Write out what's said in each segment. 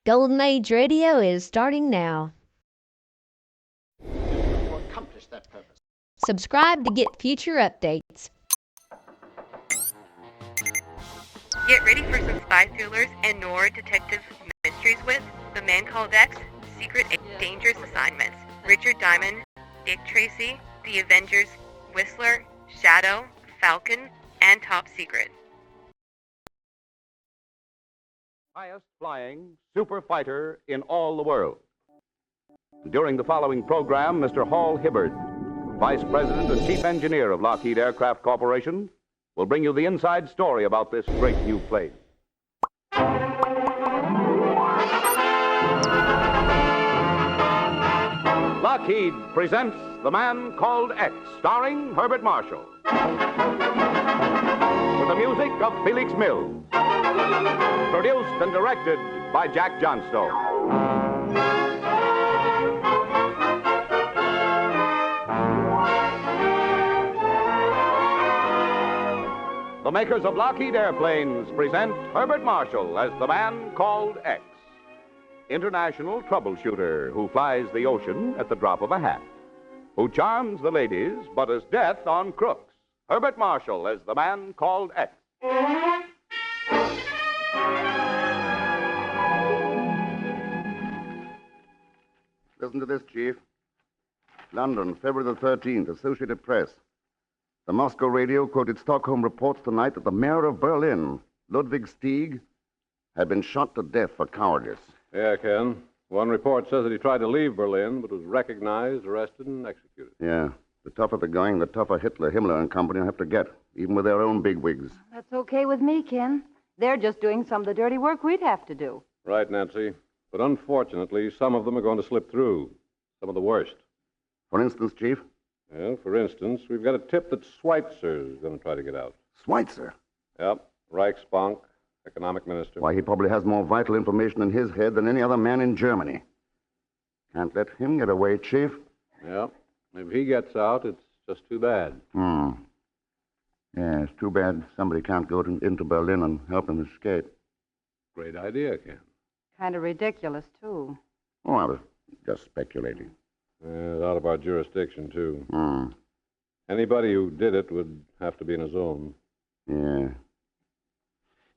Golden Age Radio is starting now. To accomplish that purpose. Subscribe to get future updates. Get ready for some spy thrillers and Noir detective mysteries with The Man Called X, Secret and Dangerous Assignments, Richard Diamond, Dick Tracy, The Avengers, Whistler, Shadow, Falcon, and Top Secret. Highest flying super fighter in all the world. During the following program, Mr. Hall Hibbard, Vice President and Chief Engineer of Lockheed Aircraft Corporation, will bring you the inside story about this great new plane. Lockheed presents The Man Called X, starring Herbert Marshall. With the music of Felix Mills. Produced and directed by Jack Johnstone. The makers of Lockheed Airplanes present Herbert Marshall as the Man Called X, international troubleshooter who flies the ocean at the drop of a hat, who charms the ladies but is death on crooks. Herbert Marshall as the Man Called X. Listen to this, Chief. London, February the 13th, Associated Press. The Moscow radio quoted Stockholm reports tonight that the mayor of Berlin, Ludwig Stieg, had been shot to death for cowardice. Yeah, Ken. One report says that he tried to leave Berlin, but was recognized, arrested, and executed. Yeah. The tougher the going, the tougher Himmler and company will have to get, even with their own bigwigs. That's okay with me, Ken. They're just doing some of the dirty work we'd have to do. Right, Nancy. But unfortunately, some of them are going to slip through. Some of the worst. For instance, Chief? Well, for instance, we've got a tip that Schweitzer is going to try to get out. Schweitzer? Yep. Reichsbank, economic minister. Why, he probably has more vital information in his head than any other man in Germany. Can't let him get away, Chief. Yep. If he gets out, it's just too bad. Yeah, it's too bad somebody can't go into Berlin and help him escape. Great idea, Ken. Kind of ridiculous, too. Oh, I was just speculating. It's out of our jurisdiction, too. Anybody who did it would have to be in a zone. Yeah.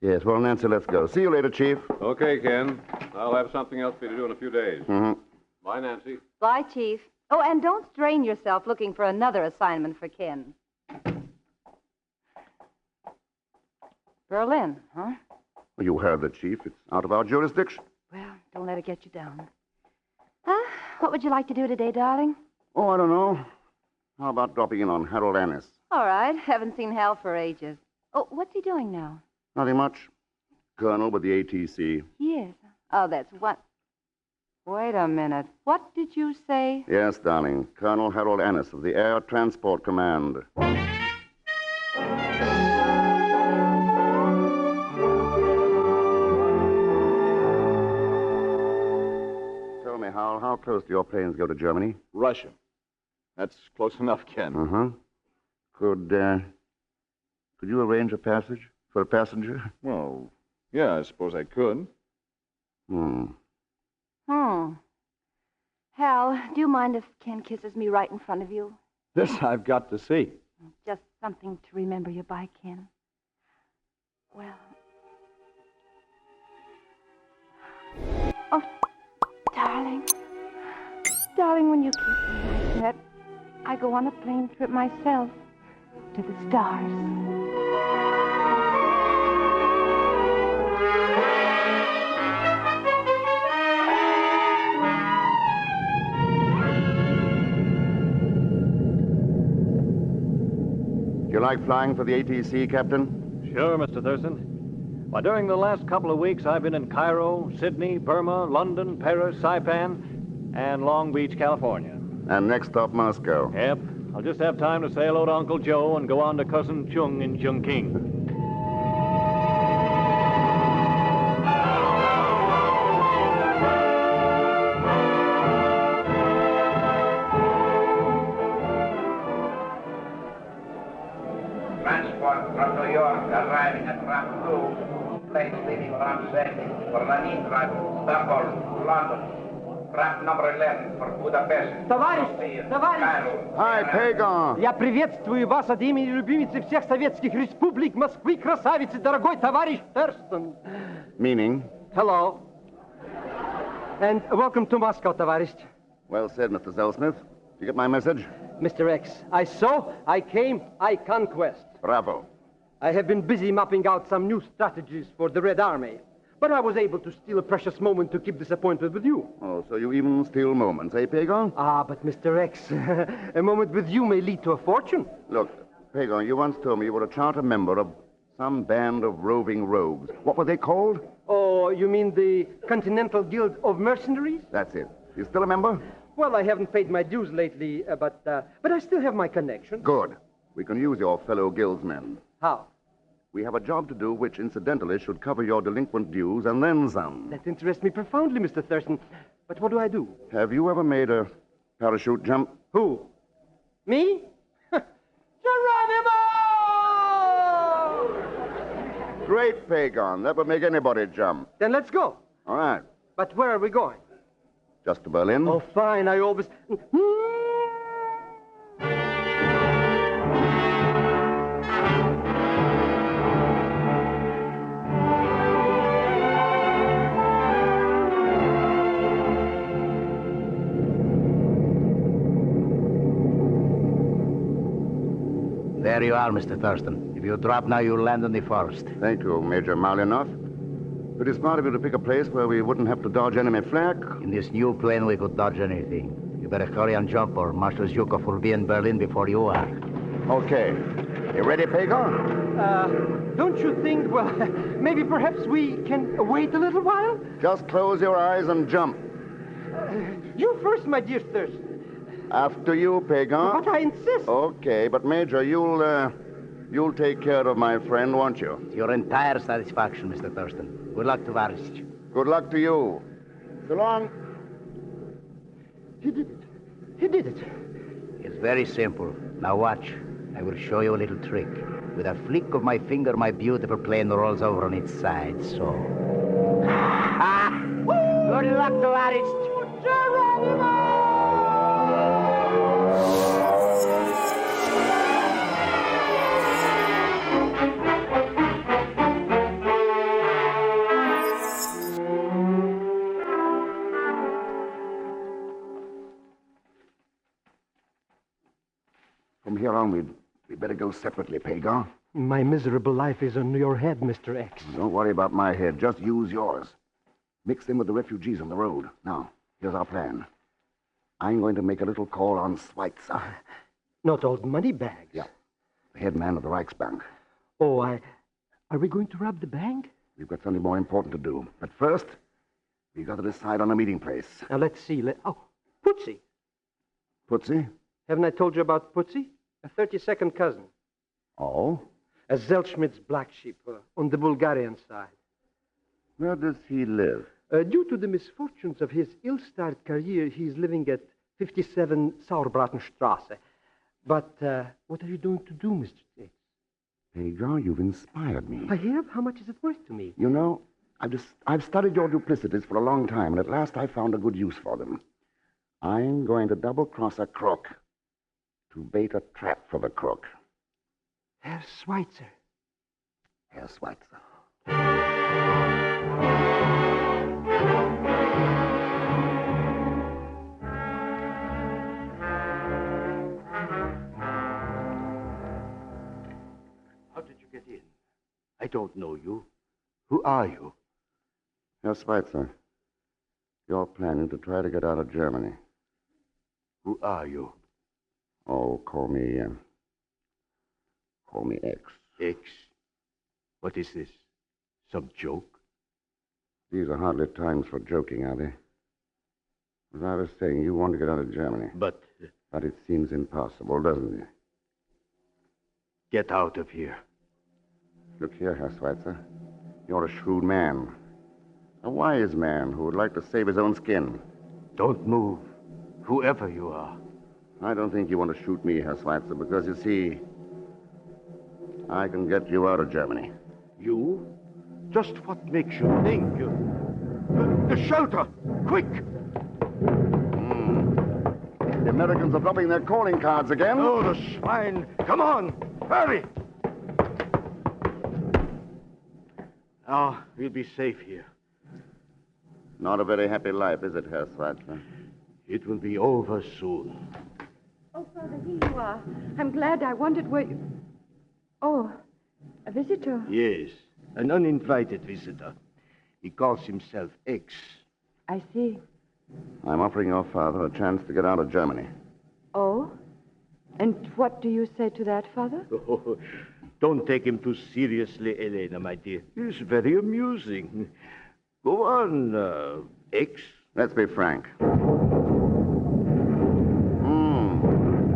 Yes, well, Nancy, let's go. See you later, Chief. Okay, Ken. I'll have something else for you to do in a few days. Bye, Nancy. Bye, Chief. Oh, and don't strain yourself looking for another assignment for Ken. Berlin, huh? Well, you heard the Chief. It's out of our jurisdiction. Well, don't let it get you down. What would you like to do today, darling? Oh, I don't know. How about dropping in on Harold Annis? All right. Haven't seen Hal for ages. Oh, what's he doing now? Nothing much. Colonel with the ATC. Yes. Oh, that's what... Wait a minute. What did you say? Yes, darling. Colonel Harold Annis of the Air Transport Command. Tell me, Hal, how close do your planes go to Germany? Russia. That's close enough, Ken. Could you arrange a passage for a passenger? Well, yeah, I suppose I could. Hal, do you mind if Ken kisses me right in front of you? This I've got to see. Just something to remember you by, Ken. Well... Oh, darling. Darling, when you kiss me like that, I go on a plane trip myself to the stars. You like flying for the ATC, Captain? Sure, Mr. Thurston. Why, during the last couple of weeks, I've been in Cairo, Sydney, Burma, London, Paris, Saipan, and Long Beach, California. And next stop, Moscow. Yep. I'll just have time to say hello to Uncle Joe and go on to Cousin Chung in Chungking. Transport from New York arriving at Rambo. planes leaving Ramsey for Leningrad, Stockholm, London. Ramp number 11 for Budapest. Товарищ! Hi, Pagon. Я приветствую вас от имени любимицы всех советских республик Москвы, красавицы, дорогой товарищ Thurston. Meaning? Hello. And welcome to Moscow, товарищ. Well said, Mr. Zellsmith. Did you get my message? Mr. X, I saw, I came, I conquest. Bravo. I have been busy mapping out some new strategies for the Red Army. But I was able to steal a precious moment to keep this appointment with you. Oh, so you even steal moments, eh, Pagon? Ah, but Mr. X, a moment with you may lead to a fortune. Look, Pagon, you once told me you were a charter member of some band of roving rogues. What were they called? Oh, you mean the Continental Guild of Mercenaries? That's it. You still a member? Well, I haven't paid my dues lately, but I still have my connection. Good. We can use your fellow guildsmen. How? We have a job to do which, incidentally, should cover your delinquent dues and then some. That interests me profoundly, Mr. Thurston. But what do I do? Have you ever made a parachute jump? Who? Me? Geronimo! Great, Pagon. That would make anybody jump. Then let's go. All right. But where are we going? Just to Berlin? Oh, fine. I always... There you are, Mr. Thurston. If you drop now, you'll land on the forest. Thank you, Major Malinoff. Pretty smart of you to pick a place where we wouldn't have to dodge enemy flak. In this new plane, we could dodge anything. You better hurry and jump, or Marshal Zhukov will be in Berlin before you are. Okay. You ready, Pagon? Don't you think, well, maybe perhaps we can wait a little while? Just close your eyes and jump. You first, my dear Thurston. After you, Pagon. But I insist. Okay, but Major, you'll take care of my friend, won't you? To your entire satisfaction, Mr. Thurston. Good luck, Tovarishch. Good luck to you. So long. He did it. He did it. It's very simple. Now watch. I will show you a little trick. With a flick of my finger, my beautiful plane rolls over on its side, so... Good luck, Tovarishch. From here on, we'd better go separately, Pagon. My miserable life is on your head, Mr. X. Don't worry about my head. Just use yours. Mix in with the refugees on the road. Now, here's our plan. I'm going to make a little call on Schweitzer. Not old money bags. Yeah. The head man of the Reichsbank. Oh, are we going to rob the bank? We've got something more important to do. But first, we've got to decide on a meeting place. Now, let's see. Putsy. Putsy? Haven't I told you about Putsy? A 32nd cousin. Oh? A Zelschmidt's black sheep on the Bulgarian side. Where does he live? Due to the misfortunes of his ill-starred career, he's living at 57 Sauerbratenstrasse. But what are you going to do, Mr. X? Pagon, you've inspired me. I have? How much is it worth to me? You know, I've studied your duplicities for a long time, and at last I found a good use for them. I'm going to double-cross a crook to bait a trap for the crook. Herr Schweitzer. Herr Schweitzer. How did you get in? I don't know you. Who are you? Herr Schweitzer, you're planning to try to get out of Germany. Who are you? Oh, call me X. X? What is this? Some joke? These are hardly times for joking, are they? As I was saying, you want to get out of Germany. But it seems impossible, doesn't it? Get out of here. Look here, Herr Schweitzer. You're a shrewd man. A wise man who would like to save his own skin. Don't move, whoever you are. I don't think you want to shoot me, Herr Schweitzer, because, you see, I can get you out of Germany. You? Just what makes you think? The shelter! Quick! The Americans are dropping their calling cards again. Oh, the swine! Come on! Hurry! Now, we'll be safe here. Not a very happy life, is it, Herr Schweitzer? It will be over soon. Oh, Father, here you are. I'm glad. I wondered where you... Oh, a visitor. Yes, an uninvited visitor. He calls himself X. I see. I'm offering your father a chance to get out of Germany. Oh? And what do you say to that, Father? Oh, don't take him too seriously, Elena, my dear. It's very amusing. Go on, X. Let's be frank.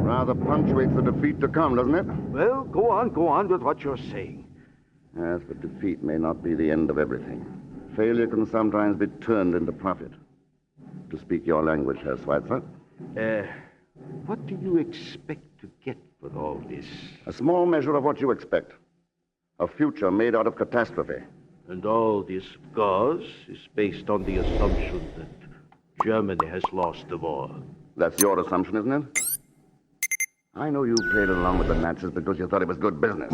Rather punctuates the defeat to come, doesn't it? Well, go on with what you're saying. Yes, but defeat may not be the end of everything. Failure can sometimes be turned into profit. To speak your language, Herr Schweitzer. What do you expect to get for all this? A small measure of what you expect. A future made out of catastrophe. And all this, of course, is based on the assumption that Germany has lost the war. That's your assumption, isn't it? I know you played along with the Nazis because you thought it was good business.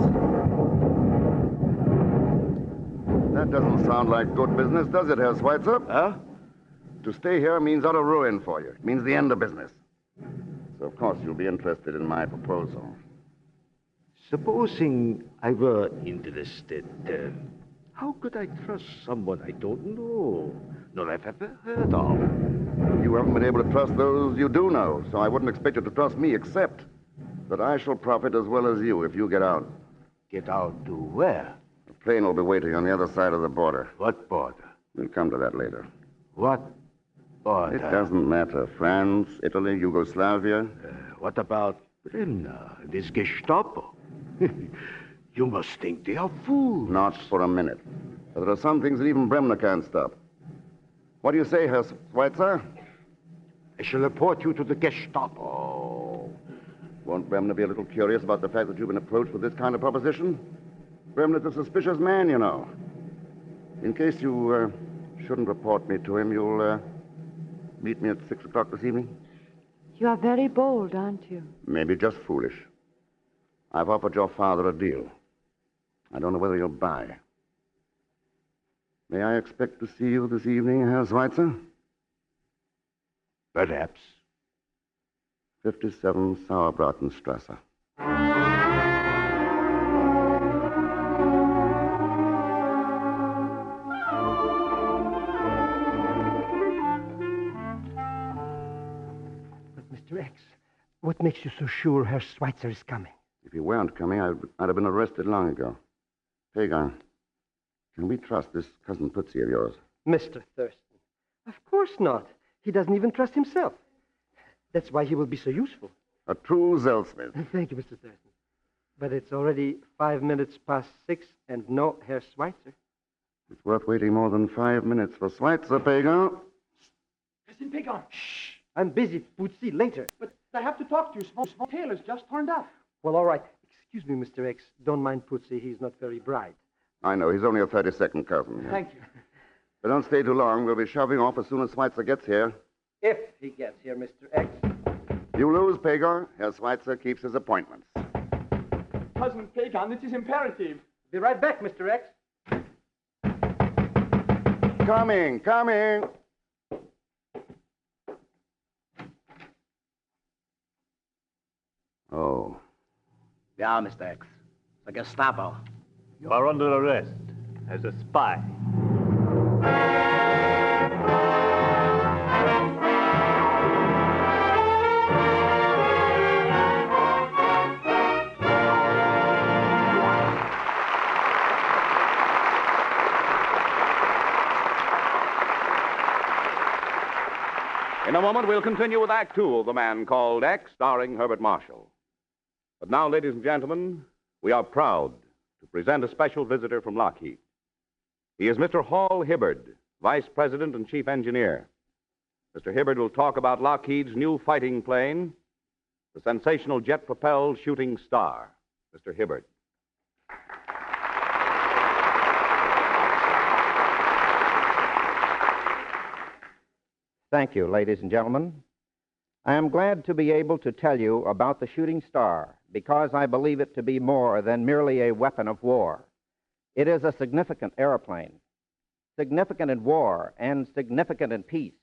That doesn't sound like good business, does it, Herr Schweitzer? Huh? To stay here means utter ruin for you. It means the end of business. So, of course, you'll be interested in my proposal. Supposing I were interested, how could I trust someone I don't know, nor have ever heard of? You haven't been able to trust those you do know, so I wouldn't expect you to trust me, except that I shall profit as well as you if you get out. Get out to where? The plane will be waiting on the other side of the border. What border? We'll come to that later. What border? It doesn't matter. France, Italy, Yugoslavia. What about Bremner, this Gestapo? You must think they are fools. Not for a minute. But there are some things that even Bremner can't stop. What do you say, Herr Schweitzer? I shall report you to the Gestapo. Won't Bremner be a little curious about the fact that you've been approached with this kind of proposition? Bremner's a suspicious man, you know. In case you shouldn't report me to him, you'll meet me at 6 o'clock this evening? You are very bold, aren't you? Maybe just foolish. I've offered your father a deal. I don't know whether he'll buy. May I expect to see you this evening, Herr Schweitzer? Perhaps. 57 Sauerbratenstrasse. But, Mr. X, what makes you so sure Herr Schweitzer is coming? If he weren't coming, I'd have been arrested long ago. Hagar, can we trust this cousin Tootsie of yours? Mr. Thurston, of course not. He doesn't even trust himself. That's why he will be so useful. A true Zelsmith. Thank you, Mr. Thurston. But it's already 5 minutes past 6 and no Herr Schweitzer. It's worth waiting more than 5 minutes for Schweitzer, Pagan. Cousin Pagan. Shh. I'm busy. We'll see later. But I have to talk to you. Small Taylor's just turned up. Well, all right. Excuse me, Mr. X. Don't mind Pootsy. He's not very bright. I know. He's only a 32nd cousin. Thank you. But don't stay too long. We'll be shoving off as soon as Schweitzer gets here. If he gets here, Mr. X. You lose, Pagan. Herr Schweitzer keeps his appointments. Cousin Pagan, this is imperative. Be right back, Mr. X. Coming. Oh. Yeah, Mr. X. The Gestapo. You are under arrest as a spy. In a moment, we'll continue with Act Two of The Man Called X, starring Herbert Marshall. But now, ladies and gentlemen, we are proud to present a special visitor from Lockheed. He is Mr. Hall Hibbard, Vice President and Chief Engineer. Mr. Hibbard will talk about Lockheed's new fighting plane, the sensational jet-propelled Shooting Star. Mr. Hibbard. Thank you, ladies and gentlemen. I am glad to be able to tell you about the Shooting Star because I believe it to be more than merely a weapon of war. It is a significant airplane, significant in war and significant in peace.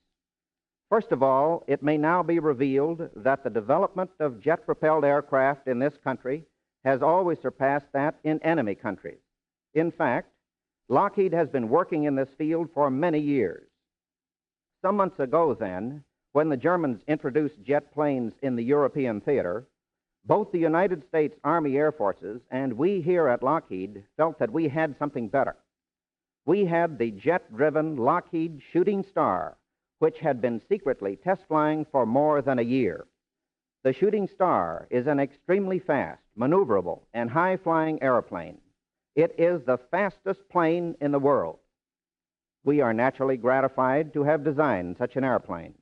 First of all, it may now be revealed that the development of jet-propelled aircraft in this country has always surpassed that in enemy countries. In fact, Lockheed has been working in this field for many years. Some months ago, then, when the Germans introduced jet planes in the European theater, both the United States Army Air Forces and we here at Lockheed felt that we had something better. We had the jet-driven Lockheed Shooting Star, which had been secretly test flying for more than a year. The Shooting Star is an extremely fast, maneuverable, and high-flying airplane. It is the fastest plane in the world. We are naturally gratified to have designed such an airplane.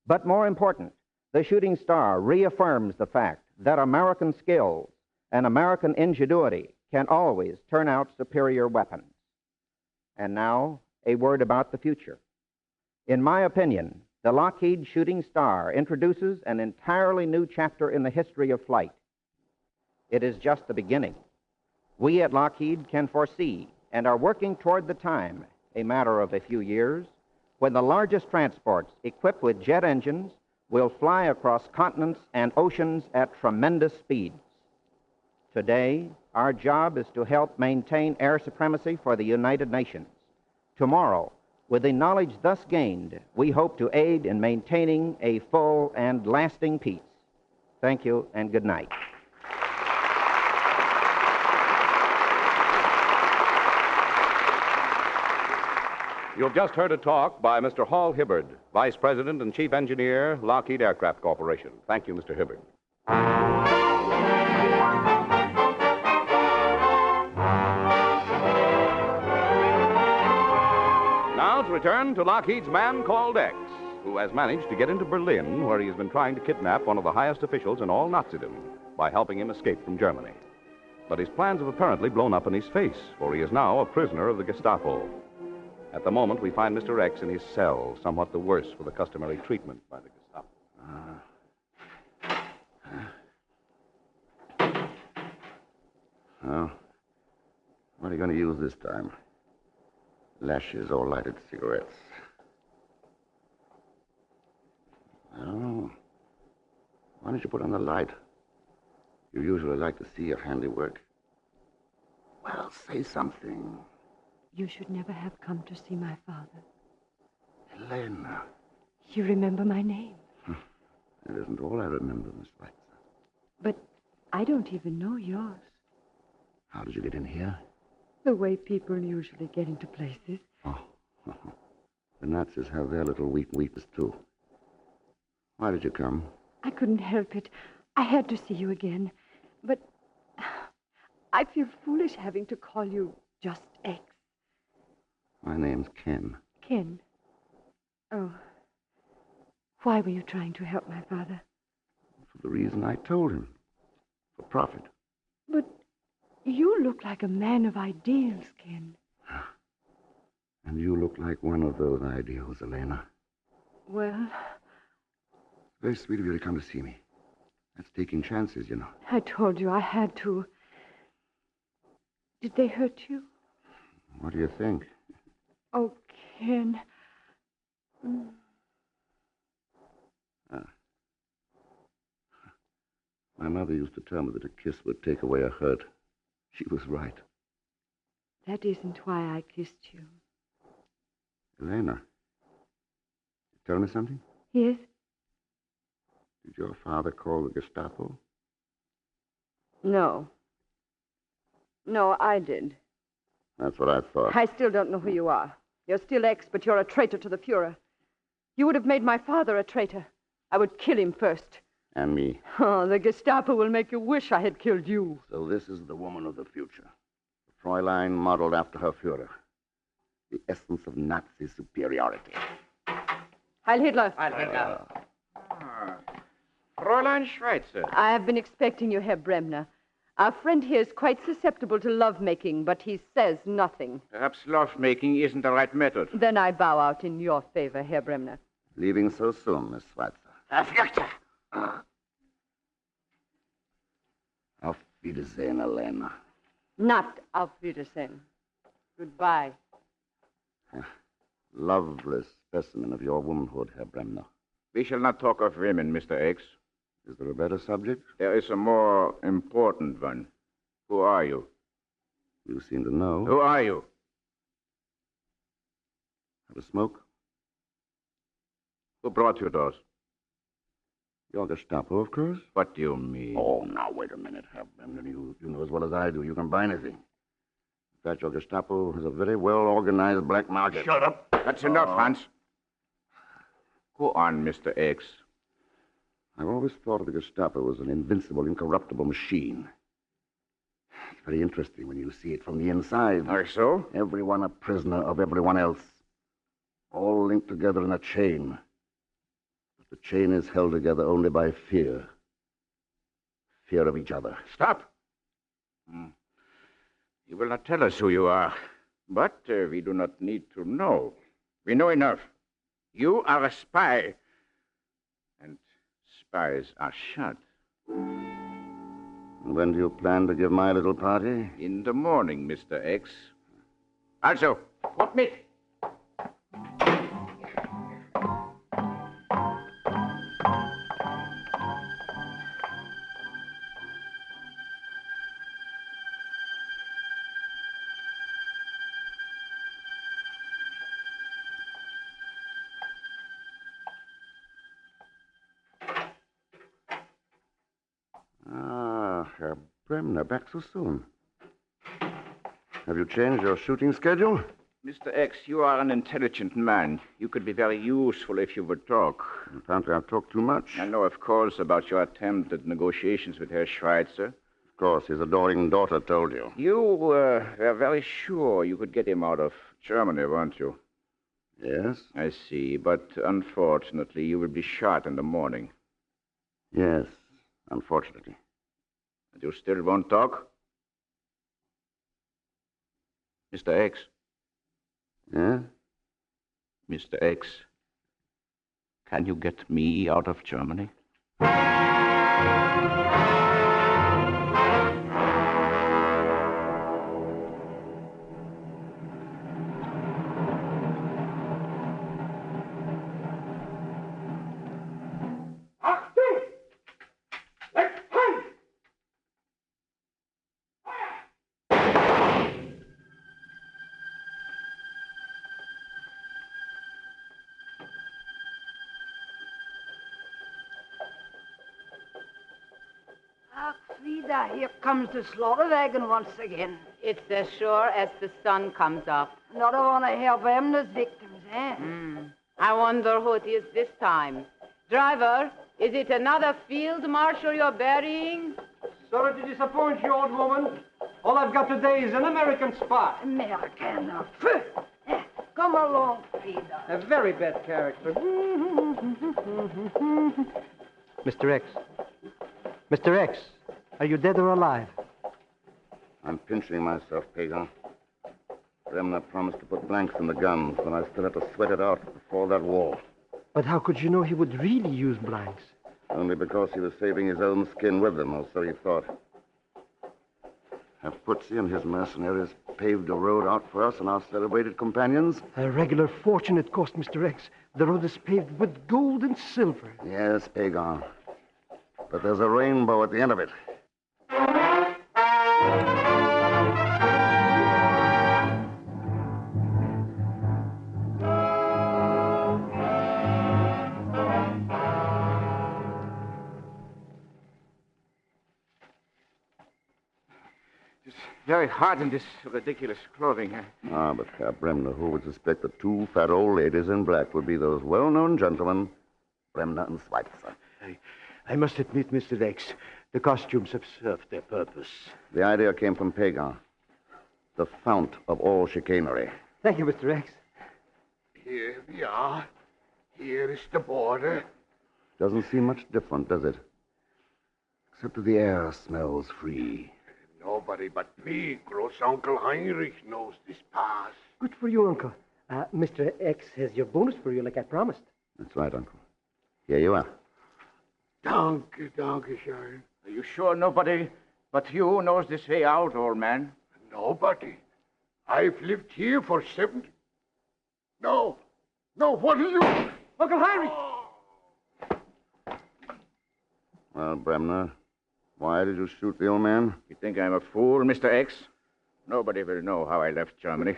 But more important, the Shooting Star reaffirms the fact that American skills and American ingenuity can always turn out superior weapons. And now, a word about the future. In my opinion, the Lockheed Shooting Star introduces an entirely new chapter in the history of flight. It is just the beginning. We at Lockheed can foresee and are working toward the time, a matter of a few years, when the largest transports equipped with jet engines will fly across continents and oceans at tremendous speeds. Today, our job is to help maintain air supremacy for the United Nations. Tomorrow, with the knowledge thus gained, we hope to aid in maintaining a full and lasting peace. Thank you and good night. You've just heard a talk by Mr. Hall Hibbard, Vice President and Chief Engineer, Lockheed Aircraft Corporation. Thank you, Mr. Hibbard. Now to return to Lockheed's man called X, who has managed to get into Berlin, where he has been trying to kidnap one of the highest officials in all Nazism by helping him escape from Germany. But his plans have apparently blown up in his face, for he is now a prisoner of the Gestapo. At the moment, we find Mr. X in his cell, somewhat the worse for the customary treatment by the Gestapo. Well, what are you going to use this time? Lashes or lighted cigarettes? Oh. Why don't you put on the light? You usually like to see your handiwork. Well, say something. You should never have come to see my father. Elena. You remember my name. It isn't all I remember, Miss White. But I don't even know yours. How did you get in here? The way people usually get into places. Oh. The Nazis have their little weakness, too. Why did you come? I couldn't help it. I had to see you again. But I feel foolish having to call you just X. My name's Ken. Ken? Oh. Why were you trying to help my father? For the reason I told him. For profit. But you look like a man of ideals, Ken. And you look like one of those ideals, Elena. Well... Very sweet of you to come to see me. That's taking chances, you know. I told you I had to. Did they hurt you? What do you think? Oh, Ken. My mother used to tell me that a kiss would take away a hurt. She was right. That isn't why I kissed you. Elena, you tell me something? Yes? Did your father call the Gestapo? No. No, I did. That's what I thought. I still don't know who you are. You're still X, but you're a traitor to the Fuhrer. You would have made my father a traitor. I would kill him first. And me. Oh, the Gestapo will make you wish I had killed you. So this is the woman of the future. The Fräulein modeled after her Fuhrer. The essence of Nazi superiority. Heil Hitler. Heil Hitler. Fräulein Schweitzer. I have been expecting you, Herr Bremner. Our friend here is quite susceptible to lovemaking, but he says nothing. Perhaps lovemaking isn't the right method. Then I bow out in your favor, Herr Bremner. Leaving so soon, Miss Schweitzer. Auf Wiedersehen, Elena. Not auf Wiedersehen. Goodbye. Lovely specimen of your womanhood, Herr Bremner. We shall not talk of women, Mr. X. Is there a better subject? There is a more important one. Who are you? You seem to know. Who are you? Have a smoke? Who brought you those? You're Gestapo, of course. What do you mean? Oh, now, wait a minute, Herr Bremner. You know as well as I do. You can buy anything. In fact, your Gestapo has a very well-organized black market. Shut up. That's enough, Hans. Go on, Mr. X. I've always thought of the Gestapo as an invincible, incorruptible machine. It's very interesting when you see it from the inside. Or so? Everyone a prisoner of everyone else. All linked together in a chain. But the chain is held together only by fear. Fear of each other. Stop. You will not tell us who you are. But we do not need to know. We know enough. You are a spy. And spies are shot. When do you plan to give my little party? In the morning, Mr. X. Also, what mit? Herr Bremner, back so soon. Have you changed your shooting schedule? Mr. X, you are an intelligent man. You could be very useful if you would talk. Apparently I've talked too much. I know, of course, about your attempt at negotiations with Herr Schweitzer. Of course, his adoring daughter told you. You were very sure you could get him out of Germany, weren't you? Yes? I see, but unfortunately, you will be shot in the morning. Yes, unfortunately. And you still won't talk? Mr. X. Yeah? Mr. X, can you get me out of Germany? Frida, here comes the slaughter wagon once again. It's as sure as the sun comes up. Not I want to help them, those victims, eh? I wonder who it is this time. Driver, is it another field marshal you're burying? Sorry to disappoint you, old woman. All I've got today is an American spy. American. Come along, Frida. A very bad character. Mr. X. Mr. X, are you dead or alive? I'm pinching myself, Pagan. Bremner promised to put blanks in the guns, but I still have to sweat it out before that war. But how could you know he would really use blanks? Only because he was saving his own skin with them, or so he thought. Have Putzi and his mercenaries paved a road out for us and our celebrated companions? A regular fortune it cost, Mr. X. The road is paved with gold and silver. Yes, Pagan. But there's a rainbow at the end of it. It's very hot in this ridiculous clothing. Ah, but Herr Bremner, who would suspect that two fat old ladies in black would be those well-known gentlemen, Bremner and Schweitzer? I must admit, Mr. X, the costumes have served their purpose. The idea came from Pagan, the fount of all chicanery. Thank you, Mr. X. Here we are. Here is the border. Doesn't seem much different, does it? Except that the air smells free. Nobody but me, gross Uncle Heinrich, knows this pass. Good for you, Uncle. Mr. X has your bonus for you like I promised. That's right, Uncle. Here you are. Danke, schön. Are you sure nobody but you knows this way out, old man? Nobody. I've lived here for 70. No, what are you? Uncle Heinrich! Well, Bremner, why did you shoot the old man? You think I'm a fool, Mr. X? Nobody will know how I left Germany.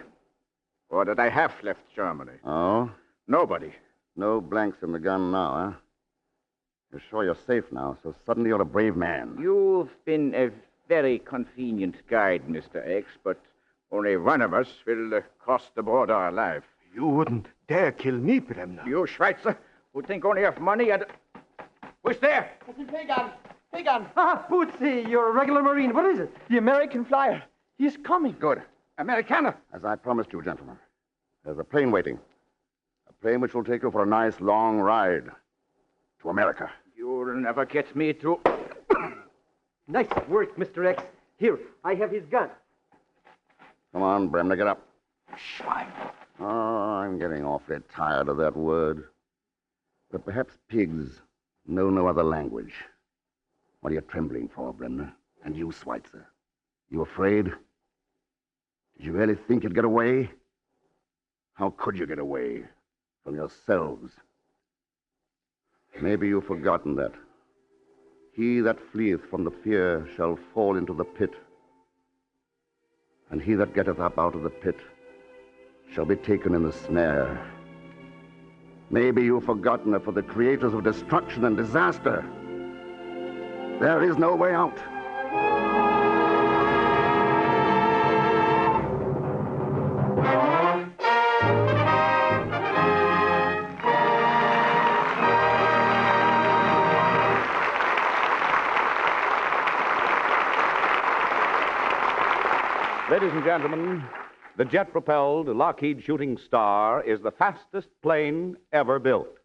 Or that I have left Germany. Oh? Nobody. No blanks in the gun now, huh? You're sure you're safe now, so suddenly you're a brave man. You've been a very convenient guide, Mr. X, but only one of us will cross the border alive. You wouldn't dare kill me, Bremner. You, Schweitzer, who think only of money and... Who's there? Pagan! Ah, Bootsy, you're a regular Marine. What is it? The American flyer. He's coming. Good. Americana. As I promised you, gentlemen, there's a plane waiting. A plane which will take you for a nice long ride to America. You'll never get me to... Nice work, Mr. X. Here, I have his gun. Come on, Bremner, get up. Schwein. Oh, I'm getting awfully tired of that word. But perhaps pigs know no other language. What are you trembling for, Bremner? And you, Schweitzer? You afraid? Did you really think you'd get away? How could you get away from yourselves? Maybe you've forgotten that. He that fleeth from the fear shall fall into the pit. And he that getteth up out of the pit shall be taken in the snare. Maybe you've forgotten that for the creators of destruction and disaster, there is no way out. Ladies and gentlemen, the jet-propelled Lockheed Shooting Star is the fastest plane ever built.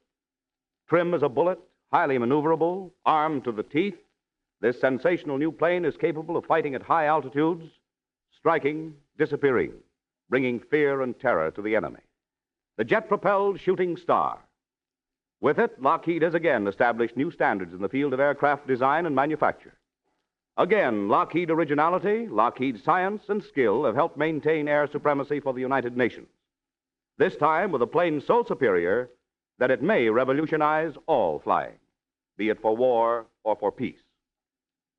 Trim as a bullet, highly maneuverable, armed to the teeth, this sensational new plane is capable of fighting at high altitudes, striking, disappearing, bringing fear and terror to the enemy. The jet-propelled Shooting Star. With it, Lockheed has again established new standards in the field of aircraft design and manufacture. Again, Lockheed originality, Lockheed science and skill have helped maintain air supremacy for the United Nations. This time with a plane so superior that it may revolutionize all flying, be it for war or for peace.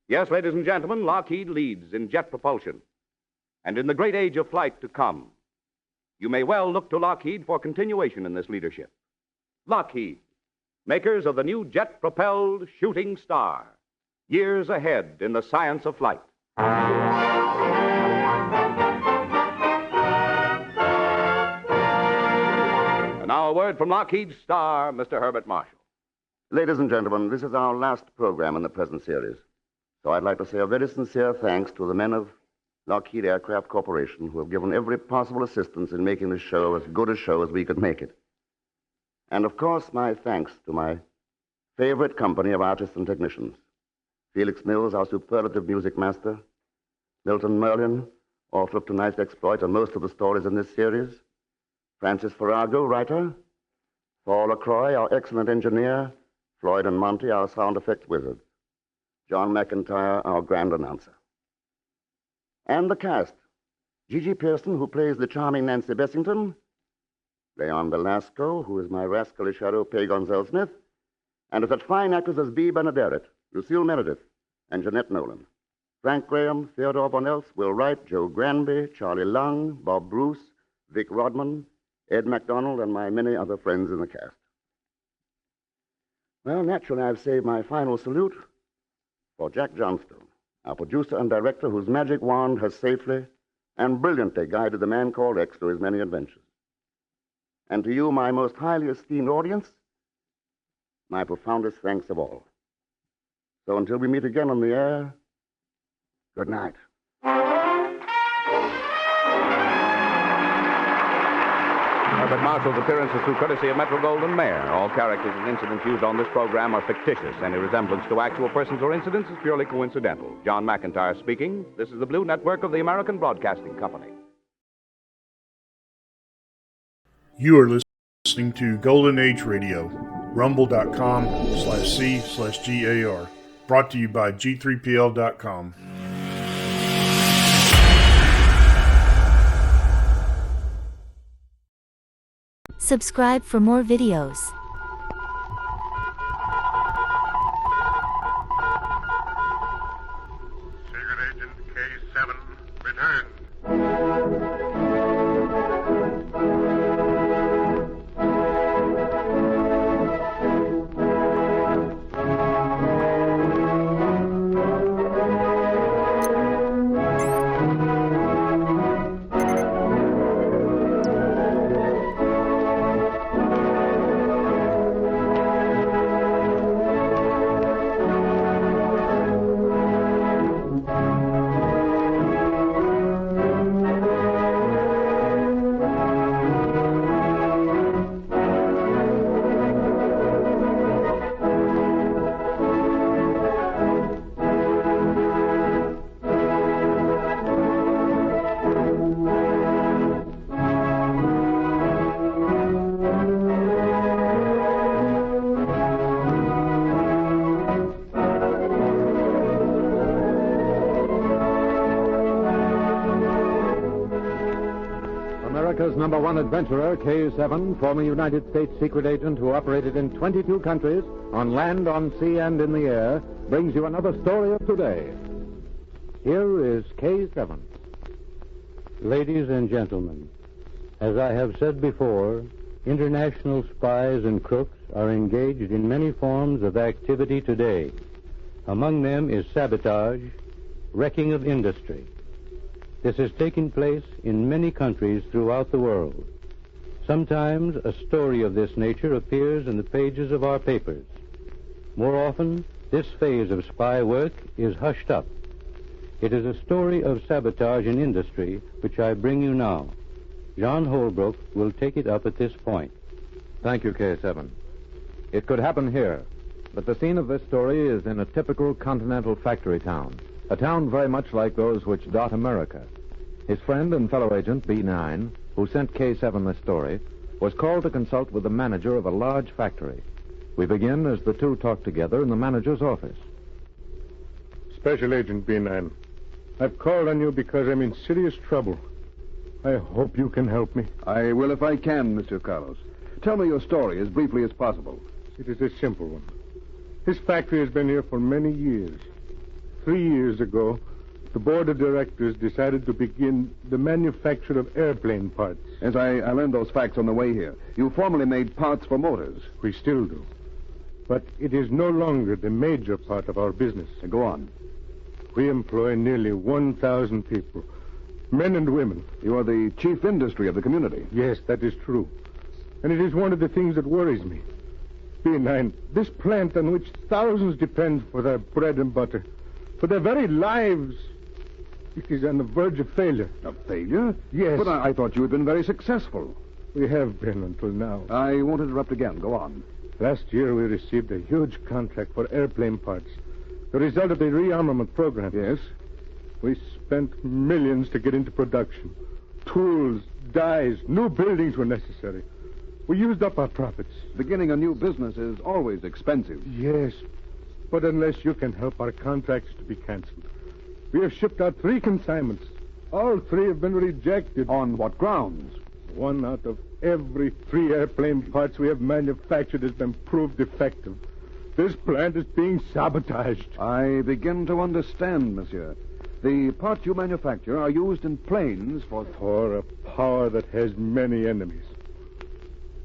Yes, ladies and gentlemen, Lockheed leads in jet propulsion. And in the great age of flight to come, you may well look to Lockheed for continuation in this leadership. Lockheed, makers of the new jet-propelled Shooting Star. Years ahead in the science of flight. And now a word from Lockheed's star, Mr. Herbert Marshall. Ladies and gentlemen, this is our last program in the present series. So I'd like to say a very sincere thanks to the men of Lockheed Aircraft Corporation who have given every possible assistance in making this show as good a show as we could make it. And of course, my thanks to my favorite company of artists and technicians. Felix Mills, our superlative music master. Milton Merlin, author of tonight's exploit and most of the stories in this series. Francis Farrago, writer. Paul LaCroix, our excellent engineer. Floyd and Monty, our sound effects wizards. John McIntyre, our grand announcer. And the cast. Gigi Pearson, who plays the charming Nancy Bessington. Leon Velasco, who is my rascally shadow, Pay Gonzell-Smith. And of such fine actors as Bea Benaderet, Lucille Meredith, and Jeanette Nolan. Frank Graham, Theodore Bonells, Will Wright, Joe Granby, Charlie Lung, Bob Bruce, Vic Rodman, Ed MacDonald, and my many other friends in the cast. Well, naturally, I've saved my final salute for Jack Johnstone, our producer and director whose magic wand has safely and brilliantly guided the man called X through his many adventures. And to you, my most highly esteemed audience, my profoundest thanks of all. So until we meet again on the air, good night. Herbert Marshall's appearance is through courtesy of Metro-Goldwyn-Mayer. All characters and incidents used on this program are fictitious. Any resemblance to actual persons or incidents is purely coincidental. John McIntyre speaking. This is the Blue Network of the American Broadcasting Company. You are listening listening to Golden Age Radio, rumble.com/C/GAR. Brought to you by G3PL.com. Subscribe for more videos. Secret Agent K7, return. America's number one adventurer, K7, former United States secret agent who operated in 22 countries, on land, on sea, and in the air, brings you another story of today. Here is K7. Ladies and gentlemen, as I have said before, international spies and crooks are engaged in many forms of activity today. Among them is sabotage, wrecking of industry. This has taken place in many countries throughout the world. Sometimes a story of this nature appears in the pages of our papers. More often, this phase of spy work is hushed up. It is a story of sabotage in industry which I bring you now. John Holbrook will take it up at this point. Thank you, K7. It could happen here, but the scene of this story is in a typical continental factory town, a town very much like those which dot America. His friend and fellow agent, B9, who sent K7 this story, was called to consult with the manager of a large factory. We begin as the two talk together in the manager's office. Special Agent B9, I've called on you because I'm in serious trouble. I hope you can help me. I will if I can, Mr. Carlos. Tell me your story as briefly as possible. It is a simple one. This factory has been here for many years. 3 years ago, the board of directors decided to begin the manufacture of airplane parts. As I learned those facts on the way here. You formerly made parts for motors. We still do. But it is no longer the major part of our business. Go on. We employ nearly 1,000 people, men and women. You are the chief industry of the community. Yes, that is true. And it is one of the things that worries me. B9, this plant on which thousands depend for their bread and butter, for their very lives, it is on the verge of failure. Of failure? Yes. But I thought you had been very successful. We have been until now. I won't interrupt again. Go on. Last year we received a huge contract for airplane parts. The result of the rearmament program. Yes? We spent millions to get into production. Tools, dyes, new buildings were necessary. We used up our profits. Beginning a new business is always expensive. Yes, but unless you can help our contracts to be canceled. We have shipped out 3 consignments. All 3 have been rejected. On what grounds? 1 out of every 3 airplane parts we have manufactured has been proved defective. This plant is being sabotaged. I begin to understand, monsieur. The parts you manufacture are used in planes for a power that has many enemies.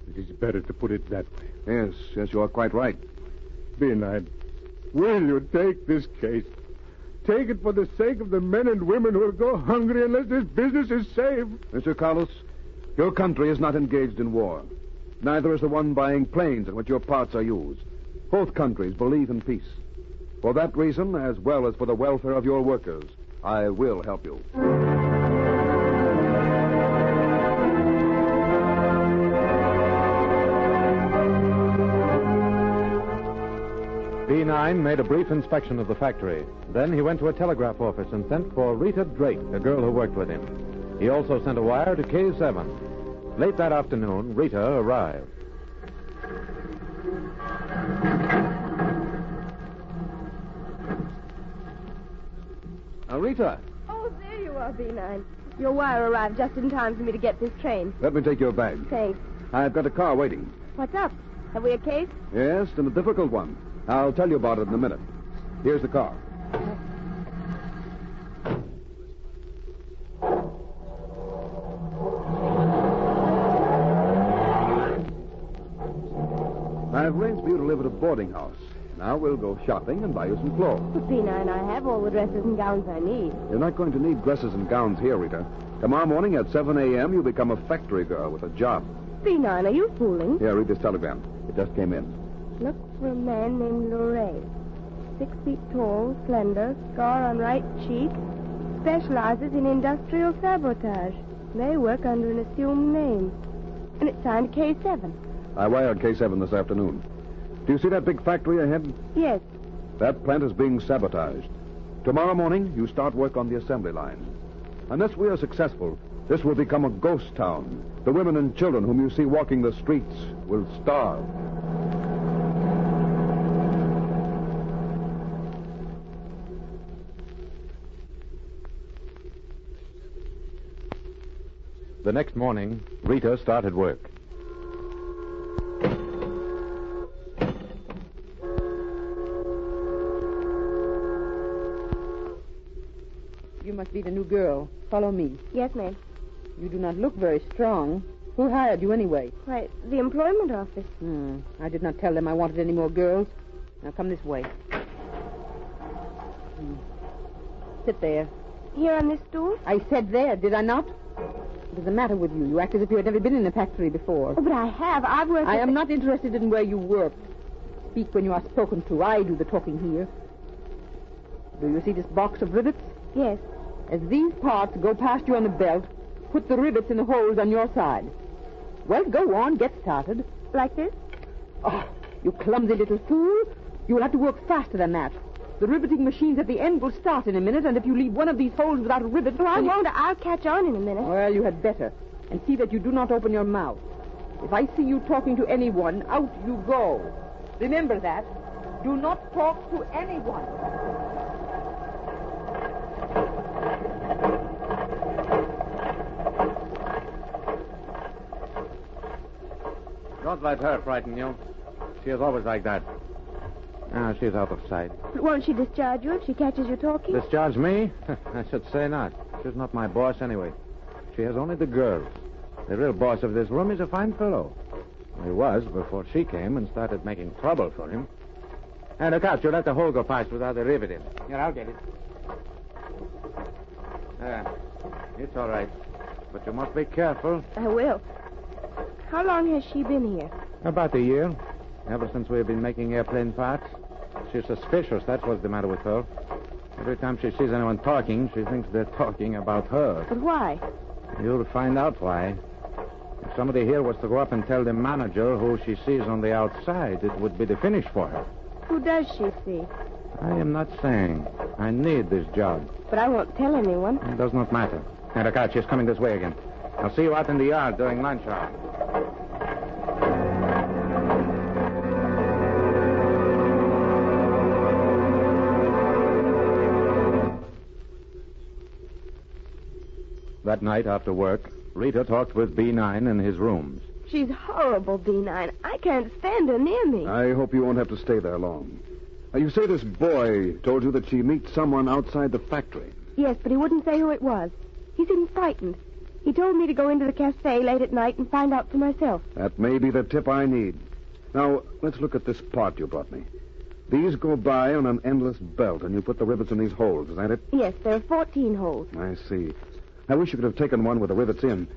It is better to put it that way. Yes, you are quite right. B9, will you take this case? Take it for the sake of the men and women who will go hungry unless this business is saved. Mr. Carlos, your country is not engaged in war. Neither is the one buying planes in which your parts are used. Both countries believe in peace. For that reason, as well as for the welfare of your workers, I will help you. B9 made a brief inspection of the factory. Then he went to a telegraph office and sent for Rita Drake, a girl who worked with him. He also sent a wire to K7. Late that afternoon, Rita arrived. Rita, Oh, there you are, B9. Your wire arrived just in time for me to get this train. let me take your bag. Thanks. I've got a car waiting. What's up? Have we a case? Yes, and a difficult one. I'll tell you about it in a minute. Here's the car. I've arranged for you to live at a boarding house. Now we'll go shopping and buy you some clothes. But B9, I have all the dresses and gowns I need. You're not going to need dresses and gowns here, Rita. Tomorrow morning at 7 a.m., you'll become a factory girl with a job. B9, are you fooling? Here, read this telegram. It just came in. Look for a man named Lorray. 6 feet tall, slender, scar on right cheek. Specializes in industrial sabotage. They work under an assumed name. And it's signed K7. I wired K7 this afternoon. Do you see that big factory ahead? Yes. That plant is being sabotaged. Tomorrow morning, you start work on the assembly line. Unless we are successful, this will become a ghost town. The women and children whom you see walking the streets will starve. The next morning, Rita started work. You must be the new girl. Follow me. Yes, ma'am. You do not look very strong. Who hired you anyway? Why, the employment office. I did not tell them I wanted any more girls. Now come this way. Sit there. Here on this stool? I said there, did I not? What is the matter with you? You act as if you had never been in a factory before. Oh, but I have. I've worked... I am not interested in where you work. Speak when you are spoken to. I do the talking here. Do you see this box of rivets? Yes. As these parts go past you on the belt, put the rivets in the holes on your side. Well, go on. Get started. Like this? Oh, you clumsy little fool. You will have to work faster than that. The riveting machines at the end will start in a minute, and if you leave one of these holes without a rivet... Oh, I won't. I'll catch on in a minute. Well, you had better. And see that you do not open your mouth. If I see you talking to anyone, out you go. Remember that. Do not talk to anyone. Don't let her frighten you. She is always like that. Now, she's out of sight. But won't she discharge you if she catches you talking? Discharge me? I should say not. She's not my boss anyway. She has only the girls. The real boss of this room is a fine fellow. He was before she came and started making trouble for him. And look out, you let the hole go past without a rivet in. Here, I'll get it. It's all right. But you must be careful. I will. How long has she been here? About a year. Ever since we've been making airplane parts. She's suspicious, that's what's the matter with her. Every time she sees anyone talking, she thinks they're talking about her. But why? You'll find out why. If somebody here was to go up and tell the manager who she sees on the outside, it would be the finish for her. Who does she see? I am not saying. I need this job. But I won't tell anyone. It does not matter. And look out, she's coming this way again. I'll see you out in the yard during lunch hour. That night after work, Rita talked with B9 in his rooms. She's horrible, B9. I can't stand her near me. I hope you won't have to stay there long. You say this boy told you that she meets someone outside the factory. Yes, but he wouldn't say who it was. He seemed frightened. He told me to go into the cafe late at night and find out for myself. That may be the tip I need. Now, let's look at this part you brought me. These go by on an endless belt, and you put the rivets in these holes, is that it? Yes, there are 14 holes. I see. I wish you could have taken one with the rivets in.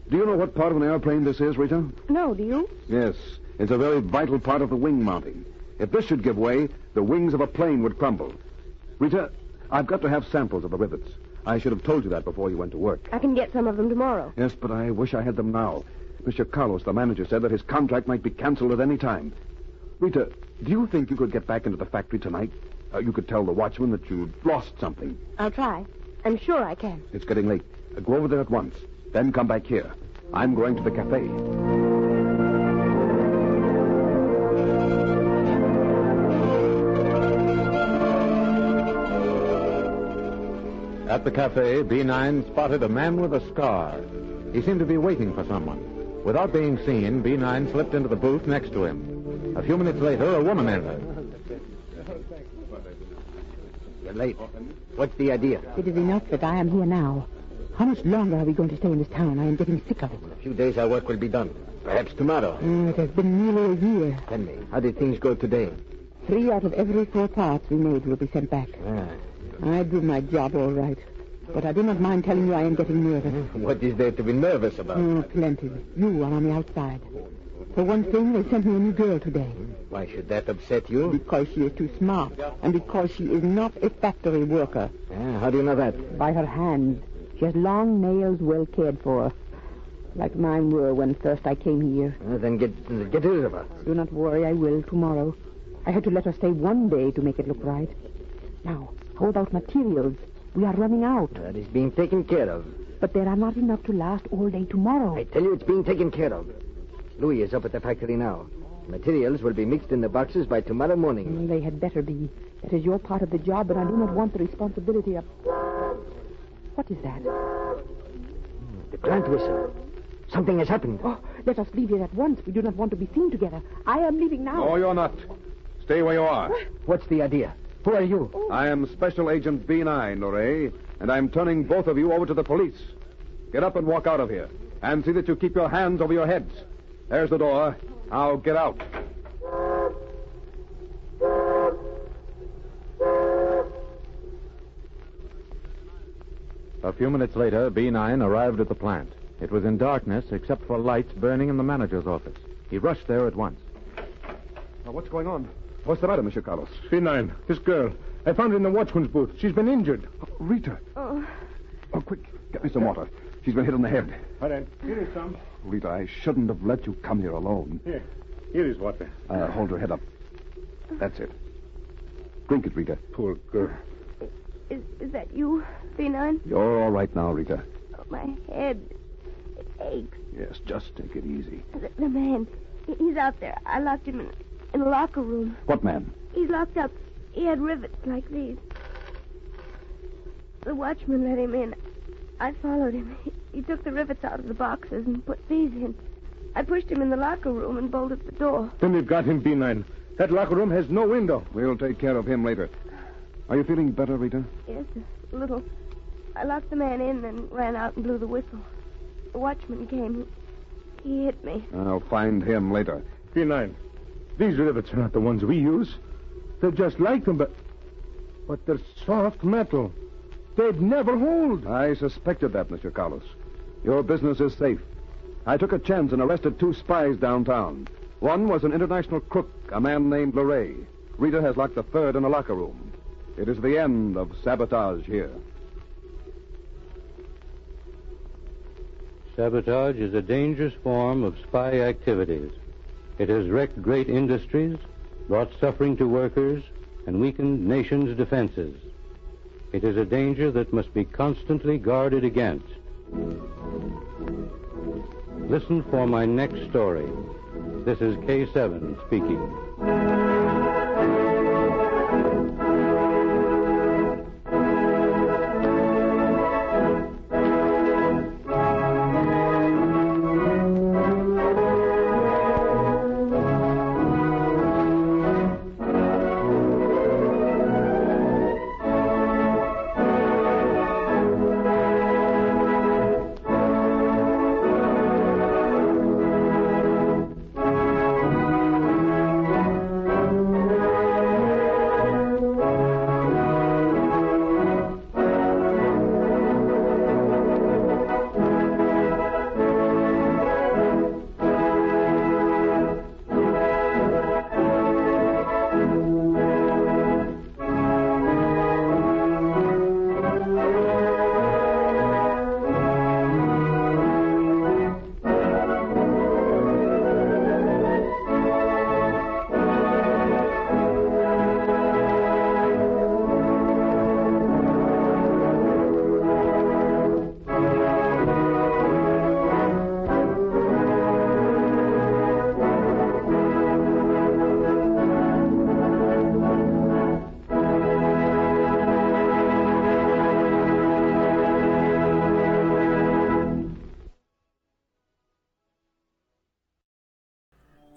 Do you know what part of an airplane this is, Rita? No, do you? Yes. It's a very vital part of the wing mounting. If this should give way, the wings of a plane would crumble. Rita, I've got to have samples of the rivets. I should have told you that before you went to work. I can get some of them tomorrow. Yes, but I wish I had them now. Mr. Carlos, the manager, said that his contract might be canceled at any time. Rita, do you think you could get back into the factory tonight? You could tell the watchman that you'd lost something. I'll try. I'm sure I can. It's getting late. Go over there at once. Then come back here. I'm going to the cafe. At the cafe, B9 spotted a man with a scar. He seemed to be waiting for someone. Without being seen, B9 slipped into the booth next to him. A few minutes later, a woman entered. You're late. What's the idea? It is enough that I am here now. How much longer are we going to stay in this town? I am getting sick of it. In a few days, our work will be done. Perhaps tomorrow. It has been nearly a year. Tell me, how did things go today? 3 out of every 4 parts we made will be sent back. I do my job all right. But I do not mind telling you I am getting nervous. What is there to be nervous about? Plenty. You are on the outside. For one thing, they sent me a new girl today. Why should that upset you? Because she is too smart. And because she is not a factory worker. How do you know that? By her hands. She has long nails well cared for. Like mine were when first I came here. Then get rid of her. Do not worry, I will tomorrow. I had to let her stay one day to make it look right. Now, how about materials? We are running out. That is being taken care of. But there are not enough to last all day tomorrow. I tell you, it's being taken care of. Louis is up at the factory now. Materials will be mixed in the boxes by tomorrow morning. They had better be. That is your part of the job, and I do not want the responsibility of... What is that? The plant whistle. Something has happened. Oh, let us leave here at once. We do not want to be seen together. I am leaving now. No, you're not. Stay where you are. What's the idea? Who are you? I am Special Agent B9, Noir, and I'm turning both of you over to the police. Get up and walk out of here. And see that you keep your hands over your heads. There's the door. Now get out. A few minutes later, B9 arrived at the plant. It was in darkness except for lights burning in the manager's office. He rushed there at once. Now, what's going on? What's the matter, Monsieur Carlos? B9, this girl. I found her in the watchman's booth. She's been injured. Rita. Oh, Quick, get me some water. She's been hit on the head. All right, here is some. Rita, I shouldn't have let you come here alone. Here is water. Hold her head up. That's it. Drink it, Rita. Poor girl. is that you, B9? You're all right now, Rita. Oh, my head. It aches. Yes, just take it easy. The man, he's out there. I locked him in a locker room. What man? He's locked up. He had rivets like these. The watchman let him in. I followed him. He took the rivets out of the boxes and put these in. I pushed him in the locker room and bolted the door. Then we've got him, B9. That locker room has no window. We'll take care of him later. Are you feeling better, Rita? Yes, a little. I locked the man in and ran out and blew the whistle. The watchman came. He hit me. I'll find him later. B9, these rivets are not the ones we use. They're just like them, but they're soft metal. They'd never hold. I suspected that, Monsieur Carlos. Your business is safe. I took a chance and arrested 2 spies downtown. One was an international crook, a man named Luray. Rita has locked the third in a locker room. It is the end of sabotage here. Sabotage is a dangerous form of spy activities. It has wrecked great industries, brought suffering to workers, and weakened nations' defenses. It is a danger that must be constantly guarded against. Listen for my next story. This is K7 speaking.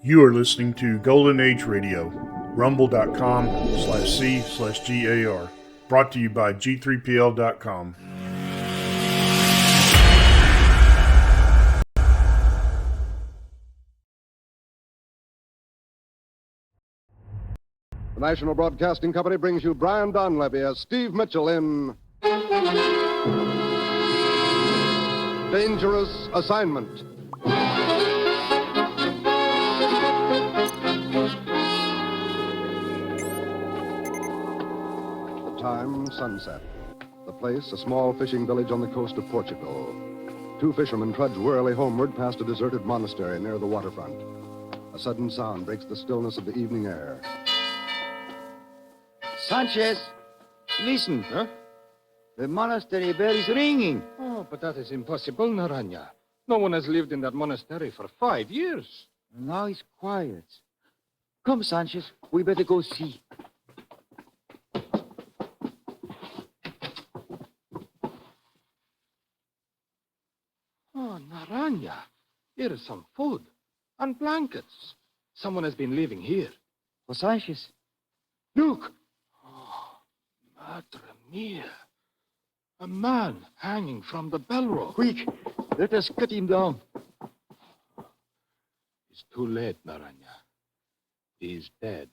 You are listening to Golden Age Radio, rumble.com/C/GAR. Brought to you by G3PL.com. The National Broadcasting Company brings you Brian Donlevy as Steve Mitchell in Dangerous Assignment. The time, sunset. The place, a small fishing village on the coast of Portugal. Two fishermen trudge wearily homeward past a deserted monastery near the waterfront. A sudden sound breaks the stillness of the evening air. Sanchez, listen. Huh? The monastery bell is ringing. Oh, but that is impossible, Naranja. No one has lived in that monastery for 5 years. Now it's quiet. Come, Sanchez, we better go see. Oh, Naranja, here is some food and blankets. Someone has been living here. Oh, Sanchez. Look. Madre mia. A man hanging from the bell rope. Quick, let us cut him down. It's too late, Naranja. He's dead.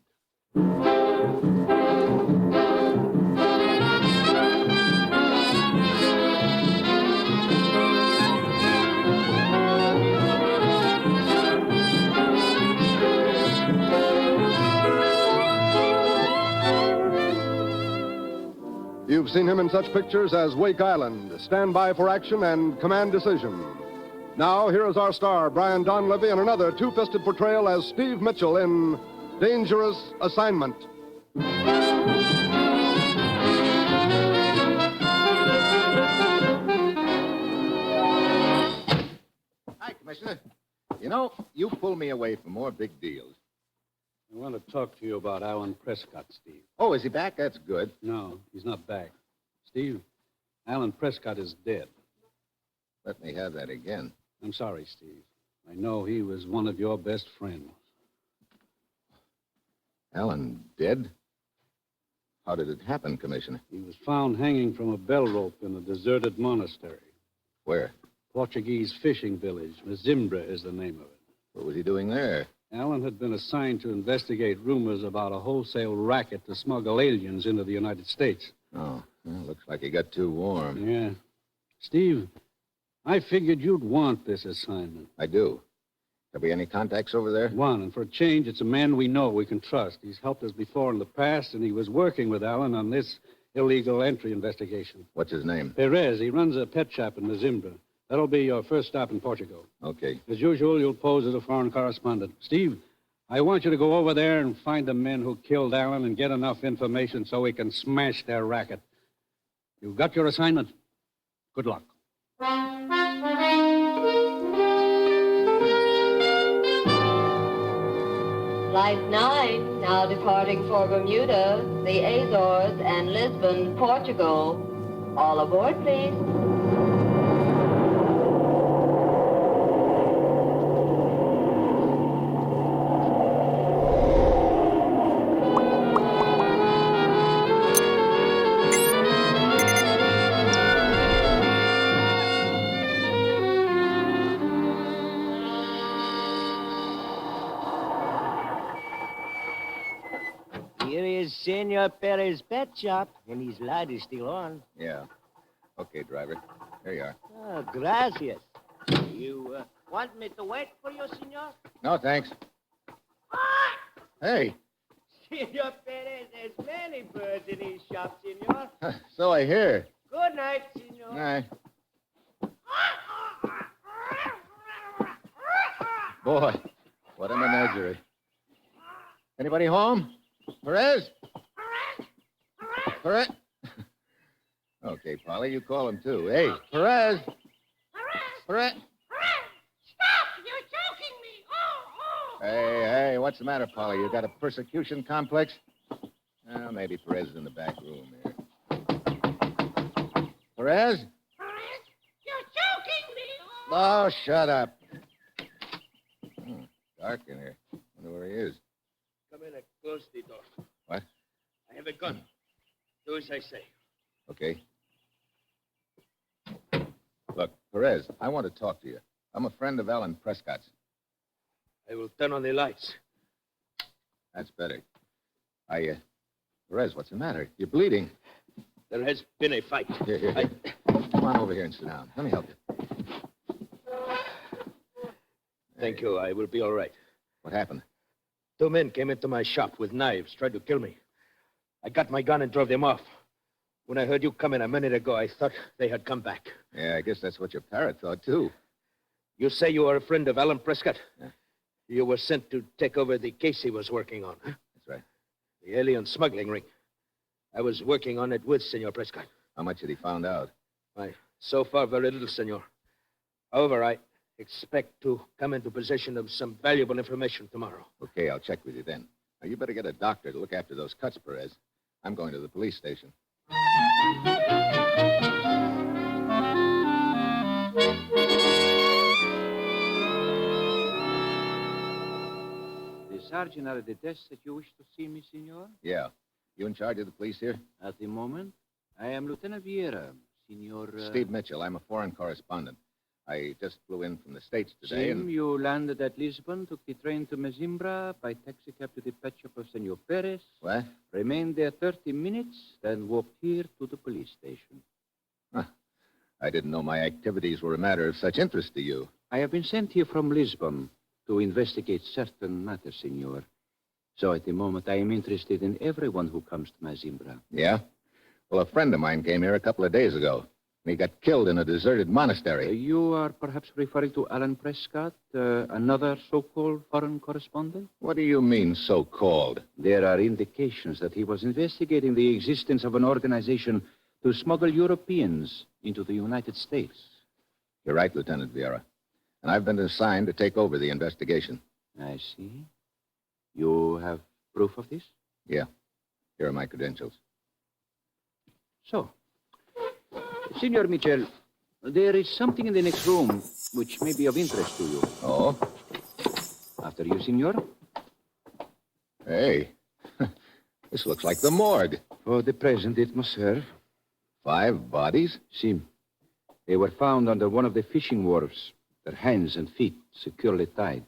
You've seen him in such pictures as Wake Island, Stand By for Action, and Command Decision. Now, here is our star, Brian Donlevy, in another two-fisted portrayal as Steve Mitchell in Dangerous Assignment. Hi, Commissioner. You know, you pull me away from more big deals. I want to talk to you about Alan Prescott, Steve. Oh, is he back? That's good. No, he's not back. Steve, Alan Prescott is dead. Let me have that again. I'm sorry, Steve. I know he was one of your best friends. Alan dead? How did it happen, Commissioner? He was found hanging from a bell rope in a deserted monastery. Where? Portuguese fishing village. Mazimbra is the name of it. What was he doing there? Alan had been assigned to investigate rumors about a wholesale racket to smuggle aliens into the United States. Oh, well, looks like he got too warm. Yeah. Steve, I figured you'd want this assignment. I do. Have we any contacts over there? One, and for a change, it's a man we know we can trust. He's helped us before in the past, and he was working with Alan on this illegal entry investigation. What's his name? Perez. He runs a pet shop in Mazimbra. That'll be your first stop in Portugal. Okay. As usual, you'll pose as a foreign correspondent. Steve, I want you to go over there and find the men who killed Alan and get enough information so we can smash their racket. You've got your assignment. Good luck. Flight 9, now departing for Bermuda, the Azores, and Lisbon, Portugal. All aboard, please. Senor Perez's pet shop, and his light is still on. Yeah. Okay, driver. There you are. Oh, gracias. You want me to wait for you, senor? No, thanks. Hey. Senor Perez has many birds in his shop, senor. So I hear. Good night, senor. All right. Boy, what a menagerie. Anybody home? Perez? Perez? Okay, Polly, you call him too. Hey, Perez! Perez! Stop! You're choking me! Hey, what's the matter, Polly? You got a persecution complex? Well, maybe Perez is in the back room here. Perez? You're choking me! Oh, shut up. Dark in here. where he is. Come in and close the door. What? I have a gun. Do as I say. Okay. Look, Perez, I want to talk to you. I'm a friend of Alan Prescott's. I will turn on the lights. That's better. Perez, what's the matter? You're bleeding. There has been a fight. Here. Come on over here and sit down. Let me help you. Thank you. I will be all right. What happened? 2 men came into my shop with knives, tried to kill me. I got my gun and drove them off. When I heard you come in a minute ago, I thought they had come back. Yeah, I guess that's what your parrot thought, too. You say you are a friend of Alan Prescott? Yeah. You were sent to take over the case he was working on, huh? That's right. The alien smuggling ring. I was working on it with Senor Prescott. How much had he found out? Why, so far, very little, Senor. However, I expect to come into possession of some valuable information tomorrow. Okay, I'll check with you then. Now, you better get a doctor to look after those cuts, Perez. I'm going to the police station. The sergeant at the desk that you wish to see me, senor? Yeah. You in charge of the police here? At the moment, I am Lieutenant Vieira, senor... Steve Mitchell. I'm a foreign correspondent. I just flew in from the States today, Sim, you landed at Lisbon, took the train to Mazimbra, by taxicab to the pet shop of Senor Perez. What? Remained there 30 minutes, then walked here to the police station. Huh. I didn't know my activities were a matter of such interest to you. I have been sent here from Lisbon to investigate certain matters, senor. So at the moment, I am interested in everyone who comes to Mazimbra. Yeah? Well, a friend of mine came here a couple of days ago. He got killed in a deserted monastery. You are perhaps referring to Alan Prescott, another so-called foreign correspondent? What do you mean, so-called? There are indications that he was investigating the existence of an organization to smuggle Europeans into the United States. You're right, Lieutenant Vieira. And I've been assigned to take over the investigation. I see. You have proof of this? Yeah. Here are my credentials. So, Senor Mitchell, there is something in the next room which may be of interest to you. Oh? After you, senor. Hey, this looks like the morgue. For the present, it must serve. 5 bodies? Sim. They were found under one of the fishing wharves, their hands and feet securely tied.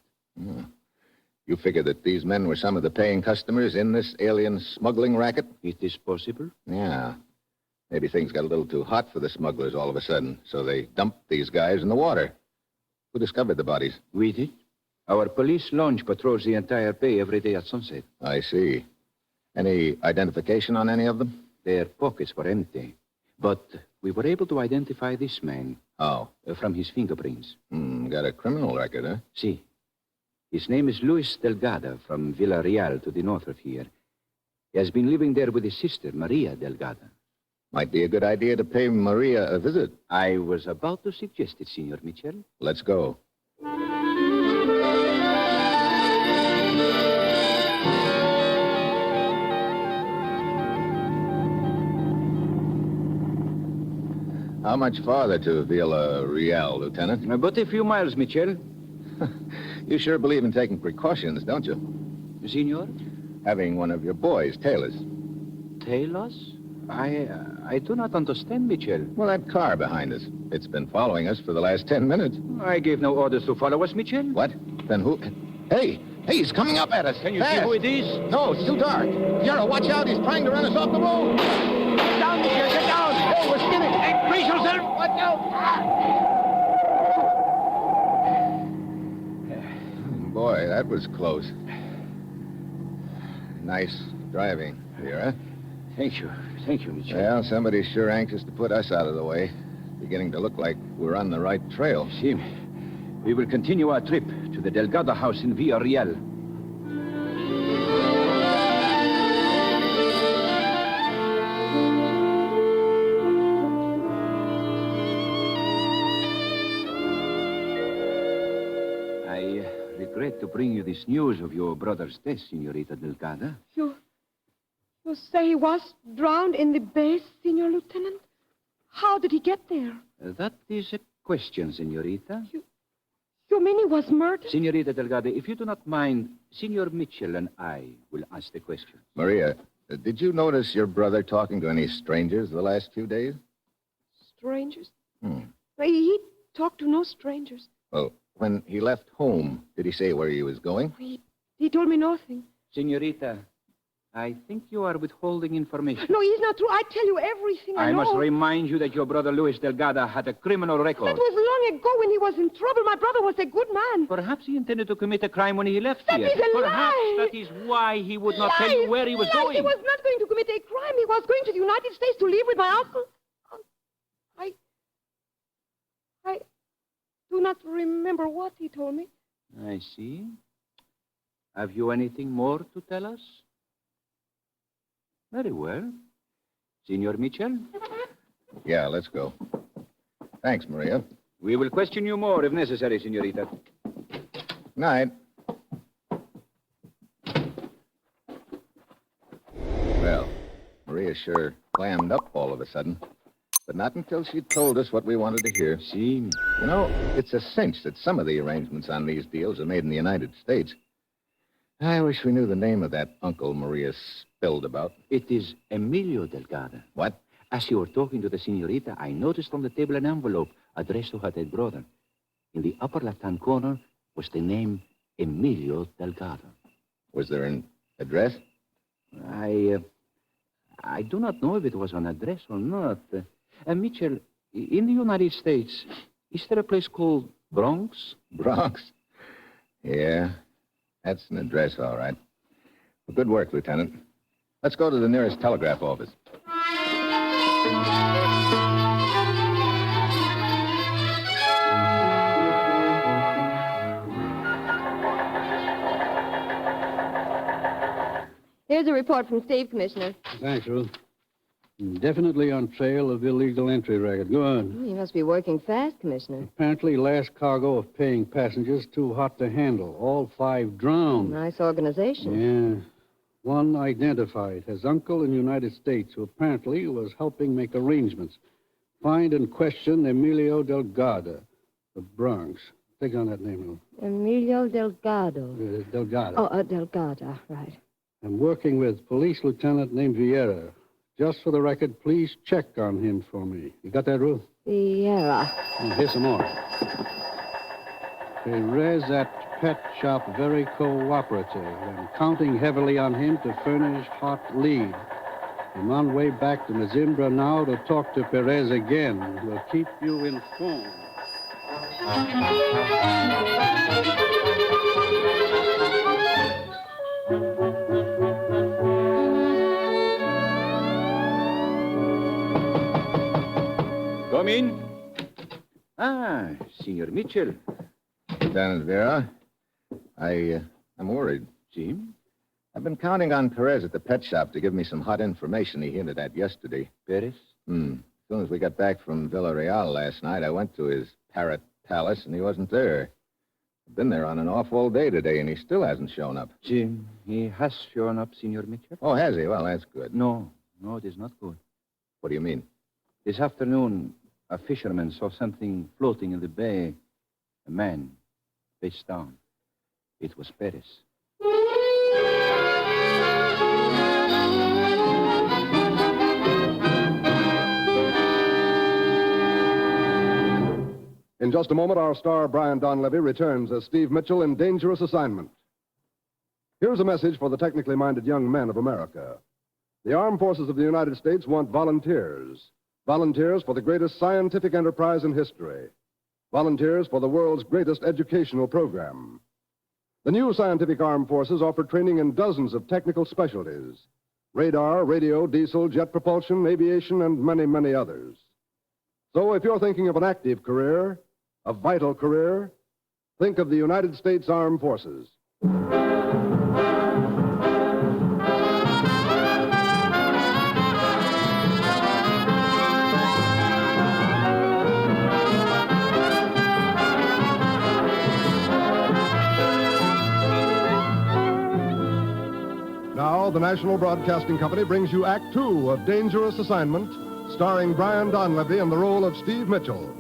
You figure that these men were some of the paying customers in this alien smuggling racket? It is possible. Yeah. Maybe things got a little too hot for the smugglers all of a sudden, so they dumped these guys in the water. Who discovered the bodies? We did. Our police launch patrols the entire bay every day at sunset. I see. Any identification on any of them? Their pockets were empty. But we were able to identify this man. How? From his fingerprints. Got a criminal record, huh? Si. His name is Luis Delgado from Villarreal to the north of here. He has been living there with his sister, Maria Delgado. Might be a good idea to pay Maria a visit. I was about to suggest it, Senor Mitchell. Let's go. How much farther to Villarreal, Lieutenant? But a few miles, Mitchell. You sure believe in taking precautions, don't you? Senor? Having one of your boys tail us. Tail us? I do not understand, Mitchell. Well, that car behind us. It's been following us for the last 10 minutes. I gave no orders to follow us, Mitchell. What? Then who? Hey, he's coming up at us. Can you see who it is? No, it's too dark. Yara, watch out. He's trying to run us off the road. Get down, Mitchell. Get down. Hey, we're skidding. Hey, brace yourself. Watch out. Boy, that was close. Nice driving, Yara. Thank you. Thank you, Mitchell. Well, somebody's sure anxious to put us out of the way. Beginning to look like we're on the right trail. See, we will continue our trip to the Delgado house in Villarreal. I regret to bring you this news of your brother's death, Senorita Delgado. You say he was drowned in the bay, Senor Lieutenant? How did he get there? That is a question, Senorita. You You mean he was murdered? Senorita Delgado, if you do not mind, Senor Mitchell and I will ask the question. Maria, did you notice your brother talking to any strangers the last few days? Strangers? He talked to no strangers. Well, when he left home, did he say where he was going? He told me nothing. Senorita, I think you are withholding information. No, he's not true. I tell you everything I know. must remind you that your brother Luis Delgado had a criminal record. That was long ago when he was in trouble. My brother was a good man. Perhaps he intended to commit a crime when he left That here. is a Perhaps lie. that is why he would not tell you where he was going. He was not going to commit a crime. He was going to the United States to live with my uncle. I do not remember what he told me. I see. Have you anything more to tell us? Very well. Senor Mitchell? Yeah, let's go. Thanks, Maria. We will question you more if necessary, senorita. Night. Well, Maria sure clammed up all of a sudden. But not until she told us what we wanted to hear. See? You know, it's a cinch that some of the arrangements on these deals are made in the United States. I wish we knew the name of that uncle Maria spilled about. It is Emilio Delgado. What? As you were talking to the senorita, I noticed on the table an envelope addressed to her dead brother. In the upper left-hand corner was the name Emilio Delgado. Was there an address? I do not know if it was an address or not. Mitchell, in the United States, is there a place called Bronx? Bronx? Yeah, that's an address, all right. Well, good work, Lieutenant. Let's go to the nearest telegraph office. Here's a report from Steve, Commissioner. Thanks, Ruth. Definitely on trail of illegal entry record. Go on. You must be working fast, Commissioner. Apparently, last cargo of paying passengers too hot to handle. All 5 drowned. Nice organization. Yeah. One identified as uncle in the United States who apparently was helping make arrangements. Find and question Emilio Delgado, the Bronx. Take on that name, Ruth. Emilio Delgado. Delgado. Oh, Delgado, right. I'm working with police lieutenant named Vieira. Just for the record, please check on him for me. You got that, Ruth? Vieira. Here's some more. Perez at pet shop very cooperative and counting heavily on him to furnish hot lead. I'm on way back to Mazimbra now to talk to Perez again. We'll keep you informed. Come in. Ah, Senor Mitchell. Lieutenant Vera, I'm worried. Jim? I've been counting on Perez at the pet shop to give me some hot information he hinted at yesterday. Perez? As soon as we got back from Villarreal last night, I went to his parrot palace, and he wasn't there. I've been there on and off all day today, and he still hasn't shown up. Jim, he has shown up, Senor Mitchell. Oh, has he? Well, that's good. No, it is not good. What do you mean? This afternoon, a fisherman saw something floating in the bay. A man, face down. It was Perez. In just a moment, our star, Brian Donlevy, returns as Steve Mitchell in Dangerous Assignment. Here's a message for the technically minded young men of America. The armed forces of the United States want volunteers. Volunteers for the greatest scientific enterprise in history. Volunteers for the world's greatest educational program. The new scientific armed forces offer training in dozens of technical specialties. Radar, radio, diesel, jet propulsion, aviation, and many, many others. So if you're thinking of an active career, a vital career, think of the United States Armed Forces. Now, the National Broadcasting Company brings you Act Two of Dangerous Assignment, starring Brian Donlevy in the role of Steve Mitchell.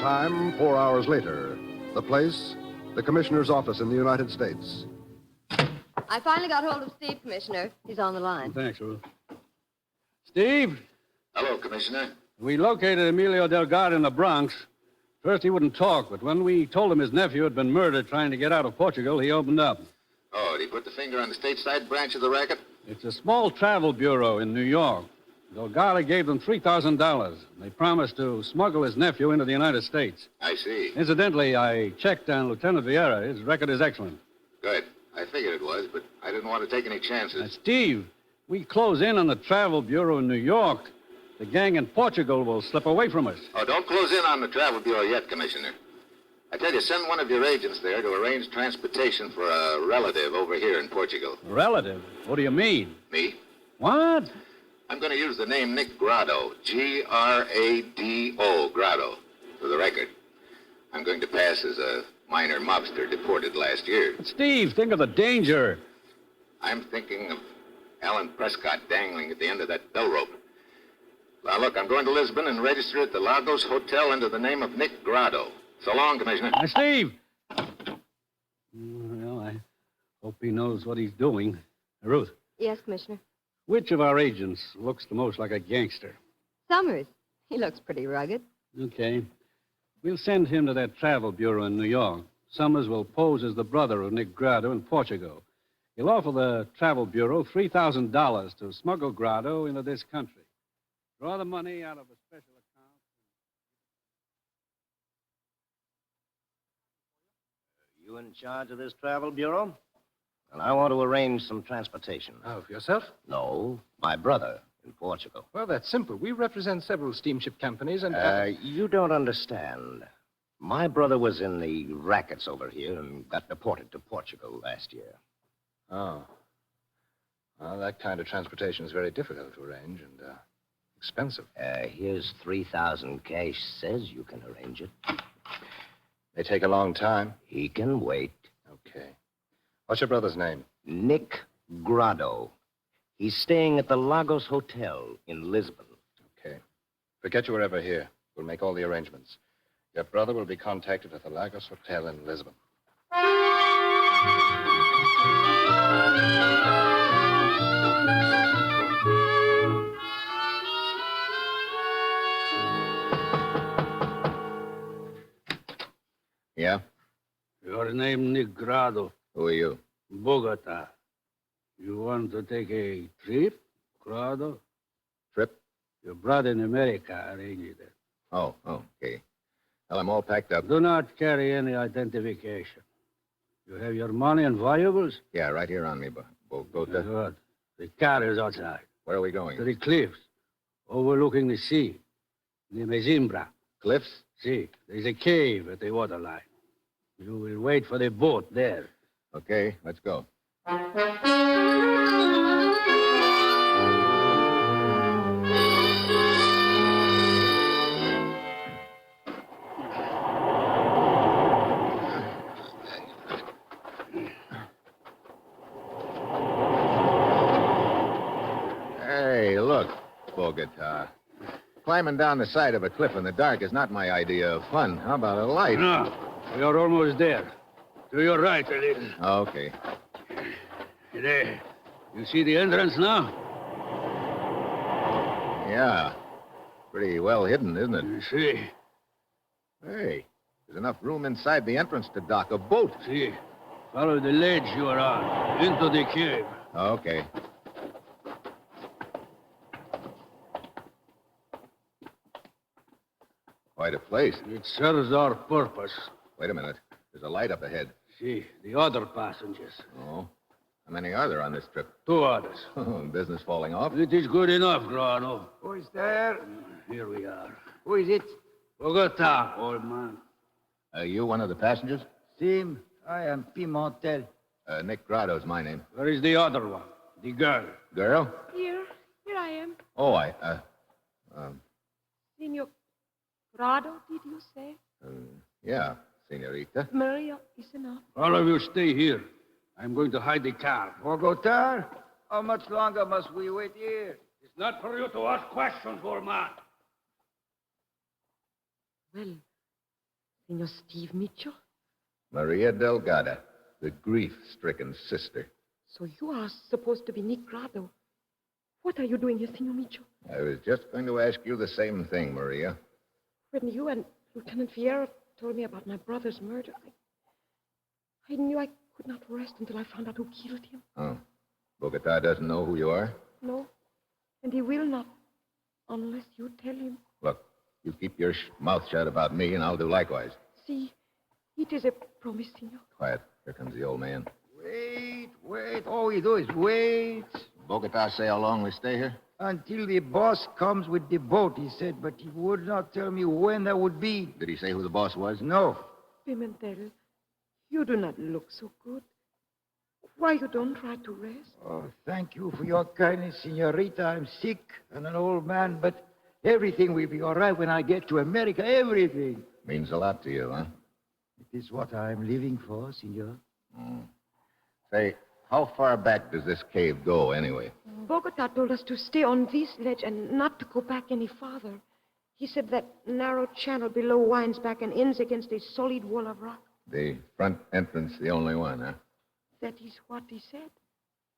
Time, 4 hours later. The place, the commissioner's office in the United States. I finally got hold of Steve, Commissioner. He's on the line. Thanks, Ruth. Steve? Hello, Commissioner. We located Emilio Delgado in the Bronx. First, he wouldn't talk, but when we told him his nephew had been murdered trying to get out of Portugal, he opened up. Oh, did he put the finger on the stateside branch of the racket? It's a small travel bureau in New York. Delgado gave them $3,000. They promised to smuggle his nephew into the United States. I see. Incidentally, I checked on Lieutenant Vieira. His record is excellent. Good. I figured it was, but I didn't want to take any chances. Steve, we close in on the travel bureau in New York. The gang in Portugal will slip away from us. Oh, don't close in on the travel bureau yet, Commissioner. I tell you, send one of your agents there to arrange transportation for a relative over here in Portugal. Relative? What do you mean? Me? What? I'm going to use the name Nick Grado, Grado, Grado, for the record. I'm going to pass as a minor mobster deported last year. But Steve, think of the danger. I'm thinking of Alan Prescott dangling at the end of that bell rope. Now, look, I'm going to Lisbon and register at the Lagos Hotel under the name of Nick Grado. So long, Commissioner. Steve! Well, I hope he knows what he's doing. Ruth. Yes, Commissioner. Which of our agents looks the most like a gangster? Summers. He looks pretty rugged. Okay. We'll send him to that travel bureau in New York. Summers will pose as the brother of Nick Grado in Portugal. He'll offer the travel bureau $3,000 to smuggle Grado into this country. Draw the money out of a special account. You in charge of this travel bureau? And I want to arrange some transportation. Oh, for yourself? No, my brother in Portugal. Well, that's simple. We represent several steamship companies and... You don't understand. My brother was in the rackets over here and got deported to Portugal last year. Oh. Well, that kind of transportation is very difficult to arrange and expensive. Here's 3,000 cash. Says you can arrange it. They take a long time. He can wait. Okay. What's your brother's name? Nick Grado. He's staying at the Lagos Hotel in Lisbon. Okay. Forget you were ever here. We'll make all the arrangements. Your brother will be contacted at the Lagos Hotel in Lisbon. Yeah? Your name, Nick Grado. Who are you? Bogota. You want to take a trip, Grado? Trip? Your brother in America arranged it. Oh, okay. Well, I'm all packed up. Do not carry any identification. You have your money and valuables? Yeah, right here on me, Bogota. Good. The car is outside. Where are we going? To the cliffs, overlooking the sea, near Mezimbra. Cliffs? See, there's a cave at the waterline. You will wait for the boat there. Okay, let's go. Hey, look, Bogota. Climbing down the side of a cliff in the dark is not my idea of fun. How about a light? No, we are almost there. To your right a little. Okay. There. You see the entrance now? Yeah. Pretty well hidden, isn't it? You see. Hey, there's enough room inside the entrance to dock a boat. See. Follow the ledge you are on. Into the cave. Okay. Quite a place. It serves our purpose. Wait a minute. There's a light up ahead. See, the other passengers. Oh. How many are there on this trip? 2 others. Business falling off? It is good enough, Grano. Who is there? Here we are. Who is it? Bogota, old man. Are you one of the passengers? Sim, I am Pimentel. Nick Grado's my name. Where is the other one? The girl. Girl? Here I am. Oh, Senor Grado, did you say? Yeah, senorita. Maria is enough. All of you stay here. I'm going to hide the car. Bogota? How much longer must we wait here? It's not for you to ask questions, old man. Well, Senor Steve Mitchell? Maria Delgado, the grief-stricken sister. So you are supposed to be Nick Grado. What are you doing here, Senor Mitchell? I was just going to ask you the same thing, Maria. When you and Lieutenant Vieira told me about my brother's murder, I knew I could not rest until I found out who killed him. Oh. Bogota doesn't know who you are? No, and he will not, unless you tell him. Look, you keep your mouth shut about me, and I'll do likewise. See, it is a promise, Senor. Quiet. Here comes the old man. Wait. All we do is wait. Bogota say how long we stay here? Until the boss comes with the boat, he said, but he would not tell me when that would be. Did he say who the boss was? No. Pimentel, you do not look so good. Why you don't try to rest? Oh, thank you for your kindness, Senorita. I'm sick and an old man, but everything will be all right when I get to America. Everything. Means a lot to you, huh? It is what I'm living for, Senor. Say, how far back does this cave go, anyway? Bogota told us to stay on this ledge and not to go back any farther. He said that narrow channel below winds back and ends against a solid wall of rock. The front entrance, the only one, huh? That is what he said.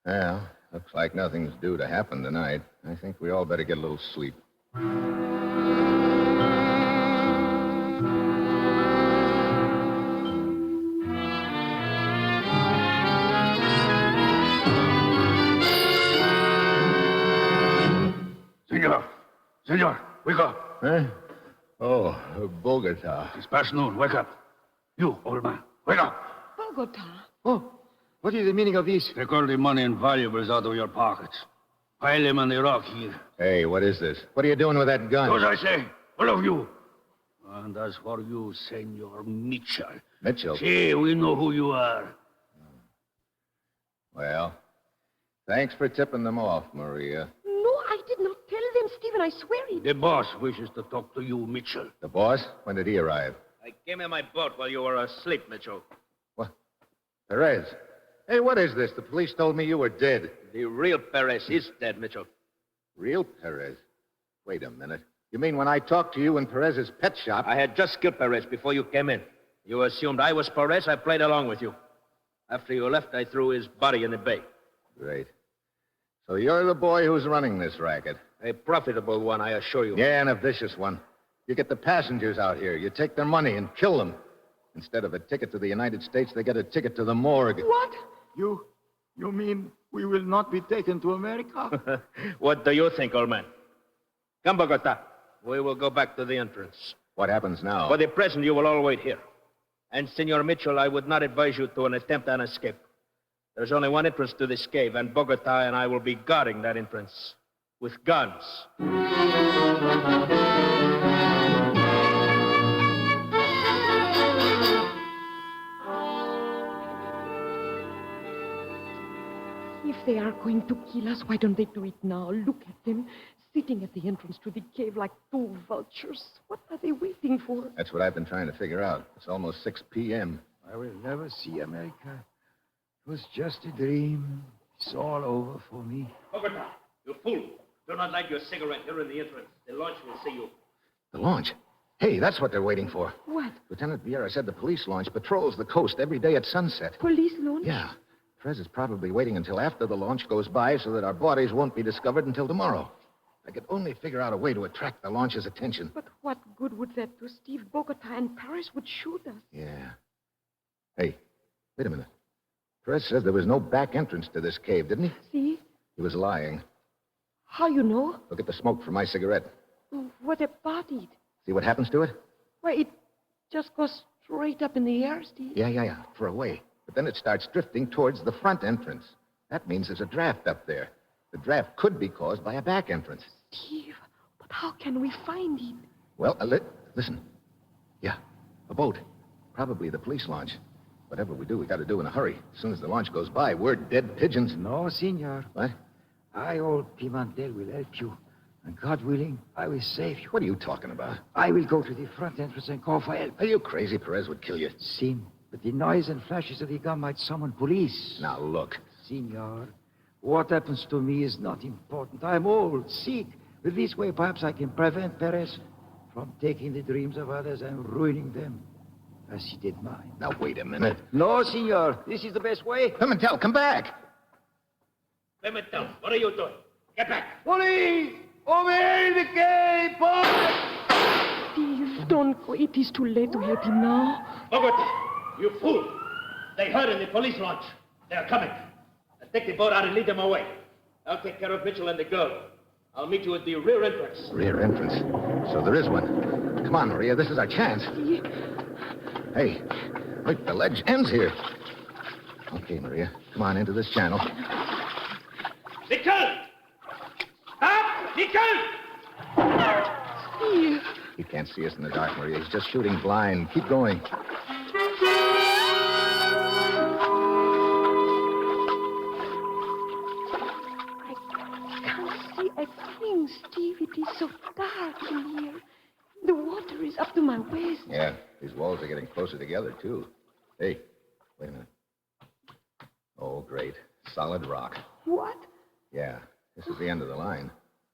Well, looks like nothing's due to happen tonight. I think we all better get a little sleep. Senor, wake up. Huh? Oh, Bogota. It's past noon. Wake up. You, old man, wake up. Bogota. Oh, what is the meaning of this? Take all the money and valuables out of your pockets. Pile them on the rock here. Hey, what is this? What are you doing with that gun? Do as I say, all of you. And as for you, Senor Mitchell. Mitchell? See, we know who you are. Well, thanks for tipping them off, Maria. No, I did not tell them, Stephen. I swear it. The boss wishes to talk to you, Mitchell. The boss? When did he arrive? I came in my boat while you were asleep, Mitchell. What? Perez. Hey, what is this? The police told me you were dead. The real Perez is dead, Mitchell. Real Perez? Wait a minute. You mean when I talked to you in Perez's pet shop? I had just killed Perez before you came in. You assumed I was Perez. I played along with you. After you left, I threw his body in the bay. Great. So you're the boy who's running this racket. A profitable one, I assure you. Yeah, and a vicious one. You get the passengers out here. You take their money and kill them. Instead of a ticket to the United States, they get a ticket to the morgue. What? You mean we will not be taken to America? What do you think, old man? Come, Bogota. We will go back to the entrance. What happens now? For the present, you will all wait here. And, Senor Mitchell, I would not advise you to an attempt at an escape. There's only one entrance to this cave, and Bogota and I will be guarding that entrance with guns. If they are going to kill us, why don't they do it now? Look at them, sitting at the entrance to the cave like two vultures. What are they waiting for? That's what I've been trying to figure out. It's almost 6 p.m. I will never see America. It was just a dream. It's all over for me. Bogota, you fool. Do not light your cigarette here in the entrance. The launch will see you. The launch? Hey, that's what they're waiting for. What? Lieutenant Vieira said the police launch patrols the coast every day at sunset. Police launch? Yeah. Perez is probably waiting until after the launch goes by so that our bodies won't be discovered until tomorrow. I could only figure out a way to attract the launch's attention. But what good would that do, Steve? Bogota and Paris would shoot us. Yeah. Hey, wait a minute. Perez says there was no back entrance to this cave, didn't he? See? He was lying. How you know? Look at the smoke from my cigarette. What about it? See what happens to it? Why, it just goes straight up in the air, Steve. Yeah. For a way. But then it starts drifting towards the front entrance. That means there's a draft up there. The draft could be caused by a back entrance. Steve, but how can we find it? Well, listen. Yeah, a boat. Probably the police launch. Whatever we do, we got to do in a hurry. As soon as the launch goes by, we're dead pigeons. No, senor. What? I, old Pimentel, will help you. And God willing, I will save you. What are you talking about? I will go to the front entrance and call for help. Are you crazy? Perez would kill you. Sim, but the noise and flashes of the gun might summon police. Now, look. Senor, what happens to me is not important. I'm old, sick. But this way, perhaps I can prevent Perez from taking the dreams of others and ruining them. as he did mine. Now, wait a minute. No, senor. This is the best way. Pimentel, come back. Pimentel, what are you doing? Get back. Police! Over here in the cave, Steve, don't go. It is too late to help him now. Bogota, you fool. They heard in the police launch. They are coming. Now take the boat out and lead them away. I'll take care of Mitchell and the girl. I'll meet you at the rear entrance. Rear entrance. So there is one. Come on, Maria. This is our chance. Hey, look, the ledge ends here. Okay, Maria. Come on into this channel. Mitchell! Stop! Mitchell! Steve. He can't see us in the dark, Maria. He's just shooting blind. Keep going. I think, Steve, it is so dark in here. The water is up to my waist. Yeah, these walls are getting closer together, too. Hey, wait a minute. Oh, great. Solid rock. What? Yeah, this is the end of the line.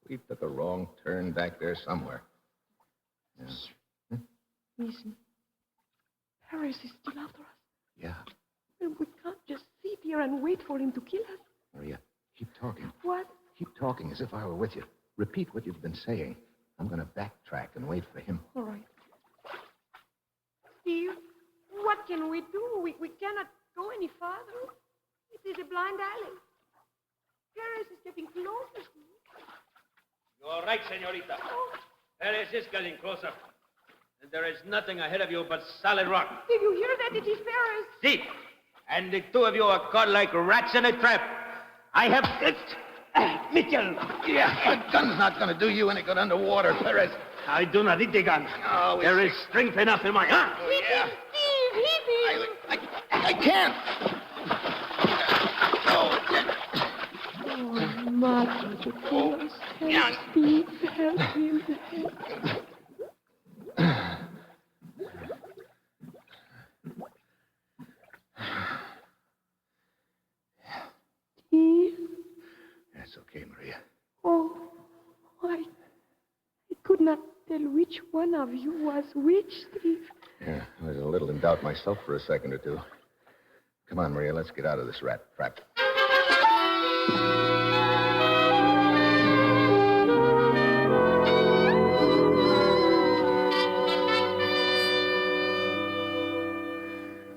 We took a wrong turn back there somewhere. Yeah. Listen. Paris is still after us. Yeah. And we can't just sit here and wait for him to kill us. Maria, keep talking. What? Keep talking as if I were with you. Repeat what you've been saying. I'm going to backtrack and wait for him. All right. Steve, what can we do? We cannot go any farther. It is a blind alley. Paris is getting closer. You're right, senorita. Paris is getting closer. And there is nothing ahead of you but solid rock. Did you hear that? It is Paris. See? And the two of you are caught like rats in a trap. I have... Mitchell! Yeah, the gun's not going to do you any good underwater, Perez. I do not need the gun. Oh, there is strength enough in my arm. Oh, yeah. Steve, hit him! I can't. Oh, Martin, help Steve, help him. Steve? That's okay, Maria. Oh, I could not tell which one of you was which, Steve. Yeah, I was a little in doubt myself for a second or two. Come on, Maria, let's get out of this rat trap.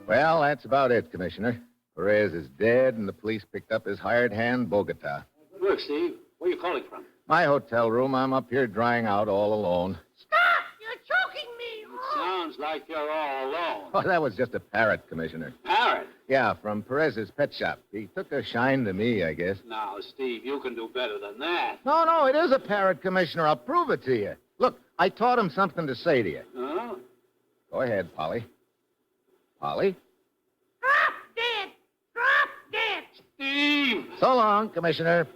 Well, that's about it, Commissioner. Perez is dead, and the police picked up his hired hand, Bogota. Good work, Steve. Where are you calling from? My hotel room. I'm up here drying out all alone. Stop! You're choking me! Sounds like you're all alone. Oh, that was just a parrot, Commissioner. Parrot? Yeah, from Perez's pet shop. He took a shine to me, I guess. Now, Steve, you can do better than that. No, it is a parrot, Commissioner. I'll prove it to you. Look, I taught him something to say to you. Huh? Go ahead, Polly. Polly? Drop dead! Drop dead! Steve! So long, Commissioner.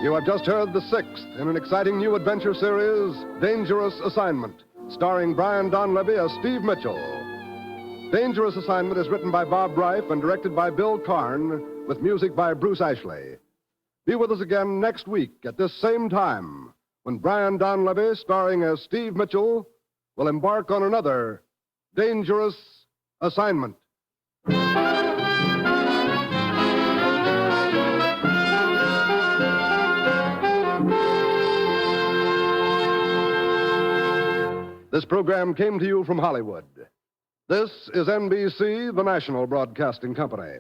You have just heard the sixth in an exciting new adventure series, Dangerous Assignment, starring Brian Donlevy as Steve Mitchell. Dangerous Assignment is written by Bob Reif and directed by Bill Karn, with music by Bruce Ashley. Be with us again next week at this same time, when Brian Donlevy, starring as Steve Mitchell, will embark on another Dangerous Assignment. This program came to you from Hollywood. This is NBC, the national broadcasting company.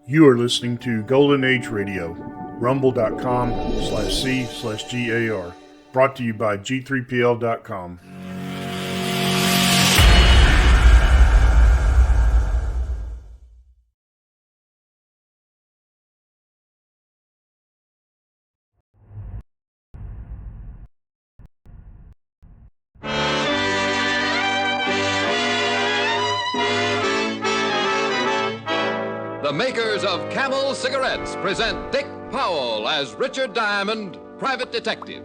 You are listening to Golden Age Radio, rumble.com/C/GAR. Brought to you by G3PL.com. The makers of Camel cigarettes present Dick Powell as Richard Diamond, private detective.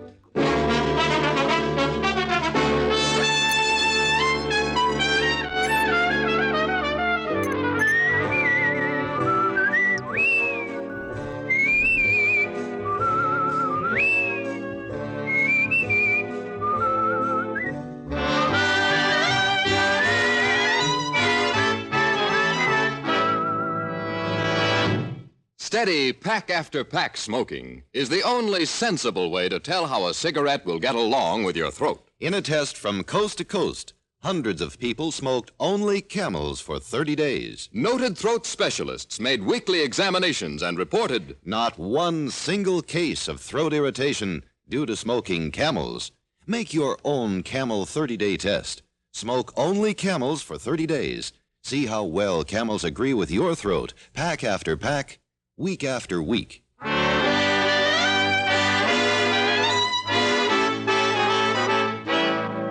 Steady pack after pack smoking is the only sensible way to tell how a cigarette will get along with your throat. In a test from coast to coast, hundreds of people smoked only Camels for 30 days. Noted throat specialists made weekly examinations and reported not one single case of throat irritation due to smoking Camels. Make your own Camel 30-day test. Smoke only Camels for 30 days. See how well Camels agree with your throat, pack after pack, week after week.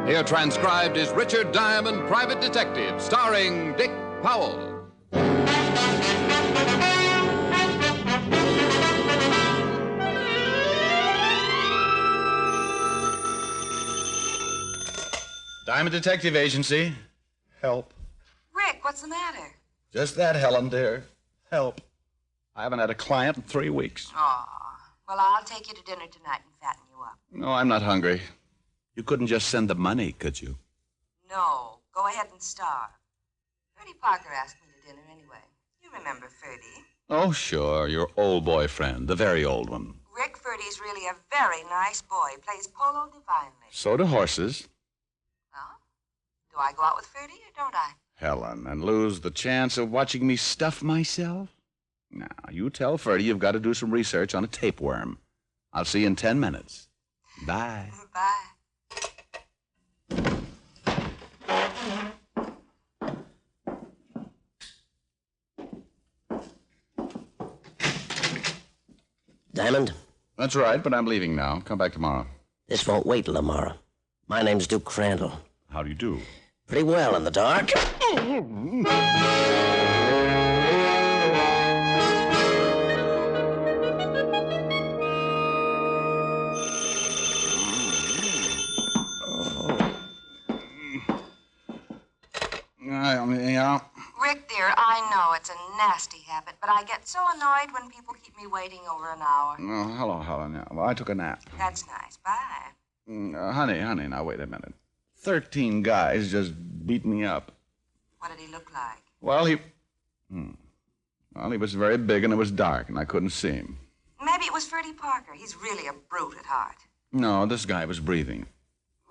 Here transcribed is Richard Diamond, private detective, starring Dick Powell. Diamond Detective Agency. Help. Rick, what's the matter? Just that, Helen, dear. Help. I haven't had a client in 3 weeks. Aw. Well, I'll take you to dinner tonight and fatten you up. No, I'm not hungry. You couldn't just send the money, could you? No. Go ahead and starve. Ferdy Parker asked me to dinner anyway. You remember Ferdy. Oh, sure. Your old boyfriend, the very old one. Rick Ferdy's really a very nice boy. Plays polo divinely. So do horses. Well, do I go out with Ferdy or don't I? Helen, and lose the chance of watching me stuff myself? Now, you tell Ferdy you've got to do some research on a tapeworm. I'll see you in 10 minutes. Bye. Bye. Diamond? That's right, but I'm leaving now. Come back tomorrow. This won't wait till tomorrow. My name's Duke Crandall. How do you do? Pretty well in the dark. Yeah. Rick, dear, I know it's a nasty habit, but I get so annoyed when people keep me waiting over an hour. Oh, hello, Helen. Yeah. Well, I took a nap. That's nice. Bye. Honey, now wait a minute. 13 guys just beat me up. What did he look like? Well, he was very big and it was dark and I couldn't see him. Maybe it was Ferdy Parker. He's really a brute at heart. No, this guy was breathing.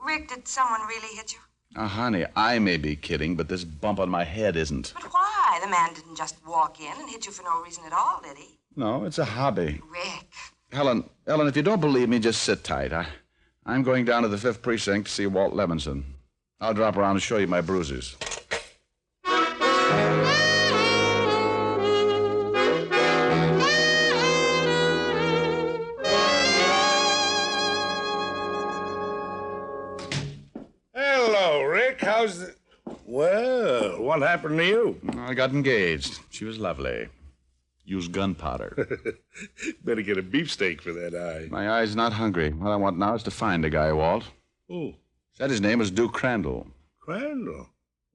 Rick, did someone really hit you? Honey, I may be kidding, but this bump on my head isn't. But why? The man didn't just walk in and hit you for no reason at all, did he? No, it's a hobby. Rick. Ellen, if you don't believe me, just sit tight. I'm going down to the 5th Precinct to see Walt Levinson. I'll drop around and show you my bruises. Hello, Rick. How's the... Well, what happened to you? I got engaged. She was lovely. Used gunpowder. Better get a beefsteak for that eye. My eye's not hungry. What I want now is to find a guy, Walt. Who? Said his name was Duke Crandall. Crandall?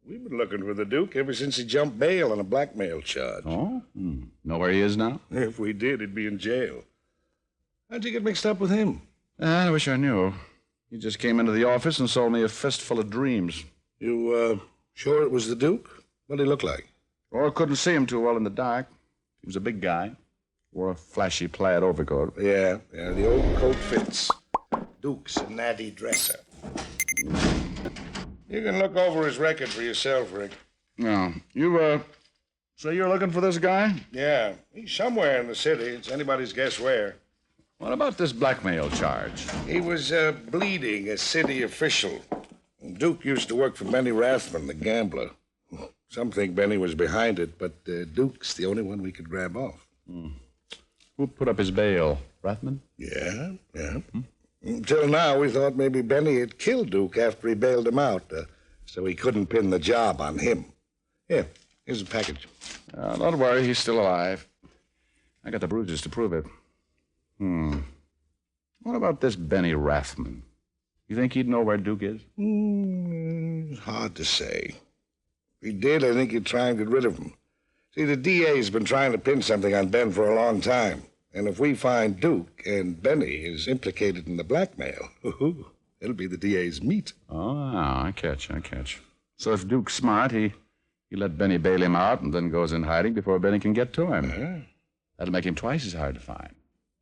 We've been looking for the Duke ever since he jumped bail on a blackmail charge. Oh? Know where he is now? If we did, he'd be in jail. How'd you get mixed up with him? I wish I knew. He just came into the office and sold me a fistful of dreams. You, sure it was the Duke? What'd he look like? Oh, I couldn't see him too well in the dark. He was a big guy. Wore a flashy plaid overcoat. Yeah, the old coat fits. Duke's a natty dresser. You can look over his record for yourself, Rick. No. You, so you're looking for this guy? Yeah, he's somewhere in the city. It's anybody's guess where. What about this blackmail charge? He was, bleeding a city official. Duke used to work for Benny Rathman, the gambler. Some think Benny was behind it, but Duke's the only one we could grab off. Who put up his bail? Rathman? Yeah. Until now, we thought maybe Benny had killed Duke after he bailed him out, so he couldn't pin the job on him. Here, Here's the package. Don't worry, he's still alive. I got the bruises to prove it. What about this Benny Rathman? You think he'd know where Duke is? Hard to say. If he did, I think he'd try and get rid of him. See, the DA's been trying to pin something on Ben for a long time. And if we find Duke and Benny is implicated in the blackmail, it'll be the DA's meat. Oh, I catch. So if Duke's smart, he let Benny bail him out and then goes in hiding before Benny can get to him. That'll make him twice as hard to find.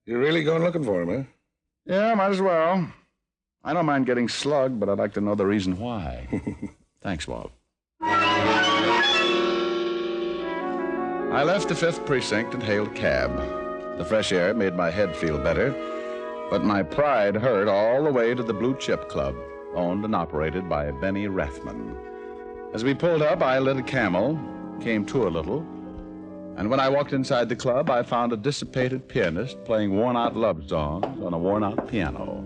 You're really going looking for him, huh? Yeah, might as well. I don't mind getting slugged, but I'd like to know the reason why. Thanks, Walt. I left the 5th Precinct and hailed a cab. The fresh air made my head feel better, but my pride hurt all the way to the Blue Chip Club, owned and operated by Benny Rathman. As we pulled up, I lit a Camel, came to a little, and when I walked inside the club, I found a dissipated pianist playing worn-out love songs on a worn-out piano.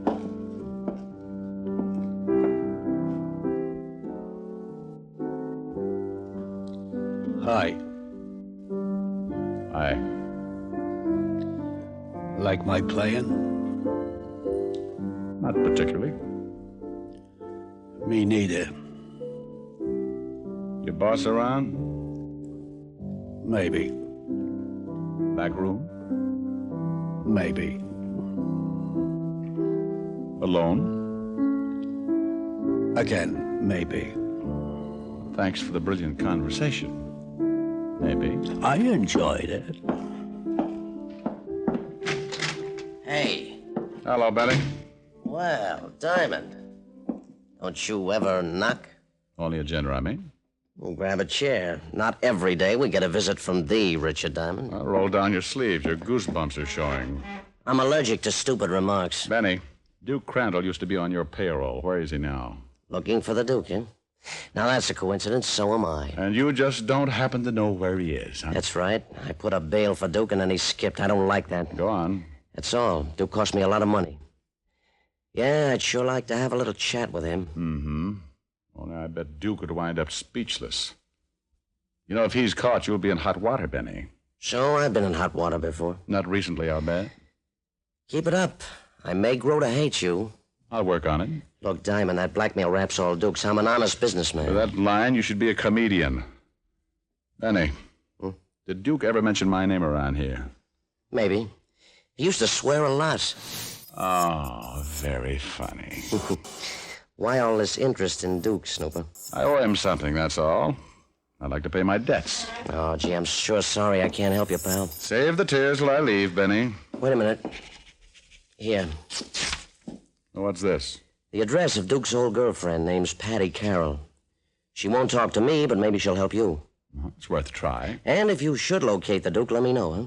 Hi. Hi. Like my playing? Not particularly. Me neither. Your boss around? Maybe. Back room? Maybe. Alone? Again, maybe. Thanks for the brilliant conversation. Maybe. I enjoyed it. Hey. Hello, Benny. Well, Diamond. Don't you ever knock? Only a gender, I mean. Well, grab a chair. Not every day we get a visit from thee, Richard Diamond. Well, roll down your sleeves. Your goosebumps are showing. I'm allergic to stupid remarks. Benny, Duke Crandall used to be on your payroll. Where is he now? Looking for the Duke, eh? Now, that's a coincidence. So am I. And you just don't happen to know where he is, huh? That's right. I put up bail for Duke, and then he skipped. I don't like that. Go on. That's all. Duke cost me a lot of money. Yeah, I'd sure like to have a little chat with him. Mm-hmm. Only I bet Duke would wind up speechless. You know, if he's caught, you'll be in hot water, Benny. So, I've been in hot water before. Not recently, I'll bet. Keep it up. I may grow to hate you. I'll work on it. Look, Diamond, that blackmail rap's all Duke's. I'm an honest businessman. For that line, you should be a comedian. Benny, did Duke ever mention my name around here? Maybe. He used to swear a lot. Oh, very funny. Why all this interest in Duke, Snooper? I owe him something, that's all. I'd like to pay my debts. Oh, gee, I'm sure sorry I can't help you, pal. Save the tears till I leave, Benny. Wait a minute. Here. What's this? The address of Duke's old girlfriend, name's Patty Carroll. She won't talk to me, but maybe she'll help you. It's worth a try. And if you should locate the Duke, let me know, huh?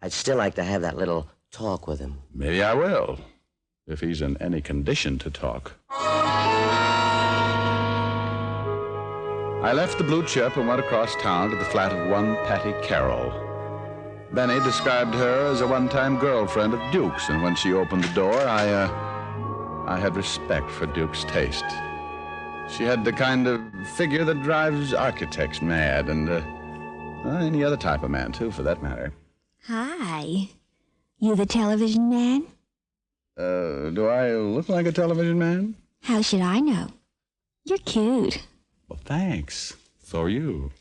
I'd still like to have that little talk with him. Maybe I will, if he's in any condition to talk. I left the Blue Chip and went across town to the flat of one Patty Carroll. Benny described her as a one-time girlfriend of Duke's, and when she opened the door, I had respect for Duke's taste. She had the kind of figure that drives architects mad, and any other type of man, too, for that matter. Hi. You the television man? Do I look like a television man? How should I know? You're cute. Well, thanks. So are you.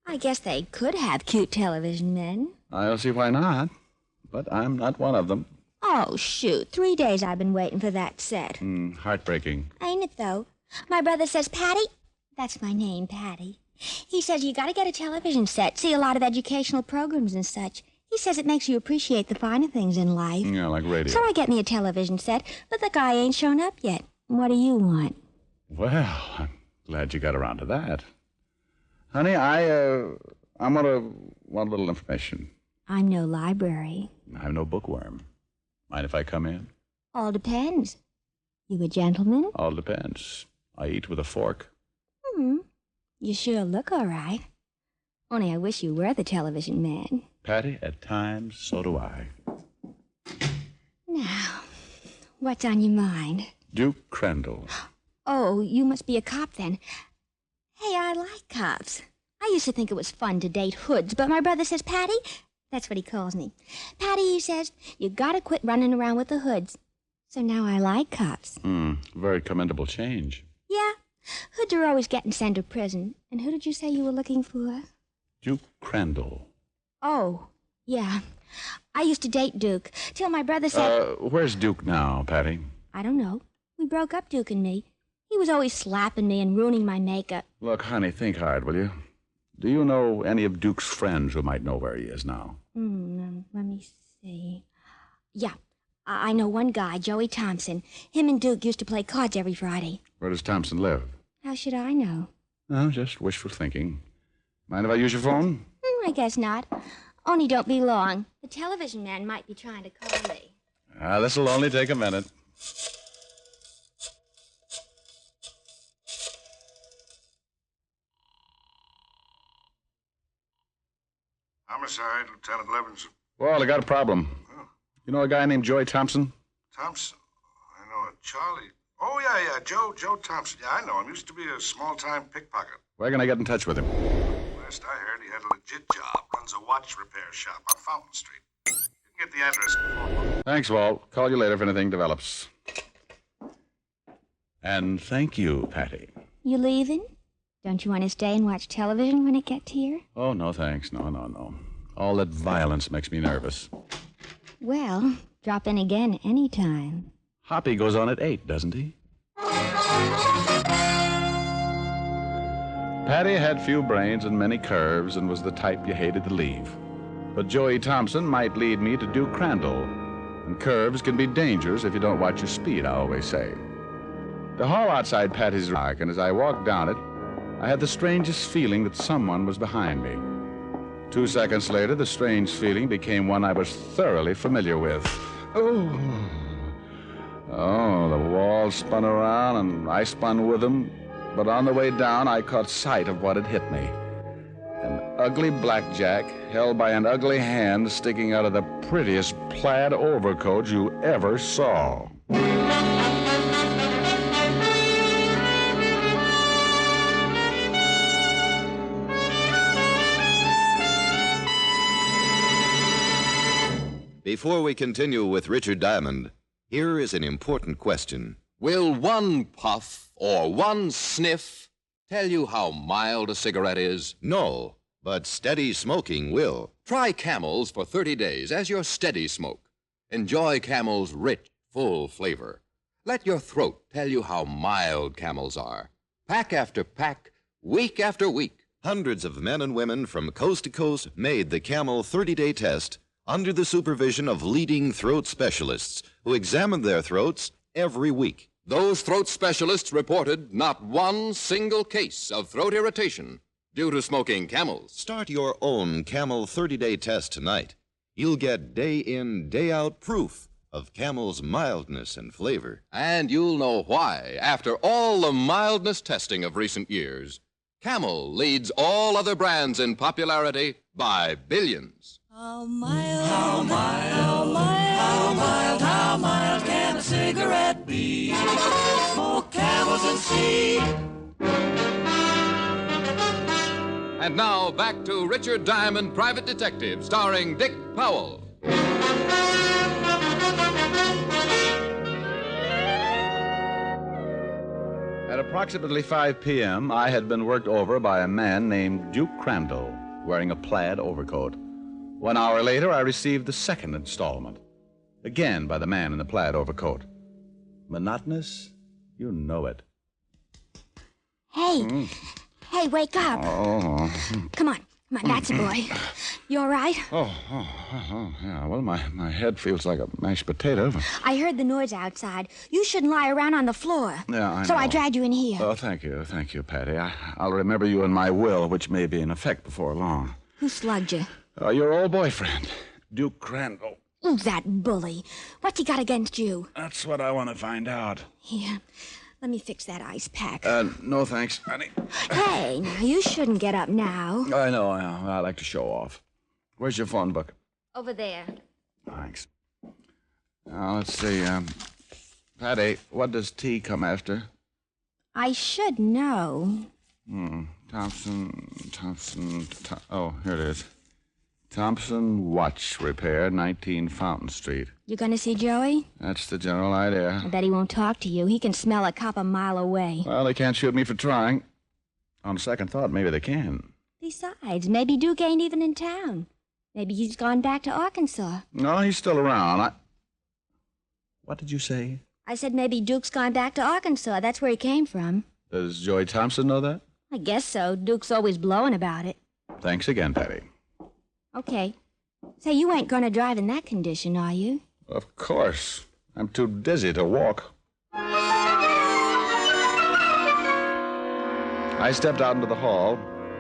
I guess they could have cute television men. I don't see why not, but I'm not one of them. Oh, shoot. 3 days I've been waiting for that set. Heartbreaking. Ain't it, though? My brother says, Patty, that's my name, Patty. He says you gotta get a television set, see a lot of educational programs and such. He says it makes you appreciate the finer things in life. Yeah, like radio. So I get me a television set, but the guy ain't shown up yet. What do you want? Well, I'm glad you got around to that. Honey, I'm gonna want a little information. I'm no library. I'm no bookworm. Mind if I come in? All depends. You a gentleman? All depends. I eat with a fork. You sure look all right. Only I wish you were the television man. Patty, at times, so do I. Now, what's on your mind? Duke Crandall. Oh, you must be a cop then. Hey, I like cops. I used to think it was fun to date hoods, but my brother says, Patty, that's what he calls me. Patty, he says, you gotta quit running around with the hoods. So now I like cops. Very commendable change. Yeah, hoods are always getting sent to prison. And who did you say you were looking for? Duke Crandall. Oh, yeah. I used to date Duke, till my brother said... Where's Duke now, Patty? I don't know. We broke up, Duke and me. He was always slapping me and ruining my makeup. Look, honey, think hard, will you? Do you know any of Duke's friends who might know where he is now? Let me see. Yeah, I know one guy, Joey Thompson. Him and Duke used to play cards every Friday. Where does Thompson live? How should I know? Oh, just wishful thinking. Mind if I use your phone? I guess not. Only don't be long. The television man might be trying to call me. This'll only take a minute. Homicide, Lieutenant Levinson. Well, I got a problem. Oh. You know a guy named Joey Thompson? Thompson? I know a Charlie. Oh, yeah, Joe Thompson. Yeah, I know him. Used to be a small-time pickpocket. Where can I get in touch with him? Last I heard, he had a legit job. Runs a watch repair shop on Fountain Street. You can get the address before. Thanks, Walt. Call you later if anything develops. And thank you, Patty. You leaving? Don't you want to stay and watch television when it gets here? Oh, no, thanks. No. All that violence makes me nervous. Well, drop in again anytime. Hoppy goes on at 8, doesn't he? Patty had few brains and many curves and was the type you hated to leave. But Joey Thompson might lead me to Duke Crandall. And curves can be dangerous if you don't watch your speed, I always say. The hall outside Patty's rock, and as I walked down it, I had the strangest feeling that someone was behind me. 2 seconds later, the strange feeling became one I was thoroughly familiar with. Oh, the walls spun around, and I spun with them. But on the way down, I caught sight of what had hit me. An ugly blackjack held by an ugly hand sticking out of the prettiest plaid overcoat you ever saw. Before we continue with Richard Diamond, here is an important question. Will one puff or one sniff tell you how mild a cigarette is? No, but steady smoking will. Try Camels for 30 days as your steady smoke. Enjoy Camel's rich, full flavor. Let your throat tell you how mild Camels are. Pack after pack, week after week. Hundreds of men and women from coast to coast made the Camel 30-day test under the supervision of leading throat specialists who examined their throats every week. Those throat specialists reported not one single case of throat irritation due to smoking Camels. Start your own Camel 30-day test tonight. You'll get day-in, day-out proof of Camel's mildness and flavor. And you'll know why, after all the mildness testing of recent years, Camel leads all other brands in popularity by billions. How mild, how mild, how mild, how mild, how mild can a cigarette be? Smoke Camels and see. And now back to Richard Diamond, Private Detective, starring Dick Powell. At approximately 5 p.m., I had been worked over by a man named Duke Crandall, wearing a plaid overcoat. 1 hour later, I received the second installment, again by the man in the plaid overcoat. Monotonous? You know it. Hey, hey, wake up. Oh. Come on, that's a boy. You all right? Yeah. Well, my head feels like a mashed potato. I heard the noise outside. You shouldn't lie around on the floor. Yeah, I know. So I dragged you in here. Oh, thank you, Patty. I'll remember you in my will, which may be in effect before long. Who slugged you? Your old boyfriend, Duke Crandall. Ooh, that bully. What's he got against you? That's what I want to find out. Here, let me fix that ice pack. No thanks, honey. Hey, now, you shouldn't get up now. I know. I like to show off. Where's your phone book? Over there. Thanks. Now, let's see. Patty, what does T come after? I should know. Oh, here it is. Thompson Watch Repair, 19 Fountain Street. You gonna see Joey? That's the general idea. I bet he won't talk to you. He can smell a cop a mile away. Well, they can't shoot me for trying. On second thought, maybe they can. Besides, maybe Duke ain't even in town. Maybe he's gone back to Arkansas. No, he's still around. What did you say? I said maybe Duke's gone back to Arkansas. That's where he came from. Does Joey Thompson know that? I guess so. Duke's always blowing about it. Thanks again, Patty. Okay. Say, you ain't gonna drive in that condition, are you? Of course. I'm too dizzy to walk. I stepped out into the hall.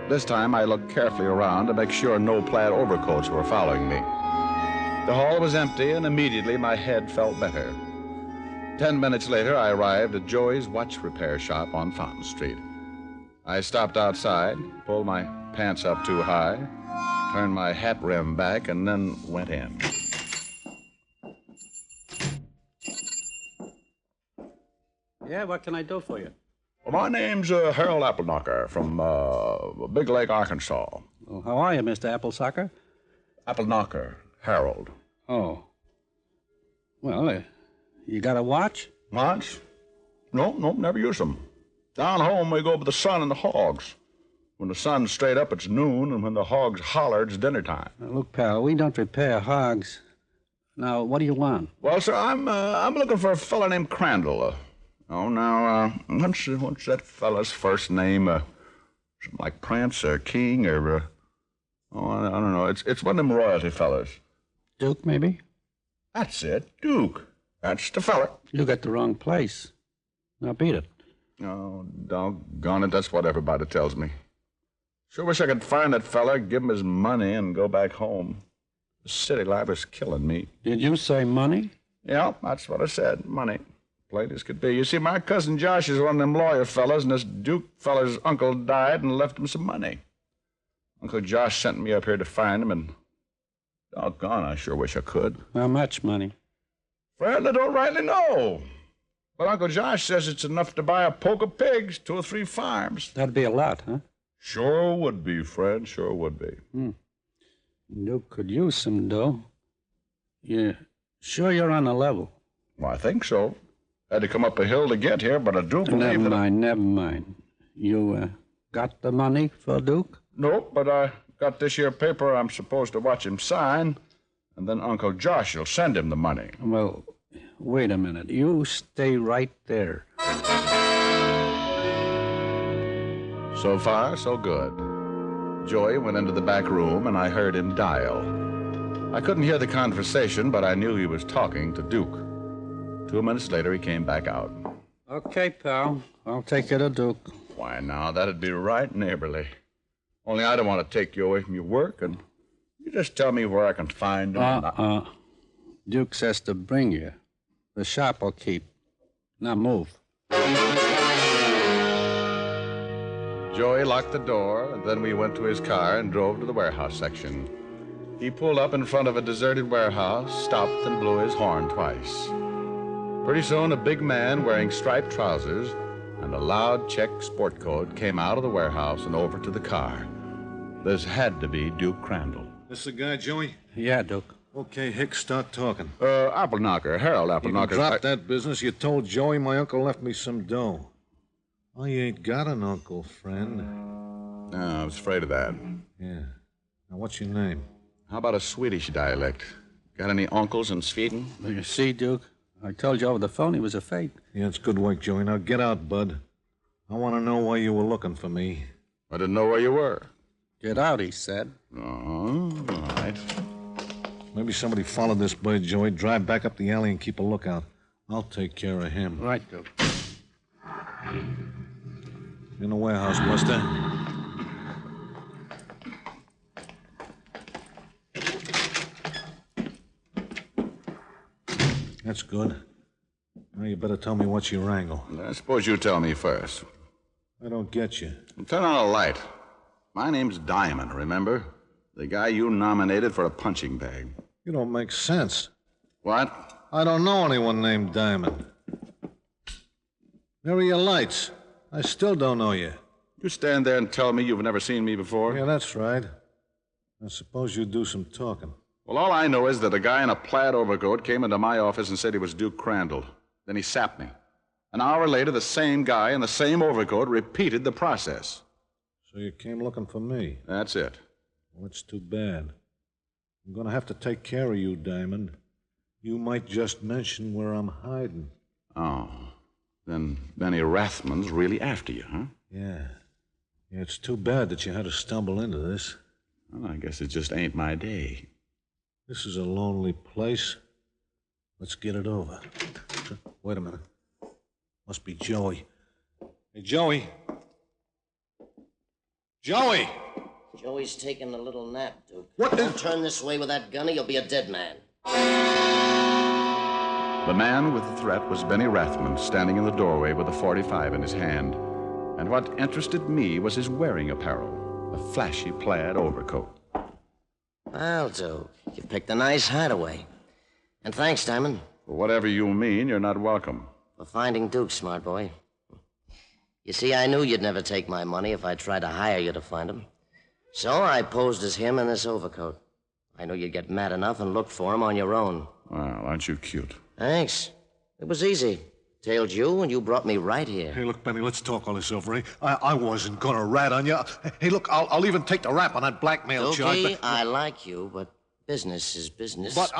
This time I looked carefully around to make sure no plaid overcoats were following me. The hall was empty, and immediately my head felt better. 10 minutes later, I arrived at Joey's watch repair shop on Fountain Street. I stopped outside, pulled my pants up too high, turned my hat rim back, and then went in. Yeah, what can I do for you? Well, my name's Harold Appleknocker from Big Lake, Arkansas. Well, how are you, Mr. Applesucker? Appleknocker, Harold. Oh. Well, you got a watch? Watch? No, never use them. Down home, we go by the sun and the hogs. When the sun's straight up, it's noon, and when the hogs holler, it's dinner time. Look, pal, we don't repair hogs. Now, what do you want? Well, sir, I'm looking for a fella named Crandall. What's that fella's first name? Something like Prince or King or, I don't know. It's one of them royalty fellas. Duke, maybe? That's it, Duke. That's the fella. You got the wrong place. Now, beat it. Oh, doggone it, that's what everybody tells me. Sure wish I could find that fella, give him his money, and go back home. The city life is killing me. Did you say money? Yeah, that's what I said, money. Plain as could be. You see, my cousin Josh is one of them lawyer fellas, and this Duke fella's uncle died and left him some money. Uncle Josh sent me up here to find him, and doggone, I sure wish I could. How much money? Fred, I don't rightly know. But Uncle Josh says it's enough to buy a poke of pigs, 2 or 3 farms. That'd be a lot, huh? Sure would be, Fred, sure would be. Duke could use some dough. You sure you're on the level? Well, I think so. Had to come up a hill to get here, but I do believe Never mind. You got the money for Duke? Nope, but I got this here paper I'm supposed to watch him sign, and then Uncle Josh will send him the money. Well, wait a minute. You stay right there. So far, so good. Joey went into the back room, and I heard him dial. I couldn't hear the conversation, but I knew he was talking to Duke. 2 minutes later, he came back out. Okay, pal. I'll take you to Duke. Why, now, that'd be right neighborly. Only I don't want to take you away from your work, and you just tell me where I can find him. Duke says to bring you. The shop will keep. Now move. Joey locked the door, and then we went to his car and drove to the warehouse section. He pulled up in front of a deserted warehouse, stopped, and blew his horn twice. Pretty soon, a big man wearing striped trousers and a loud check sport coat came out of the warehouse and over to the car. This had to be Duke Crandall. This the guy, Joey? Yeah, Duke. Okay, Hick, start talking. Appleknocker, Harold Appleknocker. You dropped that business. You told Joey my uncle left me some dough. Oh, you ain't got an uncle, friend. No, I was afraid of that. Yeah. Now, what's your name? How about a Swedish dialect? Got any uncles in Sweden? You see, Duke? I told you over the phone he was a fake. Yeah, it's good work, Joey. Now get out, bud. I want to know why you were looking for me. I didn't know where you were. Get out, he said. Oh, all right. Maybe somebody followed this boy, Joey. Drive back up the alley and keep a lookout. I'll take care of him. Right, Duke. In the warehouse, Buster. That's good. Now you better tell me what's your wrangle. I suppose you tell me first. I don't get you. Turn on a light. My name's Diamond, remember? The guy you nominated for a punching bag. You don't make sense. What? I don't know anyone named Diamond. Where are your lights? I still don't know you. You stand there and tell me you've never seen me before? Yeah, that's right. I suppose you do some talking. Well, all I know is that a guy in a plaid overcoat came into my office and said he was Duke Crandall. Then he sapped me. An hour later, the same guy in the same overcoat repeated the process. So you came looking for me? That's it. Well, it's too bad. I'm going to have to take care of you, Diamond. You might just mention where I'm hiding. Oh. Then Benny Rathman's really after you, huh? Yeah. Yeah, it's too bad that you had to stumble into this. Well, I guess it just ain't my day. This is a lonely place. Let's get it over. Wait a minute. Must be Joey. Hey, Joey. Joey! Joey's taking a little nap, Duke. What? Don't turn this way with that gun or you'll be a dead man. The man with the threat was Benny Rathman, standing in the doorway with a .45 in his hand. And what interested me was his wearing apparel, a flashy plaid overcoat. Well, Duke, you picked a nice hideaway. And thanks, Diamond. For whatever you mean, you're not welcome. For finding Duke, smart boy. You see, I knew you'd never take my money if I tried to hire you to find him. So I posed as him in this overcoat. I knew you'd get mad enough and look for him on your own. Well, aren't you cute? Thanks. It was easy. Tailed you, and you brought me right here. Hey, look, Benny, let's talk all this over, eh? I wasn't going to rat on you. Hey, look, I'll even take the rap on that blackmail charge. Okay, I like you, but business is business. But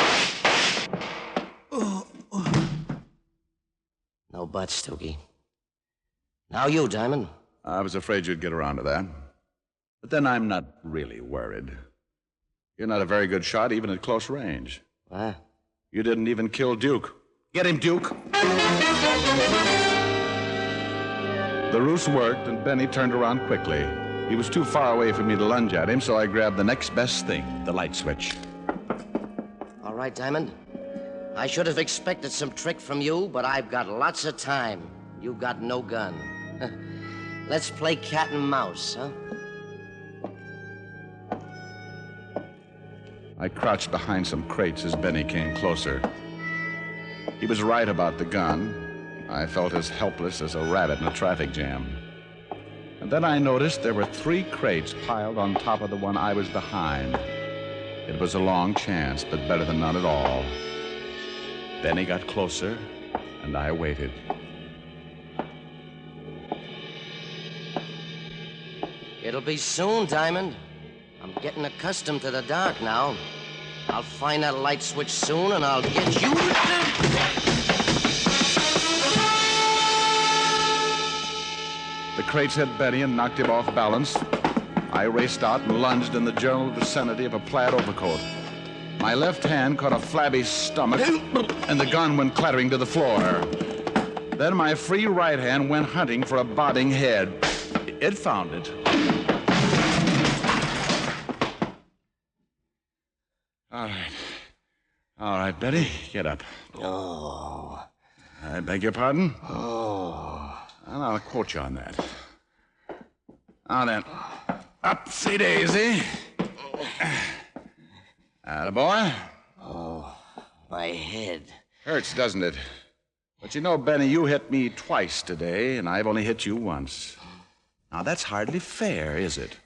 No buts, Stokey. Now you, Diamond. I was afraid you'd get around to that. But then I'm not really worried. You're not a very good shot, even at close range. What? You didn't even kill Duke. Get him, Duke! The ruse worked, and Benny turned around quickly. He was too far away for me to lunge at him, so I grabbed the next best thing, the light switch. All right, Diamond. I should have expected some trick from you, but I've got lots of time. You've got no gun. Let's play cat and mouse, huh? I crouched behind some crates as Benny came closer. He was right about the gun. I felt as helpless as a rabbit in a traffic jam. And then I noticed there were 3 crates piled on top of the one I was behind. It was a long chance, but better than none at all. Benny got closer, and I waited. It'll be soon, Diamond. I'm getting accustomed to the dark now. I'll find that light switch soon, and I'll get you... The crates hit Benny and knocked him off balance. I raced out and lunged in the general vicinity of a plaid overcoat. My left hand caught a flabby stomach, and the gun went clattering to the floor. Then my free right hand went hunting for a bobbing head. It found it. All right, Betty, get up. Oh. I beg your pardon? Oh. And I'll quote you on that. Now then, upsy daisy. Attaboy. Oh, my head. Hurts, doesn't it? But you know, Benny, you hit me twice today, and I've only hit you once. Now, that's hardly fair, is it?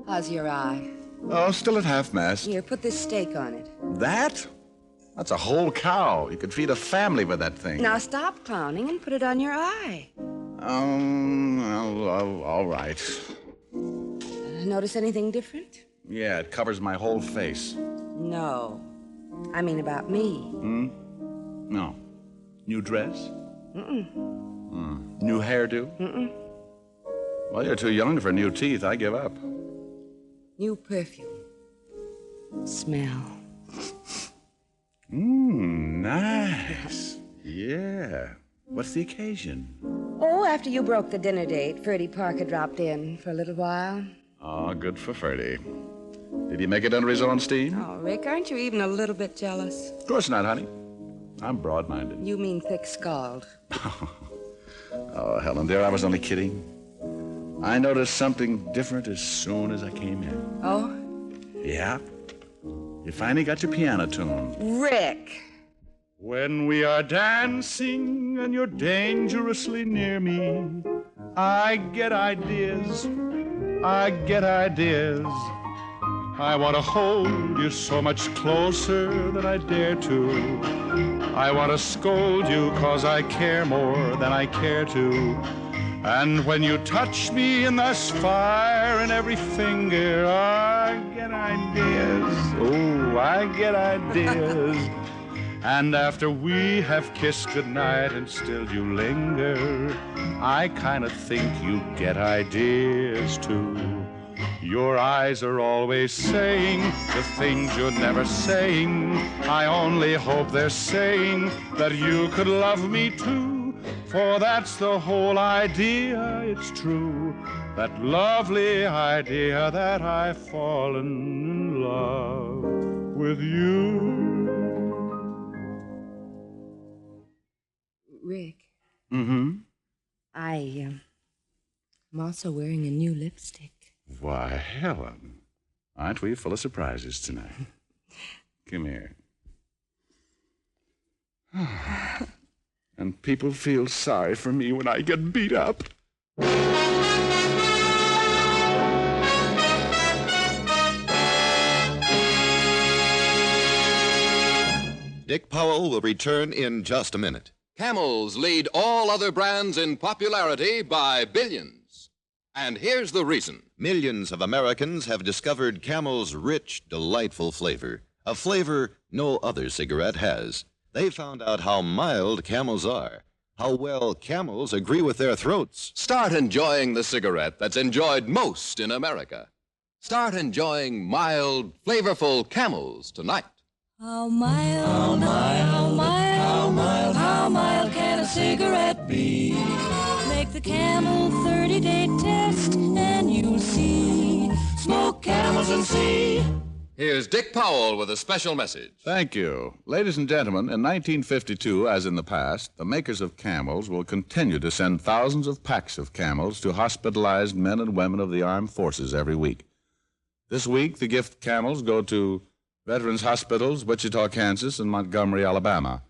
How's your eye? Oh, still at half-mast. Here, put this steak on it. That? That's a whole cow. You could feed a family with that thing. Now stop clowning and put it on your eye. All right. Notice anything different? Yeah, it covers my whole face. No. I mean about me. No. New dress? Mm-mm. New hairdo? Mm-mm. Well, you're too young for new teeth. I give up. New perfume. Smell. Nice. Yeah. What's the occasion? Oh, after you broke the dinner date, Ferdy Parker dropped in for a little while. Oh, good for Ferdy. Did he make it under his own steam? Oh, Rick, aren't you even a little bit jealous? Of course not, honey. I'm broad-minded. You mean thick-skulled. Oh, Helen, dear, I was only kidding. I noticed something different as soon as I came in. Oh? Yeah. You finally got your piano tune. Rick! When we are dancing and you're dangerously near me, I get ideas. I get ideas. I want to hold you so much closer than I dare to. I want to scold you 'cause I care more than I care to. And when you touch me and there's fire in every finger, I get ideas. Oh, I get ideas. And after we have kissed goodnight and still you linger, I kind of think you get ideas too. Your eyes are always saying the things you're never saying. I only hope they're saying that you could love me too. For that's the whole idea, it's true. That lovely idea that I've fallen in love with you. Rick, Mm-hmm. I'm also wearing a new lipstick. Why, Helen, aren't we full of surprises tonight? Come here. And people feel sorry for me when I get beat up. Dick Powell will return in just a minute. Camels lead all other brands in popularity by billions. And here's the reason. Millions of Americans have discovered Camel's rich, delightful flavor, a flavor no other cigarette has. They found out how mild Camels are, how well Camels agree with their throats. Start enjoying the cigarette that's enjoyed most in America. Start enjoying mild, flavorful Camels tonight. How mild, how mild can a cigarette be? Make the Camel 30-day test and you'll see. Smoke Camels and see. Here's Dick Powell with a special message. Thank you. Ladies and gentlemen, in 1952, as in the past, the makers of Camels will continue to send thousands of packs of Camels to hospitalized men and women of the armed forces every week. This week, the gift Camels go to Veterans Hospitals, Wichita, Kansas, and Montgomery, Alabama.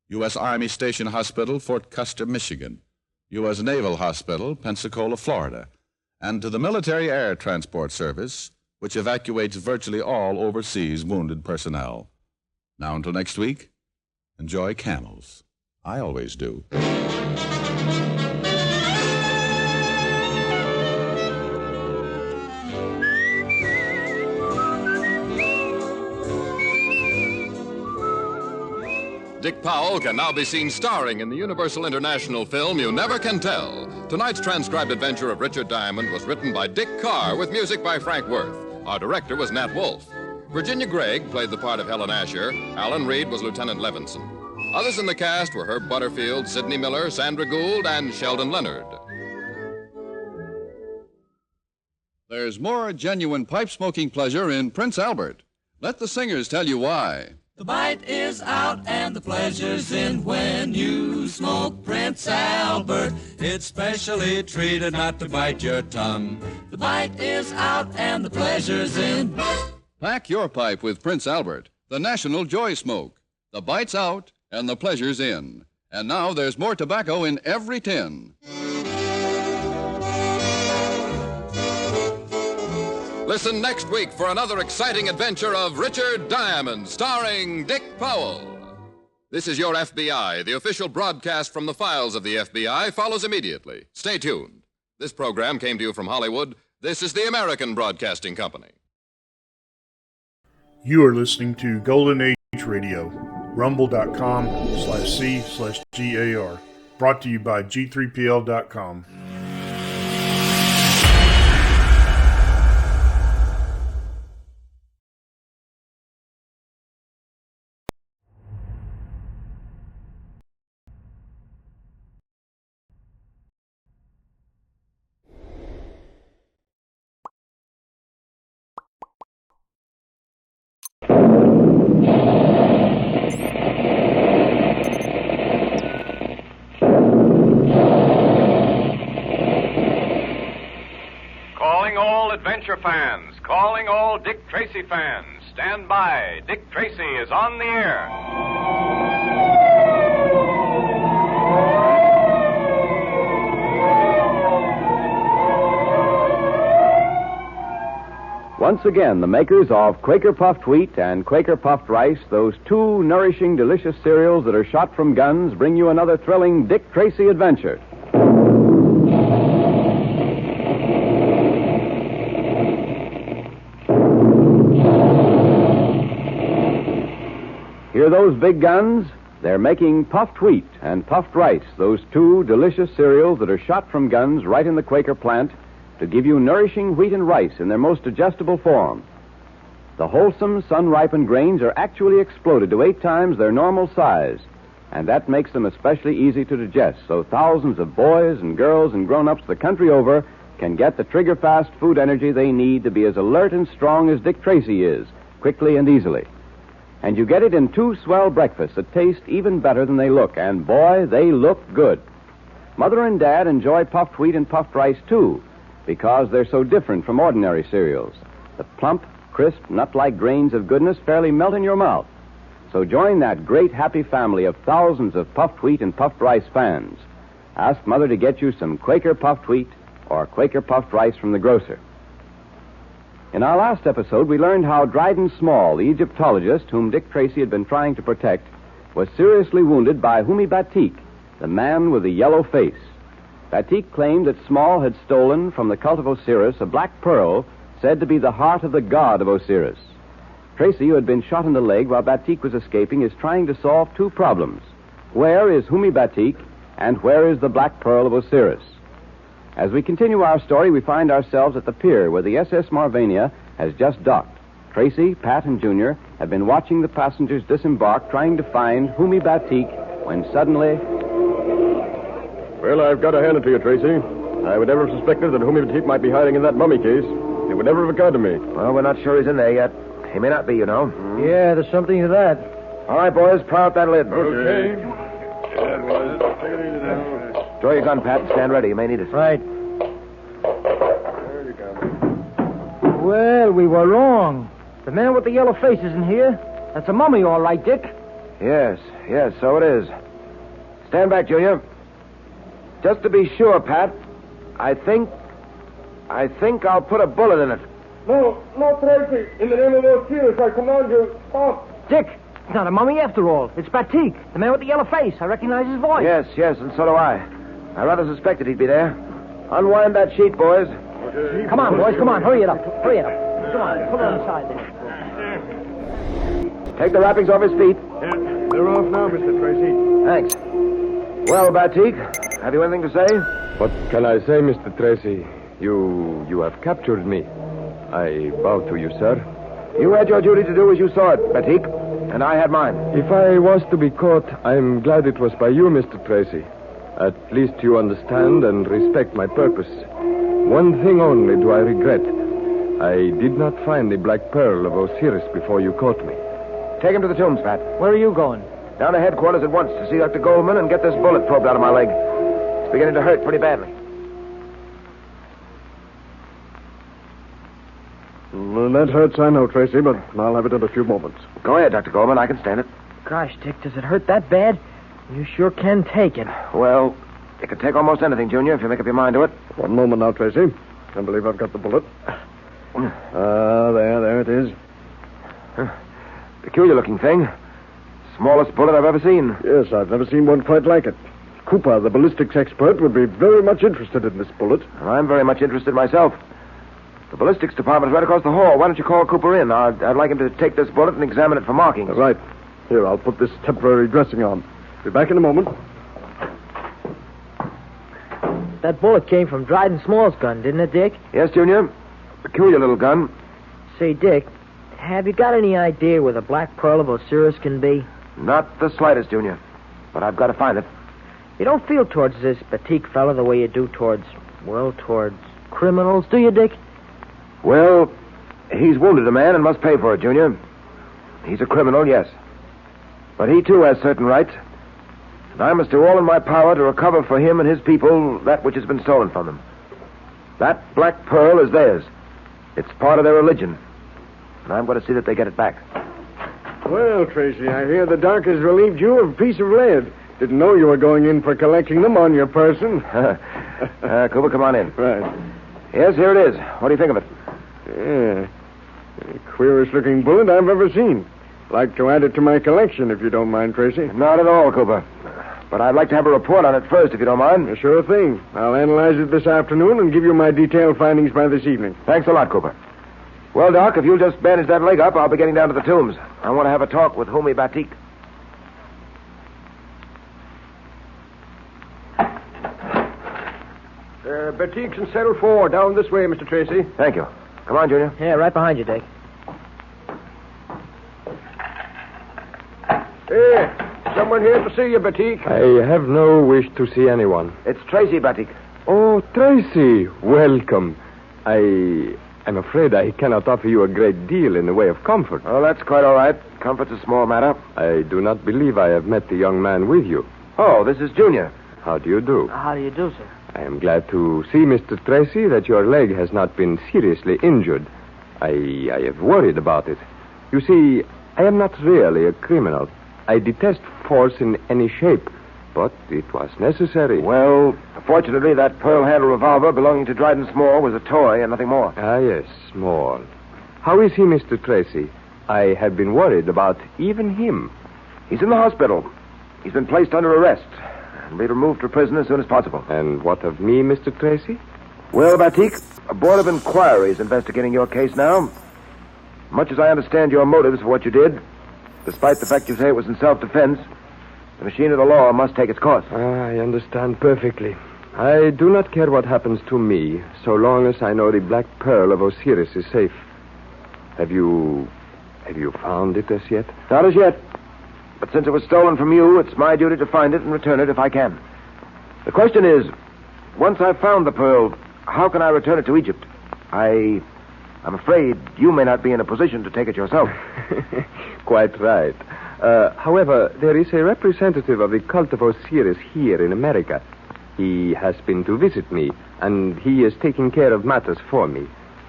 U.S. Army Station Hospital, Fort Custer, Michigan. U.S. Naval Hospital, Pensacola, Florida. And to the Military Air Transport Service, which evacuates virtually all overseas wounded personnel. Now until next week, enjoy Camels. I always do. Dick Powell can now be seen starring in the Universal International film You Never Can Tell. Tonight's transcribed adventure of Richard Diamond was written by Dick Carr with music by Frank Worth. Our director was Nat Wolfe. Virginia Gregg played the part of Helen Asher. Alan Reed was Lieutenant Levinson. Others in the cast were Herb Butterfield, Sidney Miller, Sandra Gould, and Sheldon Leonard. There's more genuine pipe-smoking pleasure in Prince Albert. Let the singers tell you why. The bite is out and the pleasure's in when you smoke Prince Albert. It's specially treated not to bite your tongue. The bite is out and the pleasure's in. Pack your pipe with Prince Albert, the national joy smoke. The bite's out and the pleasure's in. And now there's more tobacco in every tin. Listen next week for another exciting adventure of Richard Diamond, starring Dick Powell. This is Your FBI. The official broadcast from the files of the FBI follows immediately. Stay tuned. This program came to you from Hollywood. This is the American Broadcasting Company. You are listening to Golden Age Radio, rumble.com/C/GAR. Brought to you by G3PL.com. Calling all adventure fans. Calling all Dick Tracy fans. Stand by. Dick Tracy is on the air. Once again, the makers of Quaker Puffed Wheat and Quaker Puffed Rice, those two nourishing, delicious cereals that are shot from guns, bring you another thrilling Dick Tracy adventure. Hear those big guns? They're making puffed wheat and puffed rice, those two delicious cereals that are shot from guns right in the Quaker plant to give you nourishing wheat and rice in their most digestible form. The wholesome, sun-ripened grains are actually exploded to 8 times their normal size, and that makes them especially easy to digest, so thousands of boys and girls and grown-ups the country over can get the trigger-fast food energy they need to be as alert and strong as Dick Tracy is, quickly and easily. And you get it in 2 swell breakfasts that taste even better than they look, and boy, they look good. Mother and Dad enjoy puffed wheat and puffed rice, too, because they're so different from ordinary cereals. The plump, crisp, nut-like grains of goodness fairly melt in your mouth. So join that great, happy family of thousands of puffed wheat and puffed rice fans. Ask Mother to get you some Quaker puffed wheat or Quaker puffed rice from the grocer. In our last episode, we learned how Dryden Small, the Egyptologist whom Dick Tracy had been trying to protect, was seriously wounded by Humi Batik, the man with the yellow face. Batik claimed that Small had stolen from the cult of Osiris a black pearl said to be the heart of the god of Osiris. Tracy, who had been shot in the leg while Batik was escaping, is trying to solve 2 problems. Where is Humi Batik, and where is the black pearl of Osiris? As we continue our story, we find ourselves at the pier where the SS Marvania has just docked. Tracy, Pat, and Junior have been watching the passengers disembark, trying to find Humi Batik, when suddenly... Well, I've got to hand it to you, Tracy. I would never have suspected that Humi Batik might be hiding in that mummy case. It would never have occurred to me. Well, we're not sure he's in there yet. He may not be, you know. Yeah, there's something to that. All right, boys, pry out that lid. Okay. Draw your gun, Pat, and stand ready. You may need it. Right. Well, we were wrong. The man with the yellow face isn't here. That's a mummy, all right, Dick. Yes, so it is. Stand back, Junior. Just to be sure, Pat, I think I'll put a bullet in it. No, Tracy. In the name of Osiris, I command you, stop. Dick, it's not a mummy after all. It's Batik, the man with the yellow face. I recognize his voice. Yes, and so do I. I rather suspected he'd be there. Unwind that sheet, boys. Okay. Come on, boys, come on. Hurry it up. Come on, put it on the side there. Take the wrappings off his feet. Yeah, they're off now, Mr. Tracy. Thanks. Well, Batik, have you anything to say? What can I say, Mr. Tracy? You have captured me. I bow to you, sir. You had your duty to do as you saw it, Batik, and I had mine. If I was to be caught, I'm glad it was by you, Mr. Tracy. At least you understand and respect my purpose. One thing only do I regret. I did not find the black pearl of Osiris before you caught me. Take him to the tombs, Pat. Where are you going? Down to headquarters at once to see Dr. Goldman and get this bullet probed out of my leg. It's beginning to hurt pretty badly. That hurts, I know, Tracy, but I'll have it in a few moments. Go ahead, Dr. Goldman. I can stand it. Gosh, Dick, does it hurt that bad? You sure can take it. Well, it can take almost anything, Junior, if you make up your mind to it. One moment now, Tracy. I believe I've got the bullet. There it is. Peculiar-looking thing. Smallest bullet I've ever seen. Yes, I've never seen one quite like it. Cooper, the ballistics expert, would be very much interested in this bullet. Well, I'm very much interested myself. The ballistics department's right across the hall. Why don't you call Cooper in? I'd like him to take this bullet and examine it for markings. Right. Here, I'll put this temporary dressing on. Be back in a moment. That bullet came from Dryden Small's gun, didn't it, Dick? Yes, Junior. Peculiar little gun. Say, Dick, have you got any idea where the black pearl of Osiris can be? Not the slightest, Junior. But I've got to find it. You don't feel towards this Batik fella the way you do towards criminals, do you, Dick? Well, he's wounded a man and must pay for it, Junior. He's a criminal, yes. But he, too, has certain rights. And I must do all in my power to recover for him and his people that which has been stolen from them. That black pearl is theirs. It's part of their religion. And I'm going to see that they get it back. Well, Tracy, I hear the doc has relieved you of a piece of lead. Didn't know you were going in for collecting them on your person. Cooper, come on in. Right. Yes, here it is. What do you think of it? Yeah. The queerest-looking bullet I've ever seen. Like to add it to my collection, if you don't mind, Tracy. Not at all, Cooper. But I'd like to have a report on it first, if you don't mind. Sure thing. I'll analyze it this afternoon and give you my detailed findings by this evening. Thanks a lot, Cooper. Well, Doc, if you'll just bandage that leg up, I'll be getting down to the tombs. I want to have a talk with Homi Batik. Batik's in cell 4, down this way, Mr. Tracy. Thank you. Come on, Junior. Yeah, right behind you, Dick. Hey, someone here to see you, Batik. I have no wish to see anyone. It's Tracy, Batik. Oh, Tracy, welcome. I'm afraid I cannot offer you a great deal in the way of comfort. Oh, that's quite all right. Comfort's a small matter. I do not believe I have met the young man with you. Oh, this is Junior. How do you do? How do you do, sir? I am glad to see, Mr. Tracy, that your leg has not been seriously injured. I have worried about it. You see, I am not really a criminal. I detest force in any shape, but it was necessary. Well, fortunately, that pearl-handled revolver belonging to Dryden Small was a toy and nothing more. Ah, yes, Small. How is he, Mr. Tracy? I have been worried about even him. He's in the hospital. He's been placed under arrest and be removed to prison as soon as possible. And what of me, Mr. Tracy? Well, Batik, a board of inquiry is investigating your case now. Much as I understand your motives for what you did, despite the fact you say it was in self-defense, the machine of the law must take its course. I understand perfectly. I do not care what happens to me, so long as I know the Black Pearl of Osiris is safe. Have you found it as yet? Not as yet. But since it was stolen from you, it's my duty to find it and return it if I can. The question is, once I've found the pearl, how can I return it to Egypt? I'm afraid you may not be in a position to take it yourself. Quite right. However, there is a representative of the cult of Osiris here in America. He has been to visit me, and he is taking care of matters for me.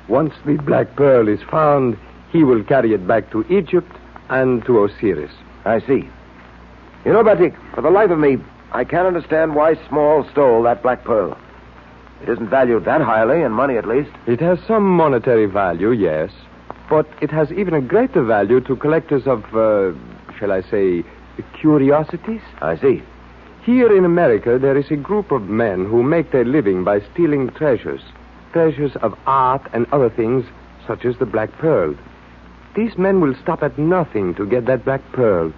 Once the Black Pearl is found, he will carry it back to Egypt and to Osiris. I see. You know, Batik, for the life of me, I can't understand why Small stole that Black Pearl. It isn't valued that highly, in money at least. It has some monetary value, yes. But it has even a greater value to collectors of, shall I say, curiosities. I see. Here in America, there is a group of men who make their living by stealing treasures. Treasures of art and other things, such as the Black Pearl. These men will stop at nothing to get that Black Pearl.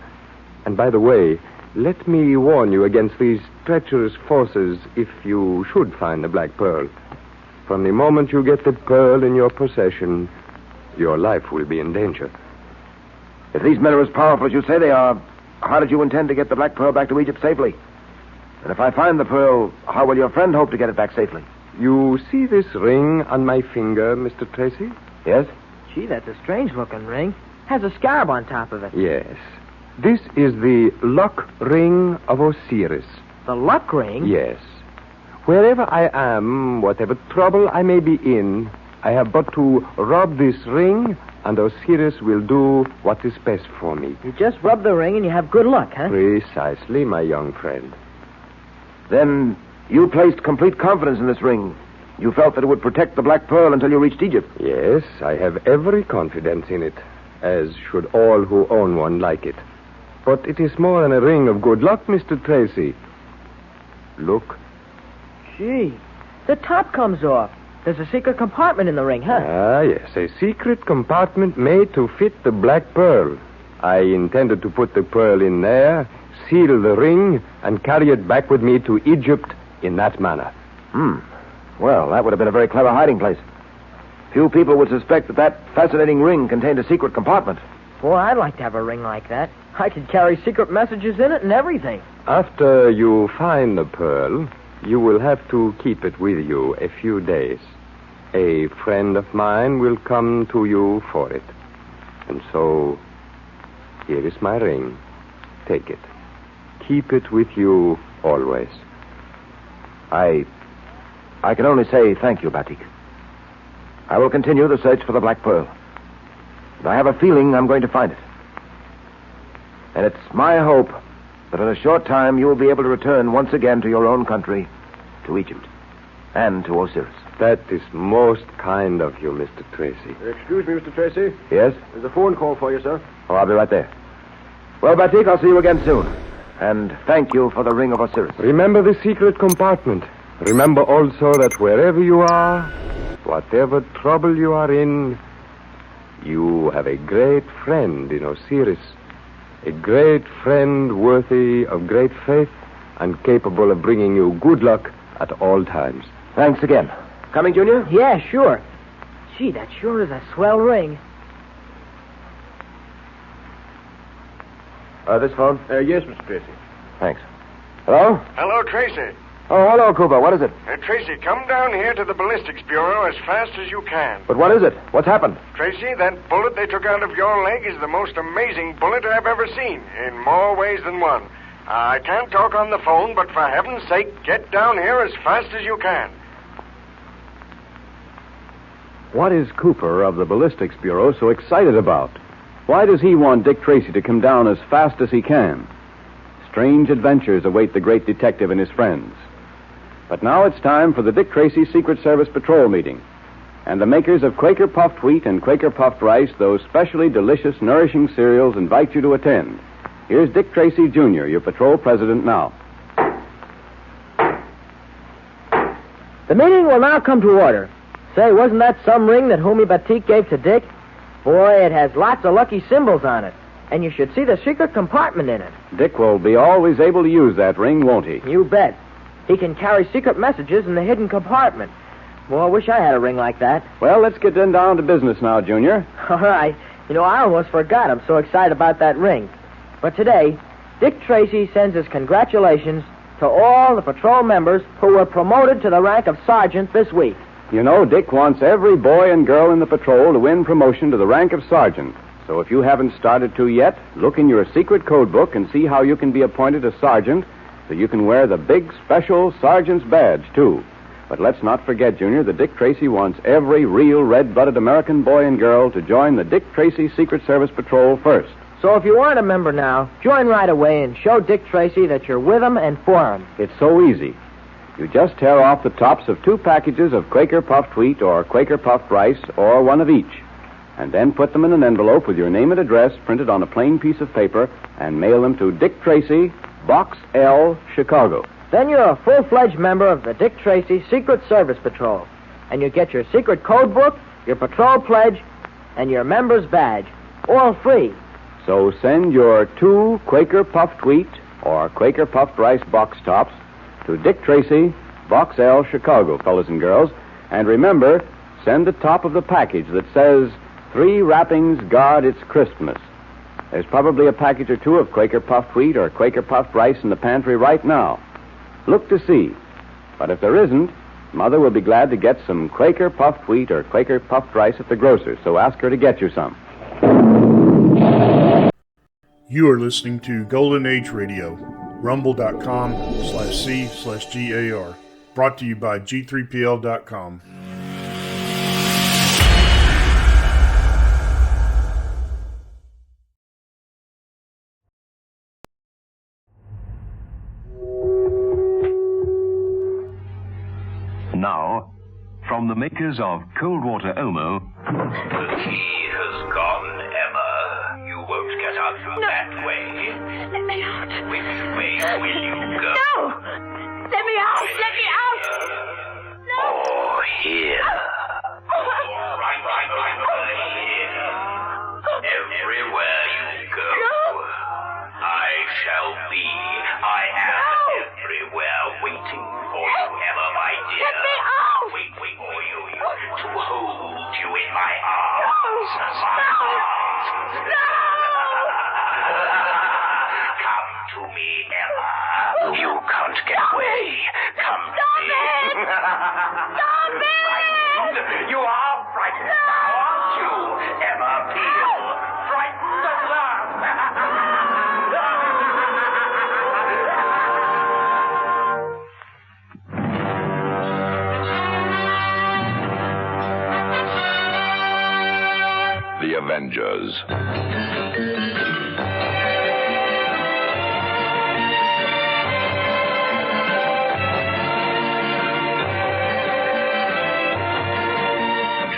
And by the way, let me warn you against these treacherous forces if you should find the Black Pearl. From the moment you get the pearl in your possession, your life will be in danger. If these men are as powerful as you say they are, how did you intend to get the Black Pearl back to Egypt safely? And if I find the pearl, how will your friend hope to get it back safely? You see this ring on my finger, Mr. Tracy? Yes? Gee, that's a strange-looking ring. Has a scarab on top of it. Yes. This is the luck ring of Osiris. The luck ring? Yes. Wherever I am, whatever trouble I may be in, I have but to rub this ring, and Osiris will do what is best for me. You just rub the ring and you have good luck, huh? Precisely, my young friend. Then you placed complete confidence in this ring. You felt that it would protect the Black Pearl until you reached Egypt. Yes, I have every confidence in it, as should all who own one like it. But it is more than a ring of good luck, Mr. Tracy. Look. Gee, the top comes off. There's a secret compartment in the ring, huh? Ah, yes, a secret compartment made to fit the Black Pearl. I intended to put the pearl in there, seal the ring, and carry it back with me to Egypt in that manner. Well, that would have been a very clever hiding place. Few people would suspect that that fascinating ring contained a secret compartment. Boy, I'd like to have a ring like that. I could carry secret messages in it and everything. After you find the pearl, you will have to keep it with you a few days. A friend of mine will come to you for it. And so, here is my ring. Take it. Keep it with you always. I I can only say thank you, Batik. I will continue the search for the Black Pearl. And I have a feeling I'm going to find it. And it's my hope that in a short time you will be able to return once again to your own country, to Egypt, and to Osiris. That is most kind of you, Mr. Tracy. Excuse me, Mr. Tracy. Yes? There's a phone call for you, sir. Oh, I'll be right there. Well, Batik, I'll see you again soon. And thank you for the ring of Osiris. Remember the secret compartment. Remember also that wherever you are, whatever trouble you are in, you have a great friend in Osiris. A great friend worthy of great faith and capable of bringing you good luck at all times. Thanks again. Coming, Junior? Yeah, sure. Gee, that sure is a swell ring. This phone? Yes, Mr. Tracy. Thanks. Hello? Hello, Tracy. Oh, hello, Cooper. What is it? Tracy, come down here to the ballistics bureau as fast as you can. But what is it? What's happened? Tracy, that bullet they took out of your leg is the most amazing bullet I've ever seen, in more ways than one. I can't talk on the phone, but for heaven's sake, get down here as fast as you can. What is Cooper of the Ballistics Bureau so excited about? Why does he want Dick Tracy to come down as fast as he can? Strange adventures await the great detective and his friends. But now it's time for the Dick Tracy Secret Service Patrol meeting. And the makers of Quaker Puffed Wheat and Quaker Puffed Rice, those specially delicious, nourishing cereals, invite you to attend. Here's Dick Tracy, Jr., your patrol president now. The meeting will now come to order. Say, wasn't that some ring that Homie Batik gave to Dick? Boy, it has lots of lucky symbols on it. And you should see the secret compartment in it. Dick will be always able to use that ring, won't he? You bet. He can carry secret messages in the hidden compartment. Boy, I wish I had a ring like that. Well, let's get down to business now, Junior. All right. You know, I almost forgot. I'm so excited about that ring. But today, Dick Tracy sends his congratulations to all the patrol members who were promoted to the rank of sergeant this week. You know, Dick wants every boy and girl in the patrol to win promotion to the rank of sergeant. So if you haven't started to yet, look in your secret code book and see how you can be appointed a sergeant so you can wear the big special sergeant's badge, too. But let's not forget, Junior, that Dick Tracy wants every real red-blooded American boy and girl to join the Dick Tracy Secret Service Patrol first. So if you aren't a member now, join right away and show Dick Tracy that you're with him and for him. It's so easy. You just tear off the tops of 2 packages of Quaker Puffed Wheat or Quaker Puffed Rice, or one of each, and then put them in an envelope with your name and address printed on a plain piece of paper and mail them to Dick Tracy, Box L, Chicago. Then you're a full-fledged member of the Dick Tracy Secret Service Patrol, and you get your secret code book, your patrol pledge, and your member's badge, all free. So send your 2 Quaker Puffed Wheat or Quaker Puffed Rice box tops to Dick Tracy, Box L, Chicago, fellas and girls. And remember, send the top of the package that says, 3 wrappings guard its crispness. There's probably a package or 2 of Quaker Puffed Wheat or Quaker Puffed Rice in the pantry right now. Look to see. But if there isn't, Mother will be glad to get some Quaker Puffed Wheat or Quaker Puffed Rice at the grocer's, so ask her to get you some. You are listening to Golden Age Radio, rumble.com/C/GAR. Brought to you by G3PL.com. Now, from the makers of Cold Water Omo. The key has gone, Emma. You won't get out through that way. Let me out. Which way will you go? No! Let me out! Let me out! No! Or here. Right here. Everywhere you go. No! I shall be. I am everywhere waiting for you, Emma, my dear. Let me out! Waiting for you to hold you in my arms. No! Come to me, Emma. You can't get away. Come to me. Stop it! You are frightened now, aren't you, Emma Peel? Frightened at last. Avengers.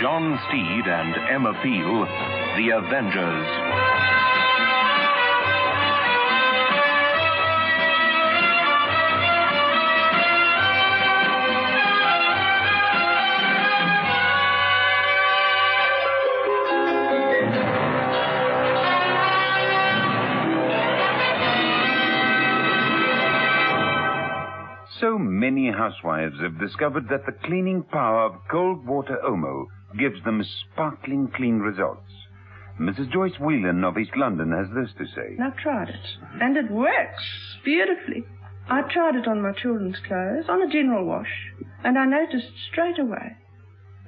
John Steed and Emma Peel, The Avengers. So many housewives have discovered that the cleaning power of cold water Omo gives them sparkling clean results. Mrs. Joyce Whelan of East London has this to say. I've tried it, and it works beautifully. I tried it on my children's clothes, on a general wash, and I noticed straight away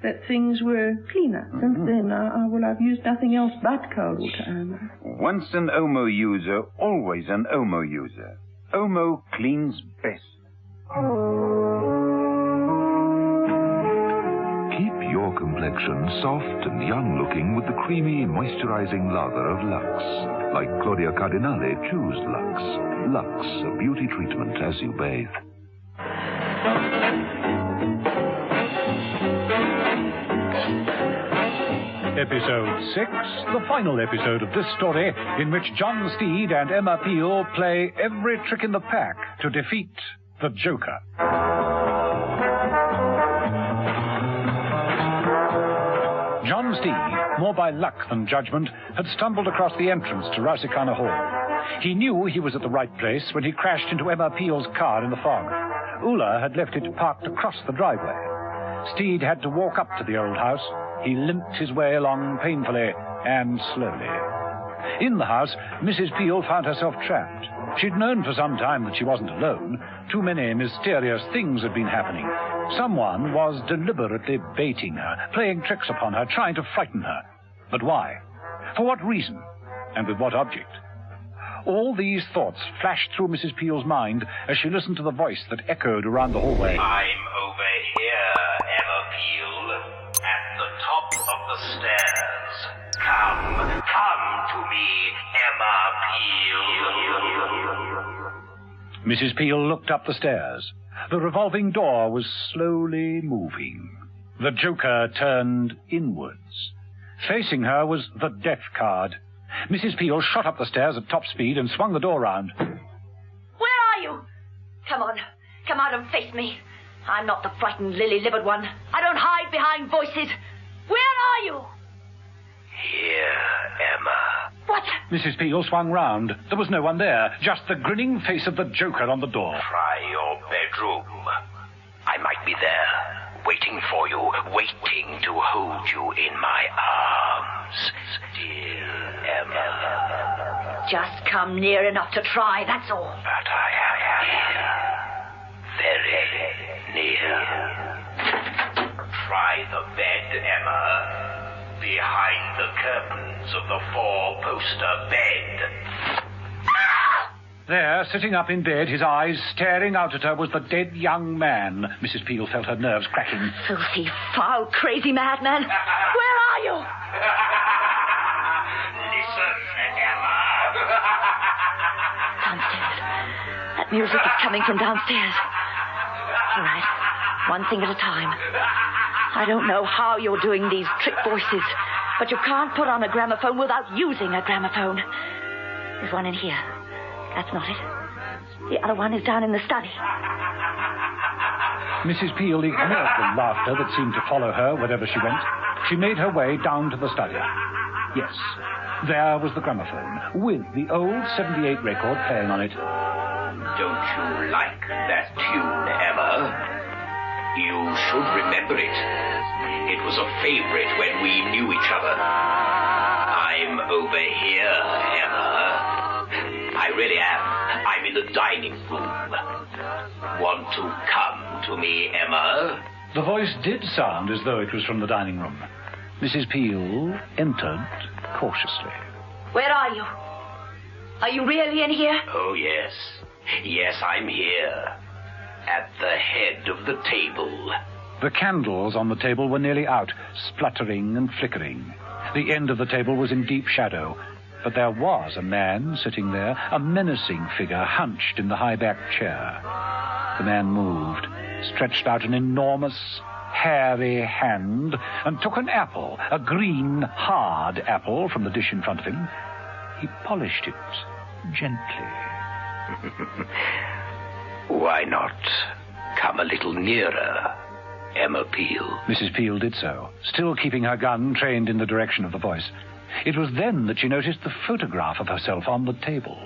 that things were cleaner. Since then, I've used nothing else but cold water Omo. Once an Omo user, always an Omo user. Omo cleans best. Keep your complexion soft and young-looking with the creamy, moisturizing lather of Lux. Like Claudia Cardinale, choose Lux. Lux, a beauty treatment as you bathe. Episode 6, the final episode of this story, in which John Steed and Emma Peel play every trick in the pack to defeat the Joker. John Steed, more by luck than judgment, had stumbled across the entrance to Rausikana Hall. He knew he was at the right place when he crashed into Emma Peel's car in the fog. Ulla had left it parked across the driveway. Steed had to walk up to the old house. He limped his way along painfully and slowly. In the house, Mrs. Peel found herself trapped. She'd known for some time that she wasn't alone. Too many mysterious things had been happening. Someone was deliberately baiting her, playing tricks upon her, trying to frighten her. But why? For what reason? And with what object? All these thoughts flashed through Mrs. Peel's mind as she listened to the voice that echoed around the hallway. I'm over here, Emma Peel, at the top of the stairs. Come to me, Emma Peel. Mrs. Peel looked up the stairs. The revolving door was slowly moving. The Joker turned inwards. Facing her was the death card. Mrs. Peel shot up the stairs at top speed and swung the door round. Where are you? Come on. Come out and face me. I'm not the frightened, lily-livered one. I don't hide behind voices. Where are you? Here, Emma. What? Mrs. Peel swung round. There was no one there, just the grinning face of the Joker on the door. Try your bedroom. I might be there, waiting for you, waiting to hold you in my arms. Dear Emma. Just come near enough to try, that's all. But I am here. Very near. Try the bed, Emma. Behind the curtains of the four-poster bed. There, sitting up in bed, his eyes staring out at her, was the dead young man. Mrs. Peel felt her nerves cracking. Filthy, foul, crazy madman. Where are you? Listen, Emma. Downstairs. That music is coming from downstairs. All right. One thing at a time. I don't know how you're doing these trick voices, but you can't put on a gramophone without using a gramophone. There's one in here. That's not it. The other one is down in the study. Mrs. Peel ignored the laughter that seemed to follow her wherever she went. She made her way down to the study. Yes, there was the gramophone, with the old 78 record playing on it. Don't you like that tune, Emma? You should remember it. It was a favorite when we knew each other. I'm over here, Emma. I really am. I'm in the dining room. Want to come to me, Emma? The voice did sound as though it was from the dining room. Mrs. Peel entered cautiously. Where are you? Are you really in here? Oh, yes. Yes, I'm here. At the head of the table. The candles on the table were nearly out, spluttering and flickering. The end of the table was in deep shadow, but there was a man sitting there, a menacing figure hunched in the high-backed chair. The man moved, stretched out an enormous, hairy hand, and took an apple, a green, hard apple, from the dish in front of him. He polished it gently. Why not come a little nearer, Emma Peel? Mrs. Peel did so, still keeping her gun trained in the direction of the voice. It was then that she noticed the photograph of herself on the table.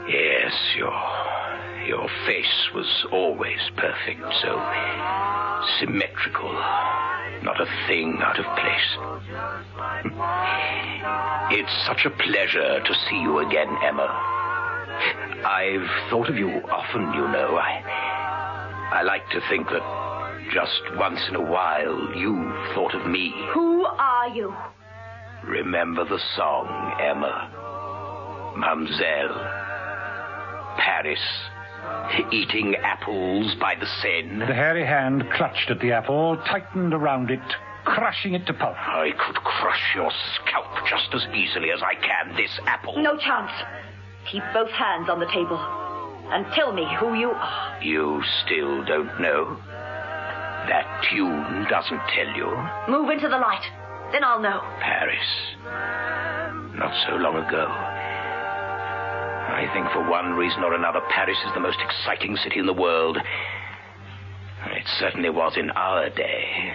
Yes, your face was always perfect, so symmetrical, not a thing out of place. It's such a pleasure to see you again, Emma. I've thought of you often, you know. I like to think that just once in a while you've thought of me. Who are you? Remember the song, Emma? Mademoiselle. Paris. Eating apples by the Seine. The hairy hand clutched at the apple, tightened around it, crushing it to pulp. I could crush your scalp just as easily as I can this apple. No chance. Keep both hands on the table and tell me who you are. You still don't know? That tune doesn't tell you? Move into the light. Then I'll know. Paris. Not so long ago. I think for one reason or another, Paris is the most exciting city in the world. It certainly was in our day.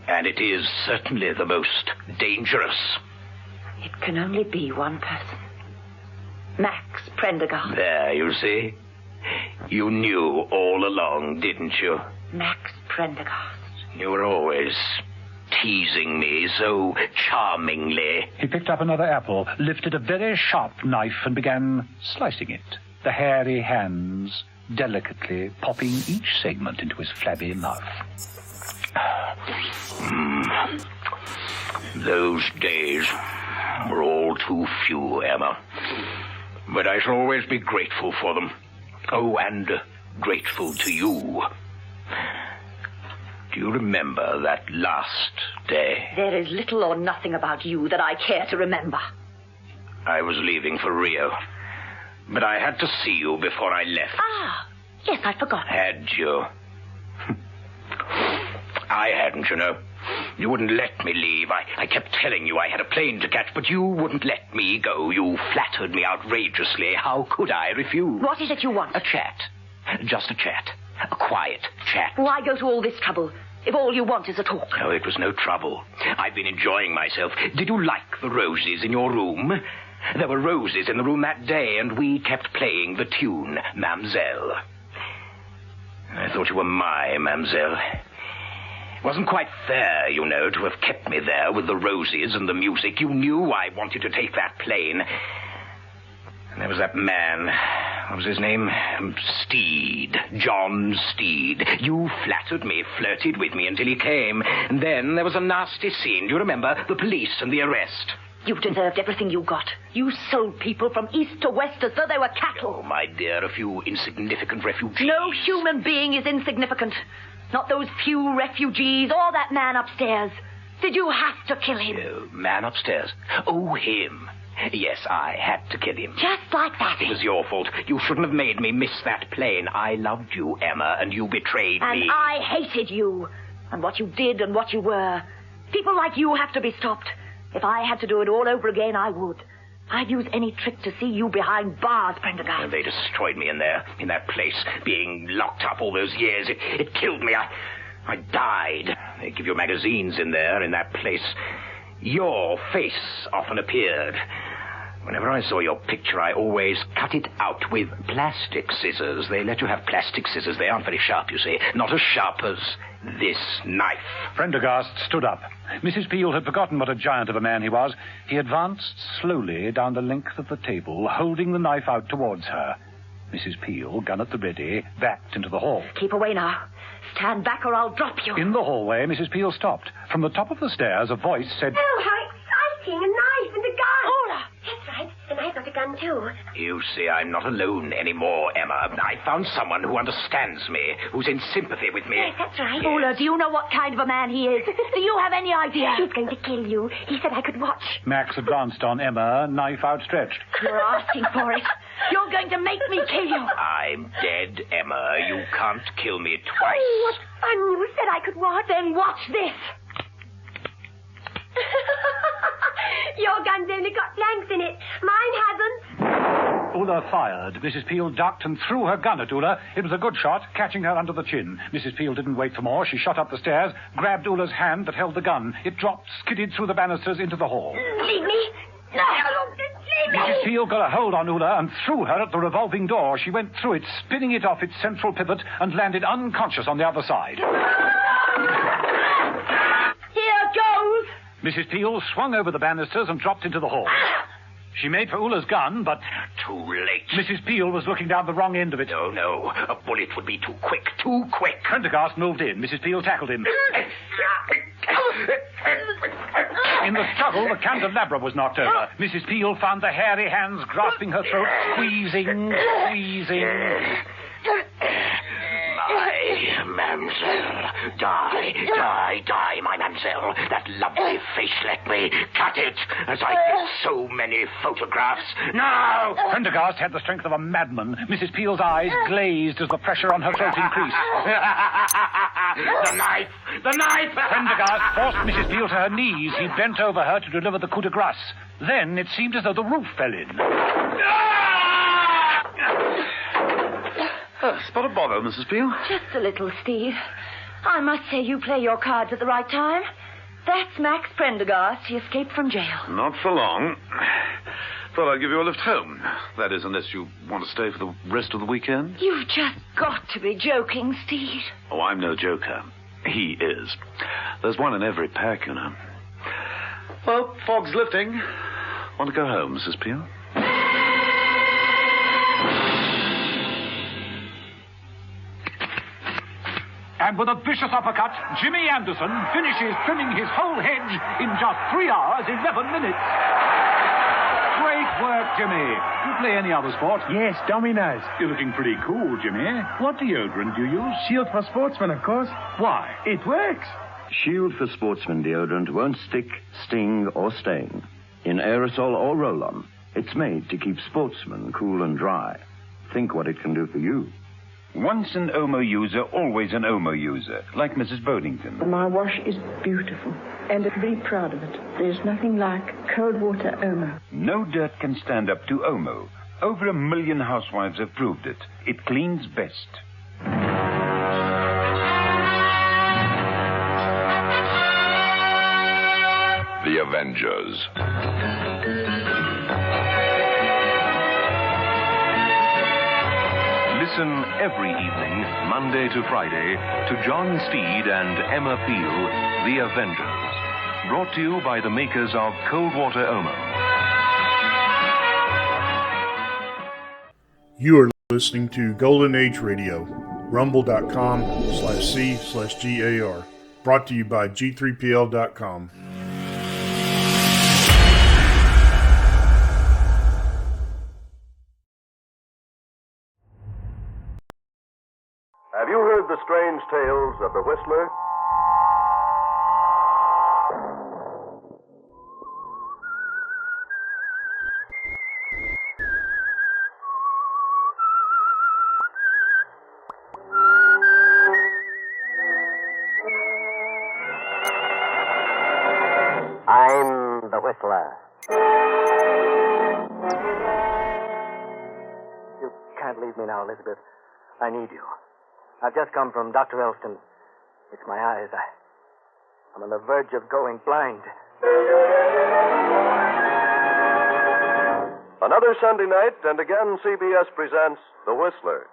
And it is certainly the most dangerous. It can only be one person. Max Prendergast. There, you see? You knew all along, didn't you? Max Prendergast. You were always teasing me so charmingly. He picked up another apple, lifted a very sharp knife, and began slicing it, the hairy hands delicately popping each segment into his flabby mouth. Those days were all too few, Emma. But I shall always be grateful for them. Oh, and grateful to you. Do you remember that last day? There is little or nothing about you that I care to remember. I was leaving for Rio, but I had to see you before I left. Ah, yes, I'd forgotten. Had you? I hadn't, you know. You wouldn't let me leave. I kept telling you I had a plane to catch, but you wouldn't let me go. You flattered me outrageously. How could I refuse? What is it you want? A chat. Just a chat. A quiet chat. Why go to all this trouble if all you want is a talk? No, it was no trouble. I've been enjoying myself. Did you like the roses in your room? There were roses in the room that day, and we kept playing the tune, Mademoiselle. I thought you were my Mademoiselle. It wasn't quite fair, you know, to have kept me there with the roses and the music. You knew I wanted to take that plane. And there was that man. What was his name? Steed. John Steed. You flattered me, flirted with me until he came. And then there was a nasty scene. Do you remember? The police and the arrest. You deserved everything you got. You sold people from east to west as though they were cattle. Oh, my dear, a few insignificant refugees. No human being is insignificant. Not those few refugees or that man upstairs. Did you have to kill him? No, man upstairs. Oh, him. Yes, I had to kill him. Just like that. It was your fault. You shouldn't have made me miss that plane. I loved you, Emma, and you betrayed me. And I hated you. And what you did and what you were. People like you have to be stopped. If I had to do it all over again, I would. I'd use any trick to see you behind bars, Prendergast. They destroyed me in there, in that place, being locked up all those years. It killed me. I died. They give you magazines in there, in that place. Your face often appeared. Whenever I saw your picture, I always cut it out with plastic scissors. They let you have plastic scissors. They aren't very sharp, you see. Not as sharp as this knife. Prendergast stood up. Mrs. Peel had forgotten what a giant of a man he was. He advanced slowly down the length of the table, holding the knife out towards her. Mrs. Peel, gun at the ready, backed into the hall. Keep away now. Stand back or I'll drop you. In the hallway, Mrs. Peel stopped. From the top of the stairs, a voice said... Oh, how exciting! A knife and a gun! Ora! That's right. And I've got a gun, too. You see, I'm not alone anymore, Emma. I found someone who understands me, who's in sympathy with me. Yes, that's right. Ula, do you know what kind of a man he is? Do you have any idea? He's going to kill you. He said I could watch. Max advanced on Emma, knife outstretched. You're asking for it. You're going to make me kill you. I'm dead, Emma. You can't kill me twice. Oh, what fun. You said I could watch. Then watch this. Your gun's only got blanks in it. Mine hasn't. Ula fired. Mrs. Peel ducked and threw her gun at Ula. It was a good shot, catching her under the chin. Mrs. Peel didn't wait for more. She shot up the stairs, grabbed Ula's hand that held the gun. It dropped, skidded through the banisters into the hall. Leave me. No, leave me. Mrs. Peel got a hold on Ula and threw her at the revolving door. She went through it, spinning it off its central pivot, and landed unconscious on the other side. Here goes. Mrs. Peel swung over the banisters and dropped into the hall. She made for Ula's gun, but... Too late. Mrs. Peel was looking down the wrong end of it. Oh, no. A bullet would be too quick. Too quick. Prendergast moved in. Mrs. Peel tackled him. In the struggle, the candelabra was knocked over. Mrs. Peel found the hairy hands grasping her throat, squeezing. My mamselle. Die, my mamselle. That lovely face, let me cut it, as I get so many photographs. Now! Prendergast had the strength of a madman. Mrs. Peel's eyes glazed as the pressure on her throat increased. The knife! Prendergast forced Mrs. Peel to her knees. He bent over her to deliver the coup de grace. Then it seemed as though the roof fell in. Spot of bother, Mrs. Peel? Just a little, Steve. I must say you play your cards at the right time. That's Max Prendergast. He escaped from jail. Not for long. Thought I'd give you a lift home. That is, unless you want to stay for the rest of the weekend. You've just got to be joking, Steve. Oh, I'm no joker. He is. There's one in every pack, you know. Well, fog's lifting. Want to go home, Mrs. Peel? And with a vicious uppercut, Jimmy Anderson finishes trimming his whole hedge in just 3 hours, 11 minutes. Great work, Jimmy. You play any other sport? Yes, dominoes. You're looking pretty cool, Jimmy. What deodorant do you use? Shield for Sportsman, of course. Why? It works. Shield for Sportsman deodorant won't stick, sting, or stain. In aerosol or roll-on, it's made to keep sportsmen cool and dry. Think what it can do for you. Once an Omo user, always an Omo user, like Mrs. Bodington. My wash is beautiful, and I'm very proud of it. There's nothing like cold water Omo. No dirt can stand up to Omo. Over 1 million housewives have proved it. It cleans best. The Avengers. Listen every evening, Monday to Friday, to John Steed and Emma Peel, The Avengers. Brought to you by the makers of Cold Water Omo. You are listening to Golden Age Radio, rumble.com/C/GAR. Brought to you by G3PL.com. Have you heard the strange tales of the Whistler? I'm the Whistler. You can't leave me now, Elizabeth. I need you. I've just come from Dr. Elston. It's my eyes. I'm on the verge of going blind. Another Sunday night, and again CBS presents The Whistler.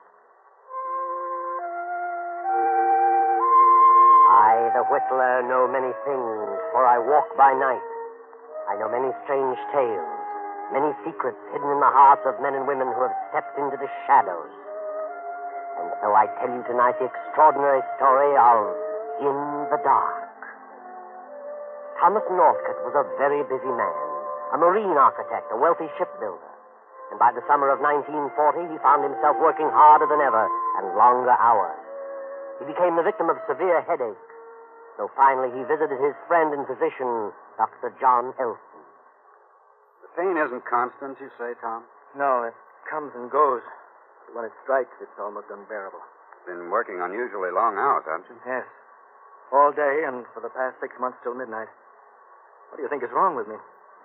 I, the Whistler, know many things, for I walk by night. I know many strange tales, many secrets hidden in the hearts of men and women who have stepped into the shadows. And so I tell you tonight the extraordinary story of In the Dark. Thomas Northcote was a very busy man, a marine architect, a wealthy shipbuilder. And by the summer of 1940, he found himself working harder than ever and longer hours. He became the victim of severe headache. So finally he visited his friend and physician, Dr. John Elston. The pain isn't constant, you say, Tom? No, it comes and goes. But when it strikes, it's almost unbearable. Been working unusually long hours, haven't you? Yes. All day and for the past 6 months till midnight. What do you think is wrong with me?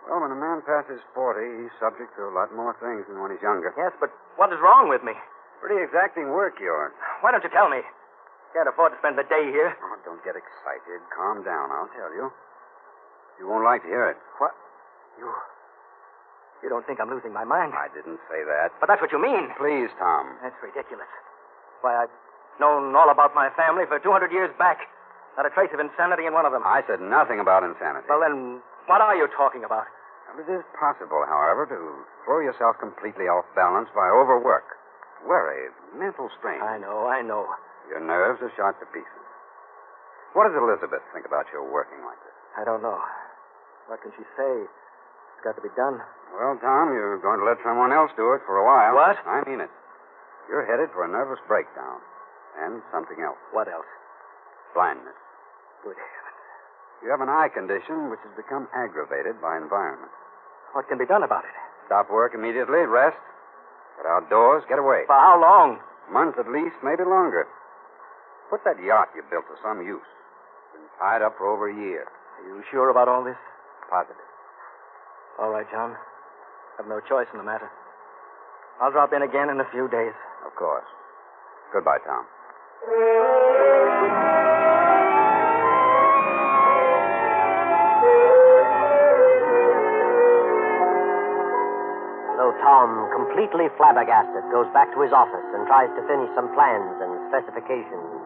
Well, when a man passes 40, he's subject to a lot more things than when he's younger. Yes, but what is wrong with me? Pretty exacting work, yours. Why don't you tell me? Can't afford to spend the day here. Oh, don't get excited. Calm down, I'll tell you. You won't like to hear it. What? You don't think I'm losing my mind? I didn't say that. But that's what you mean. Please, Tom. That's ridiculous. Why, I've known all about my family for 200 years back. Not a trace of insanity in one of them. I said nothing about insanity. Well, then, what are you talking about? Well, it is possible, however, to throw yourself completely off balance by overwork. Worry, mental strain. I know. Your nerves are shot to pieces. What does Elizabeth think about your working like this? I don't know. What can she say? It's got to be done. Well, Tom, you're going to let someone else do it for a while. What? I mean it. You're headed for a nervous breakdown. And something else. What else? Blindness. Good heavens. You have an eye condition which has become aggravated by environment. What can be done about it? Stop work immediately, rest, get outdoors, get away. For how long? Months at least, maybe longer. Put that yacht you built to some use. Been tied up for over a year. Are you sure about all this? Positive. All right, John. I've no choice in the matter. I'll drop in again in a few days. Of course. Goodbye, Tom. So Tom, completely flabbergasted, goes back to his office and tries to finish some plans and specifications.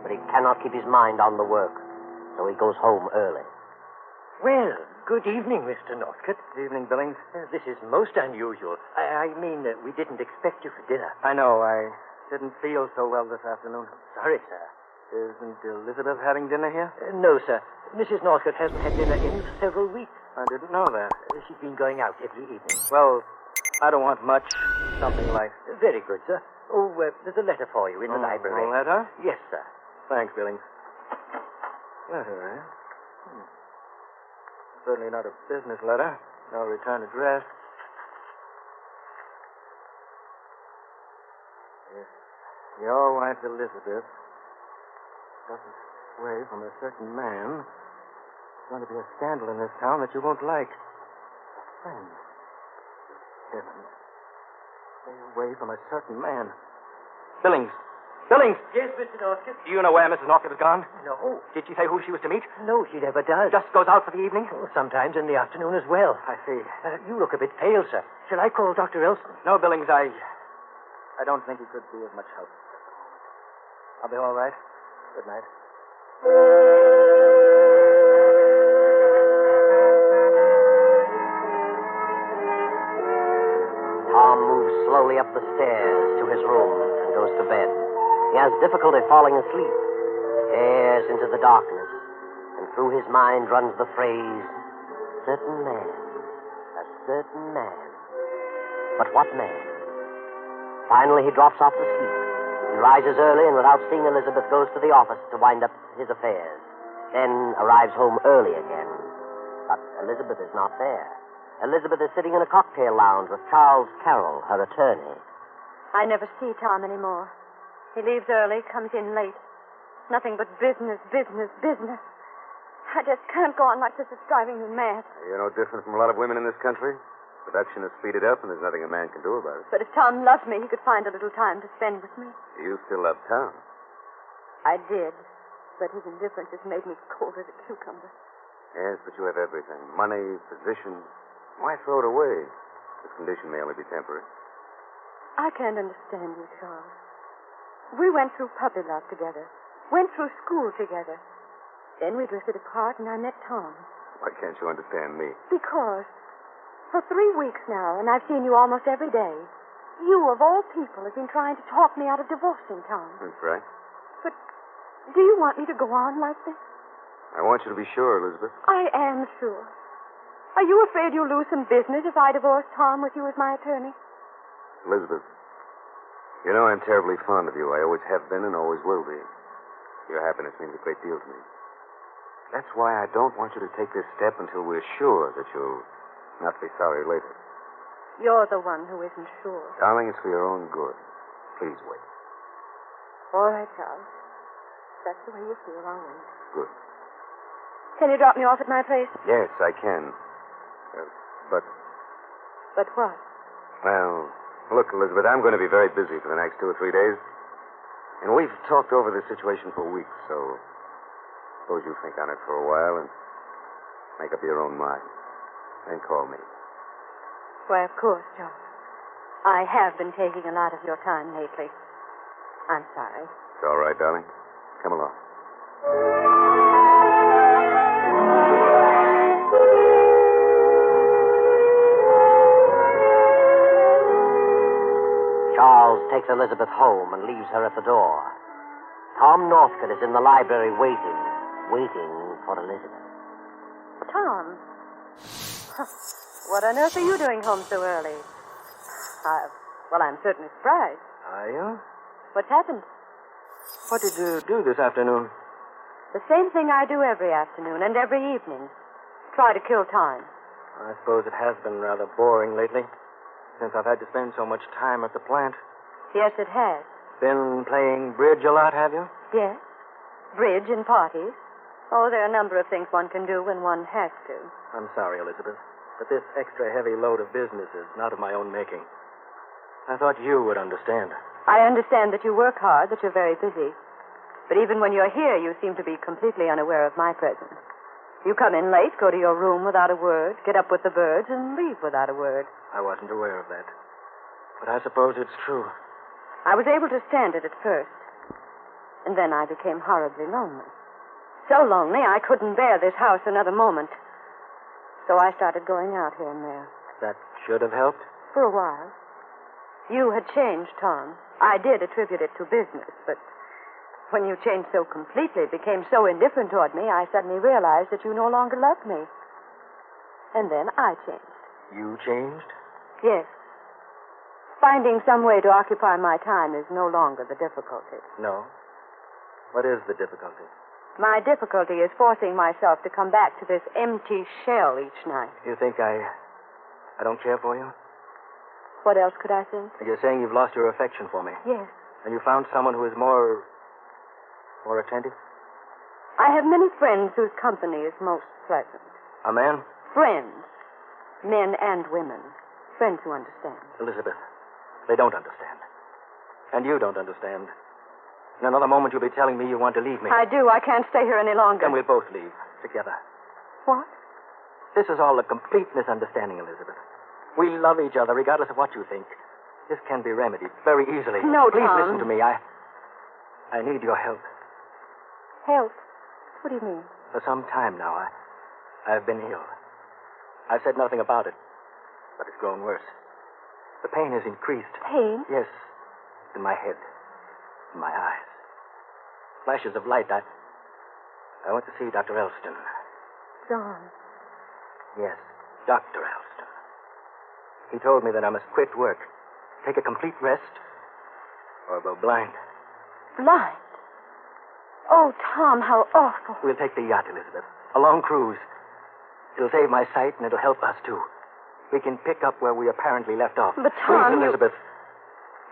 But he cannot keep his mind on the work, so he goes home early. Well, good evening, Mr. Northcote. Good evening, Billings. This is most unusual. I mean, we didn't expect you for dinner. I know. I didn't feel so well this afternoon. Sorry, sir. Isn't Elizabeth having dinner here? No, sir. Mrs. Northcote hasn't had dinner in several weeks. I didn't know that. She's been going out every evening. Well, I don't want much. Something light. Very good, sir. Oh, there's a letter for you in the library. A letter? Yes, sir. Thanks, Billings. Letter, eh? Certainly not a business letter. No return address. If your wife, Elizabeth, doesn't sway from a certain man, there's going to be a scandal in this town that you won't like. A friend. Heavens. Stay away from a certain man. Billings. Billings! Yes, Mr. Northcote? Do you know where Mrs. Northcote has gone? No. Did she say who she was to meet? No, she never does. Just goes out for the evening? Oh, sometimes in the afternoon as well. I see. You look a bit pale, sir. Shall I call Dr. Elston? No, Billings, I don't think he could be of much help. I'll be all right. Good night. Tom moves slowly up the stairs to his room and goes to bed. He has difficulty falling asleep, stares into the darkness, and through his mind runs the phrase, certain man, a certain man. But what man? Finally, he drops off to sleep. He rises early and without seeing Elizabeth goes to the office to wind up his affairs. Then arrives home early again. But Elizabeth is not there. Elizabeth is sitting in a cocktail lounge with Charles Carroll, her attorney. I never see Tom anymore. He leaves early, comes in late. Nothing but business, business, business. I just can't go on like this. It's driving me mad. You're no different from a lot of women in this country. Production has speeded up, and there's nothing a man can do about it. But if Tom loved me, he could find a little time to spend with me. You still love Tom. I did. But his indifference has made me cold as a cucumber. Yes, but you have everything. Money, position. Why throw it away? This condition may only be temporary. I can't understand you, Charles. We went through puppy love together. Went through school together. Then we drifted apart, and I met Tom. Why can't you understand me? Because for 3 weeks now, and I've seen you almost every day, you, of all people, have been trying to talk me out of divorcing Tom. That's right. But do you want me to go on like this? I want you to be sure, Elizabeth. I am sure. Are you afraid you'll lose some business if I divorce Tom with you as my attorney? Elizabeth, you know I'm terribly fond of you. I always have been and always will be. Your happiness means a great deal to me. That's why I don't want you to take this step until we're sure that you'll not be sorry later. You're the one who isn't sure. Darling, it's for your own good. Please wait. All right, Charles. If that's the way you feel, I'll wait. Good. Can you drop me off at my place? Yes, I can. But, But what? well, look, Elizabeth, I'm going to be very busy for the next 2 or 3 days. And we've talked over this situation for weeks, so suppose you think on it for a while and make up your own mind. Then call me. Why, of course, John. I have been taking a lot of your time lately. I'm sorry. It's all right, darling. Come along. Charles takes Elizabeth home and leaves her at the door. Tom Northcott is in the library waiting for Elizabeth. Tom. What on earth are you doing home so early? Well, I'm certainly surprised. Are you? What's happened? What did you do this afternoon? The same thing I do every afternoon and every evening. Try to kill time. I suppose it has been rather boring lately, since I've had to spend so much time at the plant. Yes, it has. Been playing bridge a lot, have you? Yes. Bridge and parties. Oh, there are a number of things one can do when one has to. I'm sorry, Elizabeth, but this extra heavy load of business is not of my own making. I thought you would understand. I understand that you work hard, that you're very busy. But even when you're here, you seem to be completely unaware of my presence. You come in late, go to your room without a word, get up with the birds, and leave without a word. I wasn't aware of that. But I suppose it's true. I was able to stand it at first. And then I became horribly lonely. So lonely, I couldn't bear this house another moment. So I started going out here and there. That should have helped? For a while. You had changed, Tom. I did attribute it to business, but when you changed so completely, became so indifferent toward me, I suddenly realized that you no longer loved me. And then I changed. You changed? Yes. Finding some way to occupy my time is no longer the difficulty. No. What is the difficulty? My difficulty is forcing myself to come back to this empty shell each night. You think I don't care for you? What else could I think? You're saying you've lost your affection for me. Yes. And you found someone who is more attentive? I have many friends whose company is most pleasant. A man? Friends. Men and women. Friends who understand. Elizabeth, they don't understand. And you don't understand. In another moment, you'll be telling me you want to leave me. I do. I can't stay here any longer. Then we'll both leave together. What? This is all a complete misunderstanding, Elizabeth. We love each other, regardless of what you think. This can be remedied very easily. No, Please Tom. listen to me. I need your help. Help? What do you mean? For some time now, I've been ill. I've said nothing about it, but it's grown worse. The pain has increased. Pain? Yes, in my head, in my eyes. Flashes of light. I went to see Dr. Elston. John. Yes, Dr. Elston. He told me that I must quit work, take a complete rest, or go blind. Blind? Oh, Tom, how awful. We'll take the yacht, Elizabeth. A long cruise. It'll save my sight, and it'll help us, too. We can pick up where we apparently left off. But, Tom, Please, Elizabeth,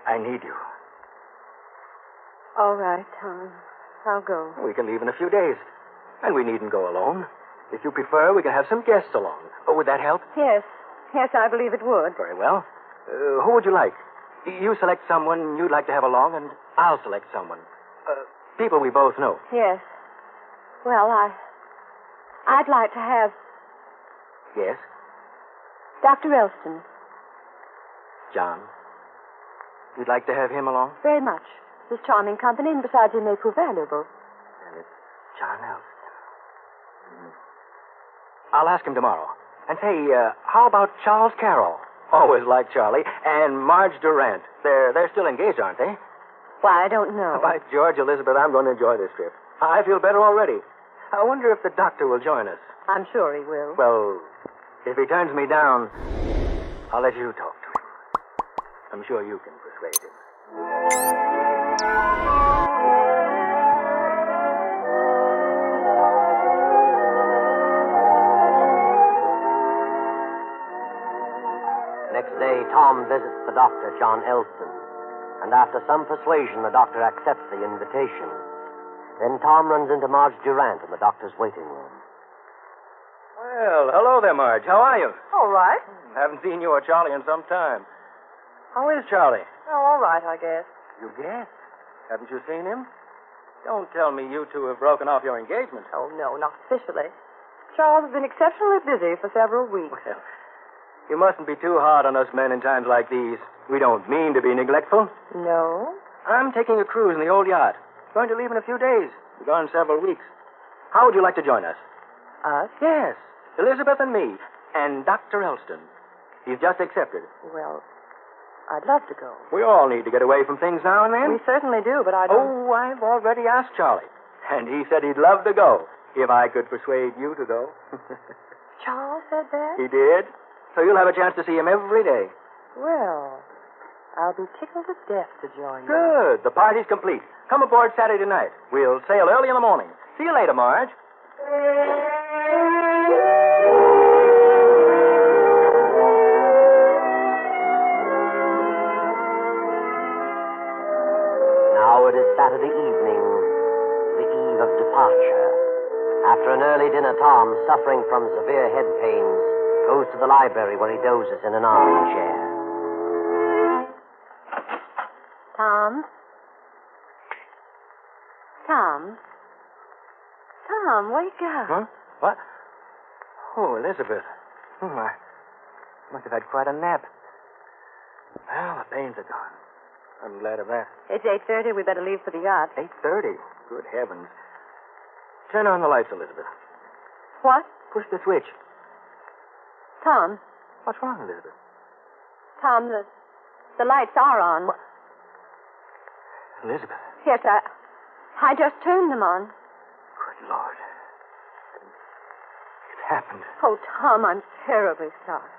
I need you. All right, Tom. I'll go. We can leave in a few days. And we needn't go alone. If you prefer, we can have some guests along. Oh, would that help? Yes. Yes, I believe it would. Very well. Who would you like? You select someone you'd like to have along, and I'll select someone. People we both know. Yes. Well, I'd like to have Yes? Dr. Elston. John. You'd like to have him along? Very much. His charming company, and besides, he may prove valuable. And it's John Elston. I'll ask him tomorrow. And say, how about Charles Carroll? Always liked Charlie. And Marge Durant. They're still engaged, aren't they? Why, I don't know. By George, Elizabeth, I'm going to enjoy this trip. I feel better already. I wonder if the doctor will join us. I'm sure he will. Well, If he turns me down, I'll let you talk to him. I'm sure you can persuade him. Next day, Tom visits the doctor, John Elston, and after some persuasion, the doctor accepts the invitation. Then Tom runs into Marge Durant in the doctor's waiting room. Well, hello there, Marge. How are you? All right. Haven't seen you or Charlie in some time. How is Charlie? Oh, all right, I guess. You guess? Haven't you seen him? Don't tell me you two have broken off your engagement. Oh, no, not officially. Charles has been exceptionally busy for several weeks. Well, you mustn't be too hard on us men in times like these. We don't mean to be neglectful. No? I'm taking a cruise in the old yacht. Going to leave in a few days. Be gone several weeks. How would you like to join us? Us? Yes. Elizabeth and me. And Dr. Elston. He's just accepted. Well, I'd love to go. We all need to get away from things now and then. We certainly do, but I don't... Oh, I've already asked Charlie. And he said he'd love to go if I could persuade you to go. Charles said that? He did. So you'll have a chance to see him every day. Well, I'll be tickled to death to join you. Good. The party's complete. Come aboard Saturday night. We'll sail early in the morning. See you later, Marge. Now it is Saturday evening, the eve of departure. After an early dinner, Tom, suffering from severe head pains, goes to the library where he dozes in an armchair. Tom? Tom, wake up. Huh? What? Oh, Elizabeth. I must have had quite a nap. Well, the pains are gone. I'm glad of that. It's 8:30. We better leave for the yacht. 8:30? Good heavens. Turn on the lights, Elizabeth. What? Push the switch. Tom. What's wrong, Elizabeth? Tom, the lights are on. What? Elizabeth. Yes, I just turned them on. Good Lord. It's happened. Oh, Tom, I'm terribly sorry.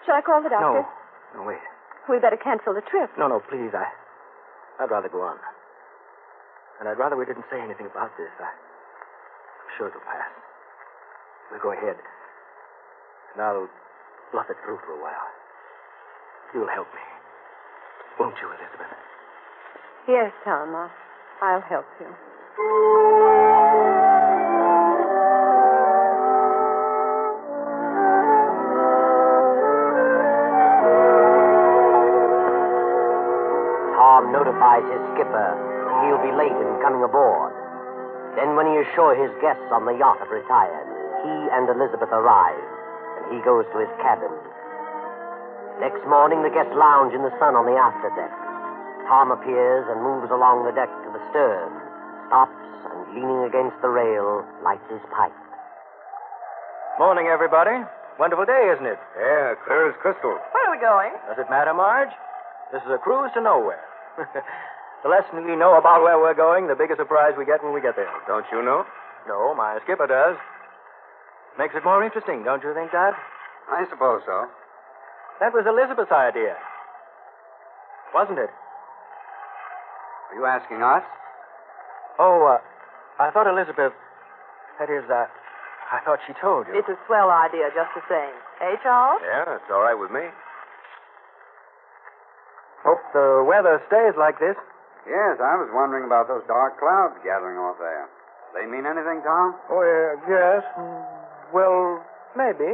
Shall I call the doctor? No, wait. We better cancel the trip. No, please. I'd rather go on. And I'd rather we didn't say anything about this. I'm sure it'll pass. We'll go ahead. And I'll bluff it through for a while. You'll help me. Won't you, Elizabeth? Yes, Tom. I'll help you. Tom notifies his skipper that he'll be late in coming aboard. Then, when he is sure his guests on the yacht have retired, he and Elizabeth arrive, and he goes to his cabin. Next morning, the guests lounge in the sun on the afterdeck. Tom appears and moves along the deck to the stern, stops, and leaning against the rail, lights his pipe. Morning, everybody. Wonderful day, isn't it? Yeah, clear as crystal. Where are we going? Does it matter, Marge? This is a cruise to nowhere. The less we know about where we're going, the bigger surprise we get when we get there. Don't you know? No, my skipper does. Makes it more interesting, don't you think, Dad? I suppose so. That was Elizabeth's idea. Wasn't it? Are you asking us? Oh, I thought Elizabeth... That is, I thought she told you. It's a swell idea, just the same. Eh, Charles? Yeah, it's all right with me. Hope the weather stays like this. Yes, I was wondering about those dark clouds gathering off there. They mean anything, Tom? Oh, yes. Well, maybe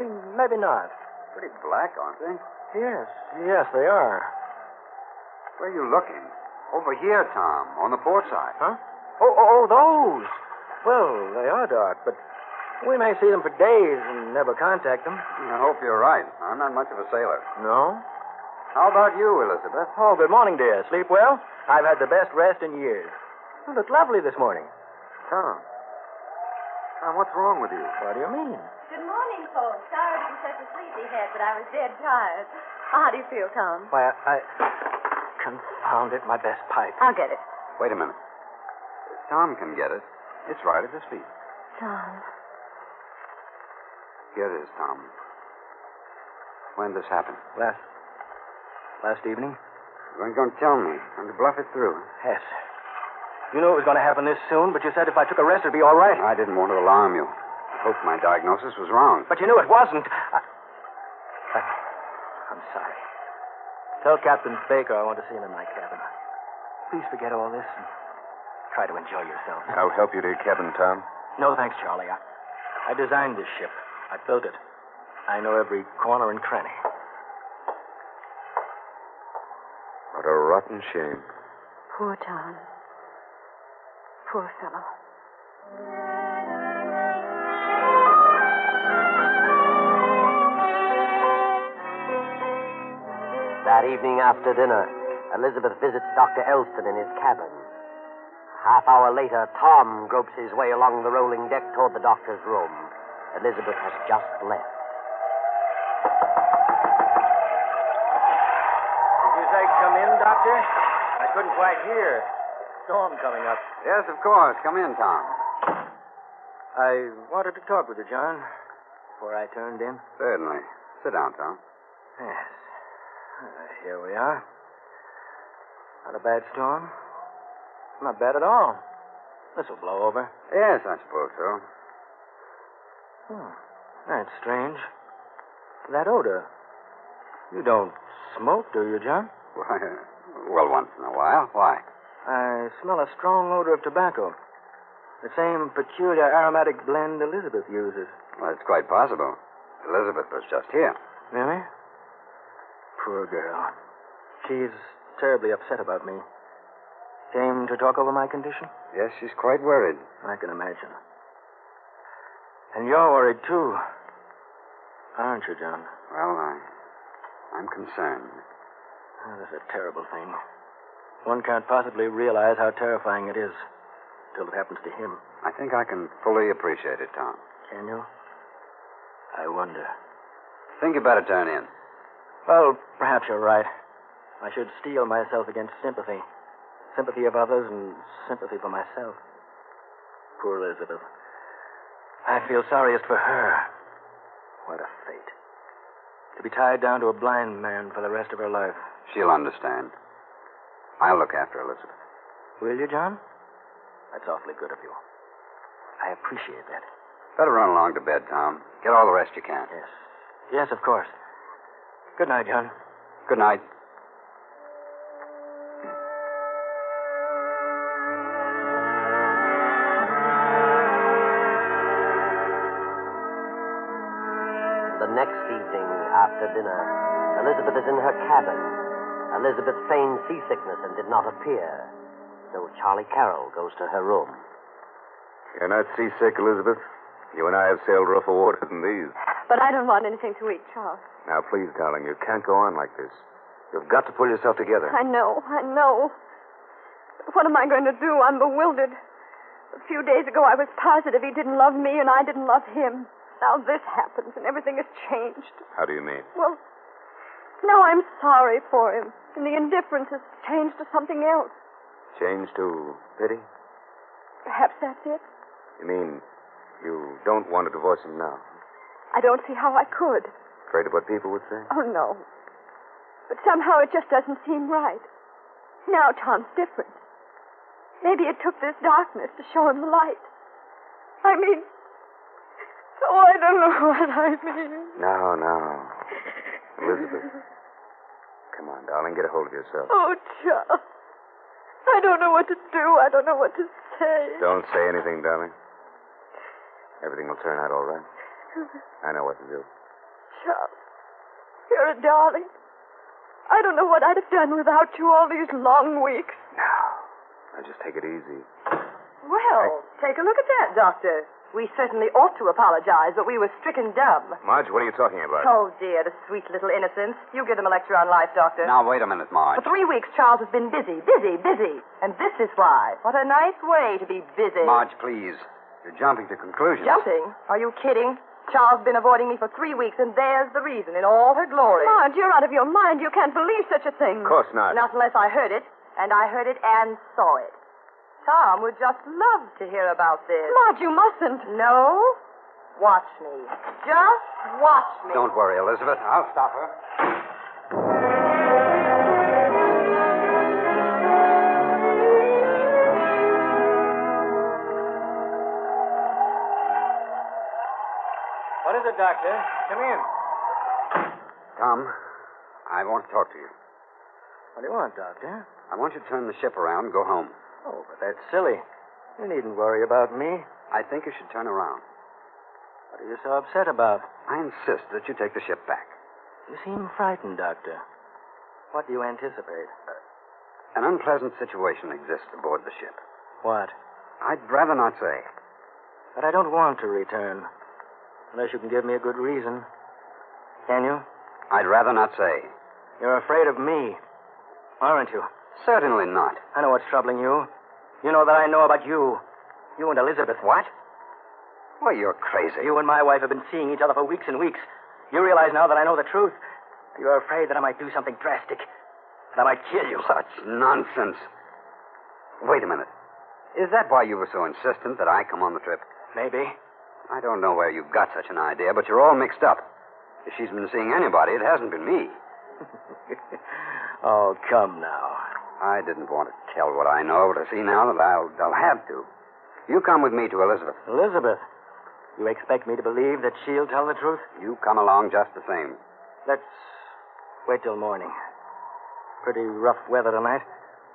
not. Pretty black, aren't they? Yes, they are. Where are you looking? Over here, Tom, on the port side. Huh? Oh, those. Well, they are dark, but we may see them for days and never contact them. I hope you're right. I'm not much of a sailor. No? How about you, Elizabeth? Oh, good morning, dear. Sleep well? I've had the best rest in years. You look lovely this morning. Tom, what's wrong with you? What do you mean? Good morning, folks. Sorry to be such a sleepyhead, but I was dead tired. How do you feel, Tom? Why, Confound it, my best pipe. I'll get it. Wait a minute. Tom can get it. It's right at his feet. Tom. Here it is, Tom. When did this happen? Last evening. You weren't going to tell me. I'm to bluff it through. Yes. You knew it was going to happen this soon, but you said if I took a rest, it'd be all right. I didn't want to alarm you. I hoped my diagnosis was wrong. But you knew it wasn't. I'm sorry. Tell Captain Baker I want to see him in my cabin. Please forget all this and try to enjoy yourself. I'll help you to your cabin, Tom. No, thanks, Charlie. I designed this ship. I built it. I know every corner and cranny. What a rotten shame. Poor Tom. Poor fellow. That evening after dinner, Elizabeth visits Dr. Elston in his cabin. Half hour later, Tom gropes his way along the rolling deck toward the doctor's room. Elizabeth has just left. Did you say come in, Doctor? I couldn't quite hear. Storm coming up. Yes, of course. Come in, Tom. I wanted to talk with you, John, before I turned in. Certainly. Sit down, Tom. Yes. Here we are. Not a bad storm. Not bad at all. This will blow over. Yes, I suppose so. That's strange. That odor. You don't smoke, do you, John? Why, well, once in a while. Why? I smell a strong odor of tobacco. The same peculiar aromatic blend Elizabeth uses. Well, it's quite possible. Elizabeth was just here. Really? Poor girl. She's terribly upset about me. Came to talk over my condition? Yes, she's quite worried. I can imagine. And you're worried, too. Aren't you, John? Well, I'm concerned. Oh, that's a terrible thing. One can't possibly realize how terrifying it is till it happens to him. I think I can fully appreciate it, Tom. Can you? I wonder. Think you better turn in. Well, perhaps you're right. I should steel myself against sympathy. Sympathy of others and sympathy for myself. Poor Elizabeth. I feel sorriest for her. What a fate. To be tied down to a blind man for the rest of her life. She'll understand. I'll look after Elizabeth. Will you, John? That's awfully good of you. I appreciate that. Better run along to bed, Tom. Get all the rest you can. Yes. Yes, of course. Good night, John. Good night. The next evening, after dinner, Elizabeth is in her cabin. Elizabeth feigned seasickness and did not appear, so Charlie Carroll goes to her room. You're not seasick, Elizabeth? You and I have sailed rougher waters than these. But I don't want anything to eat, Charles. Now, please, darling, you can't go on like this. You've got to pull yourself together. I know. But what am I going to do? I'm bewildered. A few days ago, I was positive he didn't love me and I didn't love him. Now this happens and everything has changed. How do you mean? Well, now I'm sorry for him. And the indifference has changed to something else. Changed to pity? Perhaps that's it. You mean you don't want to divorce him now? I don't see how I could. Afraid of what people would say? Oh, no. But somehow it just doesn't seem right. Now Tom's different. Maybe it took this darkness to show him the light. I mean... Oh, I don't know what I mean. No. Elizabeth. Come on, darling, get a hold of yourself. Oh, Charles. I don't know what to do. I don't know what to say. Don't say anything, darling. Everything will turn out all right. I know what to do. Charles, you're a darling. I don't know what I'd have done without you all these long weeks. Now, just take it easy. Well, take a look at that, Doctor. We certainly ought to apologize, but we were stricken dumb. Marge, what are you talking about? Oh, dear, the sweet little innocents. You give them a lecture on life, Doctor. Now, wait a minute, Marge. For 3 weeks, Charles has been busy. And this is why. What a nice way to be busy. Marge, please. You're jumping to conclusions. Jumping? Are you kidding? Charles has been avoiding me for 3 weeks, and there's the reason in all her glory. Marge, you're out of your mind. You can't believe such a thing. Of course not. Not unless I heard it, and I heard it and saw it. Tom would just love to hear about this. Marge, you mustn't. No? Watch me. Just watch me. Don't worry, Elizabeth. I'll stop her. What is it, Doctor? Come in. Tom, I want to talk to you. What do you want, Doctor? I want you to turn the ship around and go home. Oh, but that's silly. You needn't worry about me. I think you should turn around. What are you so upset about? I insist that you take the ship back. You seem frightened, Doctor. What do you anticipate? An unpleasant situation exists aboard the ship. What? I'd rather not say. But I don't want to return. Unless you can give me a good reason. Can you? I'd rather not say. You're afraid of me, aren't you? Certainly not. I know what's troubling you. You know that I know about you. You and Elizabeth. What? Well, you're crazy. You and my wife have been seeing each other for weeks and weeks. You realize now that I know the truth. You're afraid that I might do something drastic. That I might kill you. Such nonsense. Wait a minute. Is that why you were so insistent that I come on the trip? Maybe. I don't know where you got such an idea, but you're all mixed up. If she's been seeing anybody, it hasn't been me. Oh, come now. I didn't want to tell what I know, but I see now that I'll have to. You come with me to Elizabeth. Elizabeth? You expect me to believe that she'll tell the truth? You come along just the same. Let's wait till morning. Pretty rough weather tonight.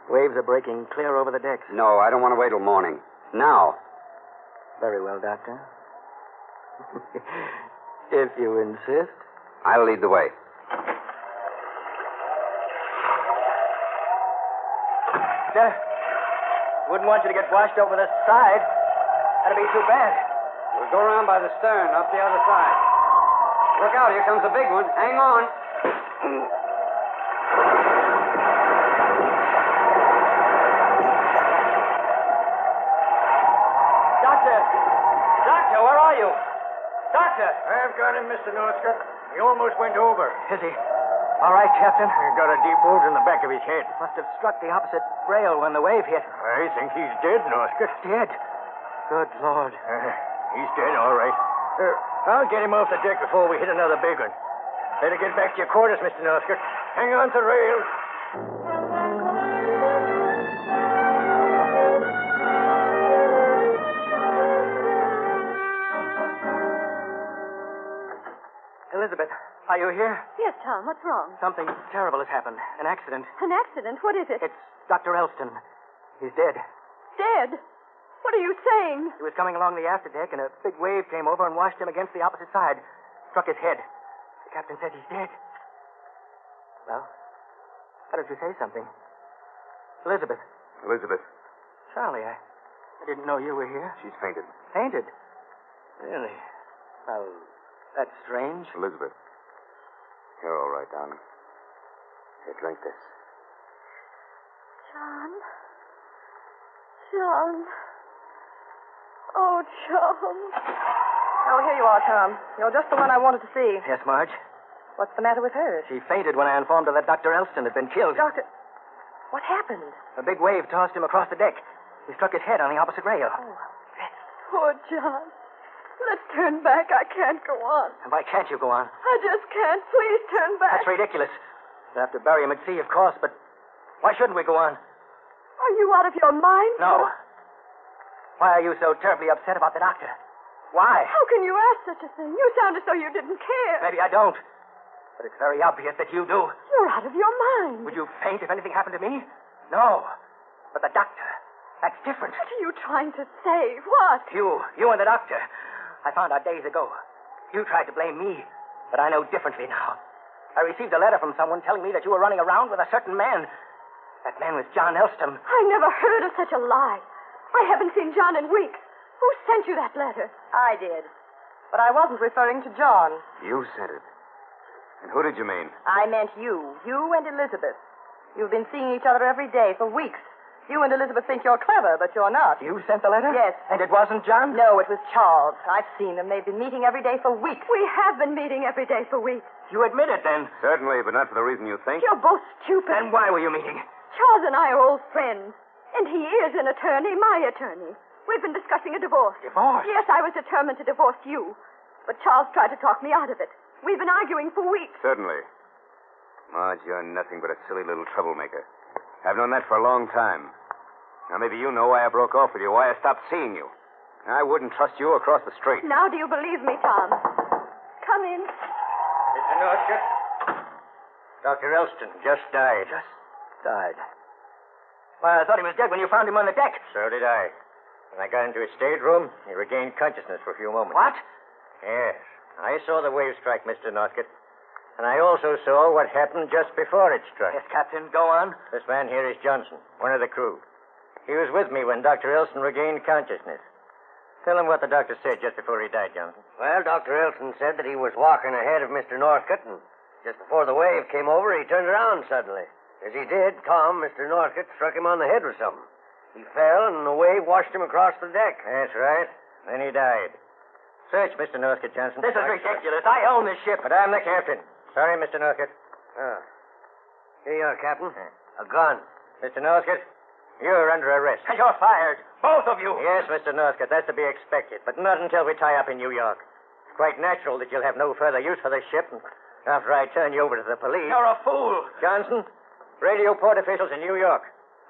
Waves are breaking clear over the decks. No, I don't want to wait till morning. Now. Very well, Doctor. If you insist. I'll lead the way. Wouldn't want you to get washed over the side. That'd be too bad. We'll go around by the stern, up the other side. Look out, here comes a big one. Hang on. Doctor, where are you? Doctor! I've got him, Mr. Northcott. He almost went over. Is he? All right, Captain. He got a deep wound in the back of his head. Must have struck the opposite rail when the wave hit. I think he's dead, Northcott. Dead? Good Lord. He's dead, all right. I'll get him off the deck before we hit another big one. Better get back to your quarters, Mr. Northcott. Hang on to the rail. Elizabeth, are you here? Yes, Tom. What's wrong? Something terrible has happened. An accident. An accident? What is it? It's Dr. Elston. He's dead. Dead? What are you saying? He was coming along the afterdeck, and a big wave came over and washed him against the opposite side. Struck his head. The captain said he's dead. Well, why don't you say something? Elizabeth. Elizabeth. Charlie, I didn't know you were here. She's fainted. Fainted? Really? Well, that's strange. Elizabeth. You're all right, darling. Here, drink this. John. John. Oh, John. Oh, here you are, Tom. You're just the one I wanted to see. Yes, Marge? What's the matter with her? She fainted when I informed her that Dr. Elston had been killed. Doctor, what happened? A big wave tossed him across the deck. He struck his head on the opposite rail. Oh, poor John. Let's turn back. I can't go on. And why can't you go on? I just can't. Please turn back. That's ridiculous. We'll have to bury him at sea, of course, but why shouldn't we go on? Are you out of your mind? No. Why are you so terribly upset about the doctor? Why? How can you ask such a thing? You sound as though you didn't care. Maybe I don't. But it's very obvious that you do. You're out of your mind. Would you faint if anything happened to me? No. But the doctor, that's different. What are you trying to say? What? You and the doctor. I found out days ago. You tried to blame me, but I know differently now. I received a letter from someone telling me that you were running around with a certain man. That man was John Elston. I never heard of such a lie. I haven't seen John in weeks. Who sent you that letter? I did. But I wasn't referring to John. You sent it. And who did you mean? I meant you. You and Elizabeth. You've been seeing each other every day for weeks. You and Elizabeth think you're clever, but you're not. You sent the letter? Yes. And it wasn't John? No, it was Charles. I've seen them. They've been meeting every day for weeks. We have been meeting every day for weeks. You admit it, then? Certainly, but not for the reason you think. You're both stupid. Then why were you meeting? Charles and I are old friends. And he is an attorney, my attorney. We've been discussing a divorce. Divorce? Yes, I was determined to divorce you. But Charles tried to talk me out of it. We've been arguing for weeks. Certainly. Marge, you're nothing but a silly little troublemaker. I've known that for a long time. Now, maybe you know why I broke off with you, why I stopped seeing you. I wouldn't trust you across the street. Now do you believe me, Tom? Come in. Mr. Northcott. Dr. Elston just died. Just died? Why, I thought he was dead when you found him on the deck. So did I. When I got into his stateroom, he regained consciousness for a few moments. What? Yes. I saw the wave strike, Mr. Northcott. And I also saw what happened just before it struck. Yes, Captain, go on. This man here is Johnson, one of the crew. He was with me when Dr. Elson regained consciousness. Tell him what the doctor said just before he died, Johnson. Well, Dr. Elson said that he was walking ahead of Mr. Northcott, and just before the wave came over, he turned around suddenly. As he did, Tom, Mr. Northcott, struck him on the head with something. He fell, and the wave washed him across the deck. That's right. Then he died. Search, Mr. Northcott, Johnson. This is ridiculous. I own this ship. But I'm the captain. Sorry, Mr. Northcott. Oh. Here you are, Captain. A gun. Mr. Northcott, you're under arrest. You're fired. Both of you. Yes, Mr. Northcott, that's to be expected, but not until we tie up in New York. It's quite natural that you'll have no further use for this ship after I turn you over to the police. You're a fool. Johnson, radio port officials in New York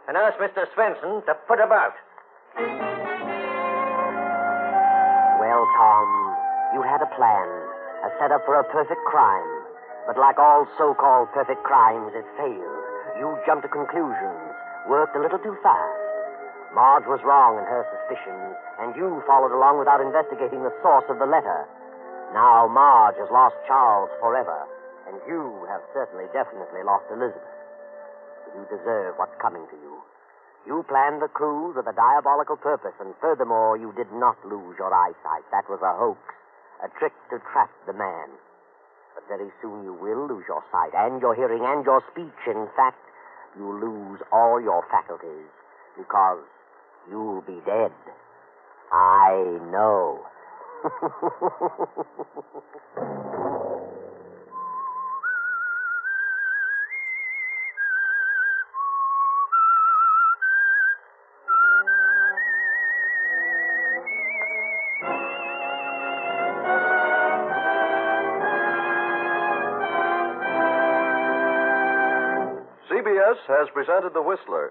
and ask Mr. Svensson to put about. Well, Tom, you had a plan, a setup for a perfect crime. But like all so-called perfect crimes, it failed. You jumped to conclusions, worked a little too fast. Marge was wrong in her suspicions, and you followed along without investigating the source of the letter. Now Marge has lost Charles forever, and you have certainly, definitely lost Elizabeth. You deserve what's coming to you. You planned the cruise with a diabolical purpose, and furthermore, you did not lose your eyesight. That was a hoax, a trick to trap the man. But very soon you will lose your sight, and your hearing, and your speech. In fact, you'll lose all your faculties, because you'll be dead. I know. CBS has presented The Whistler.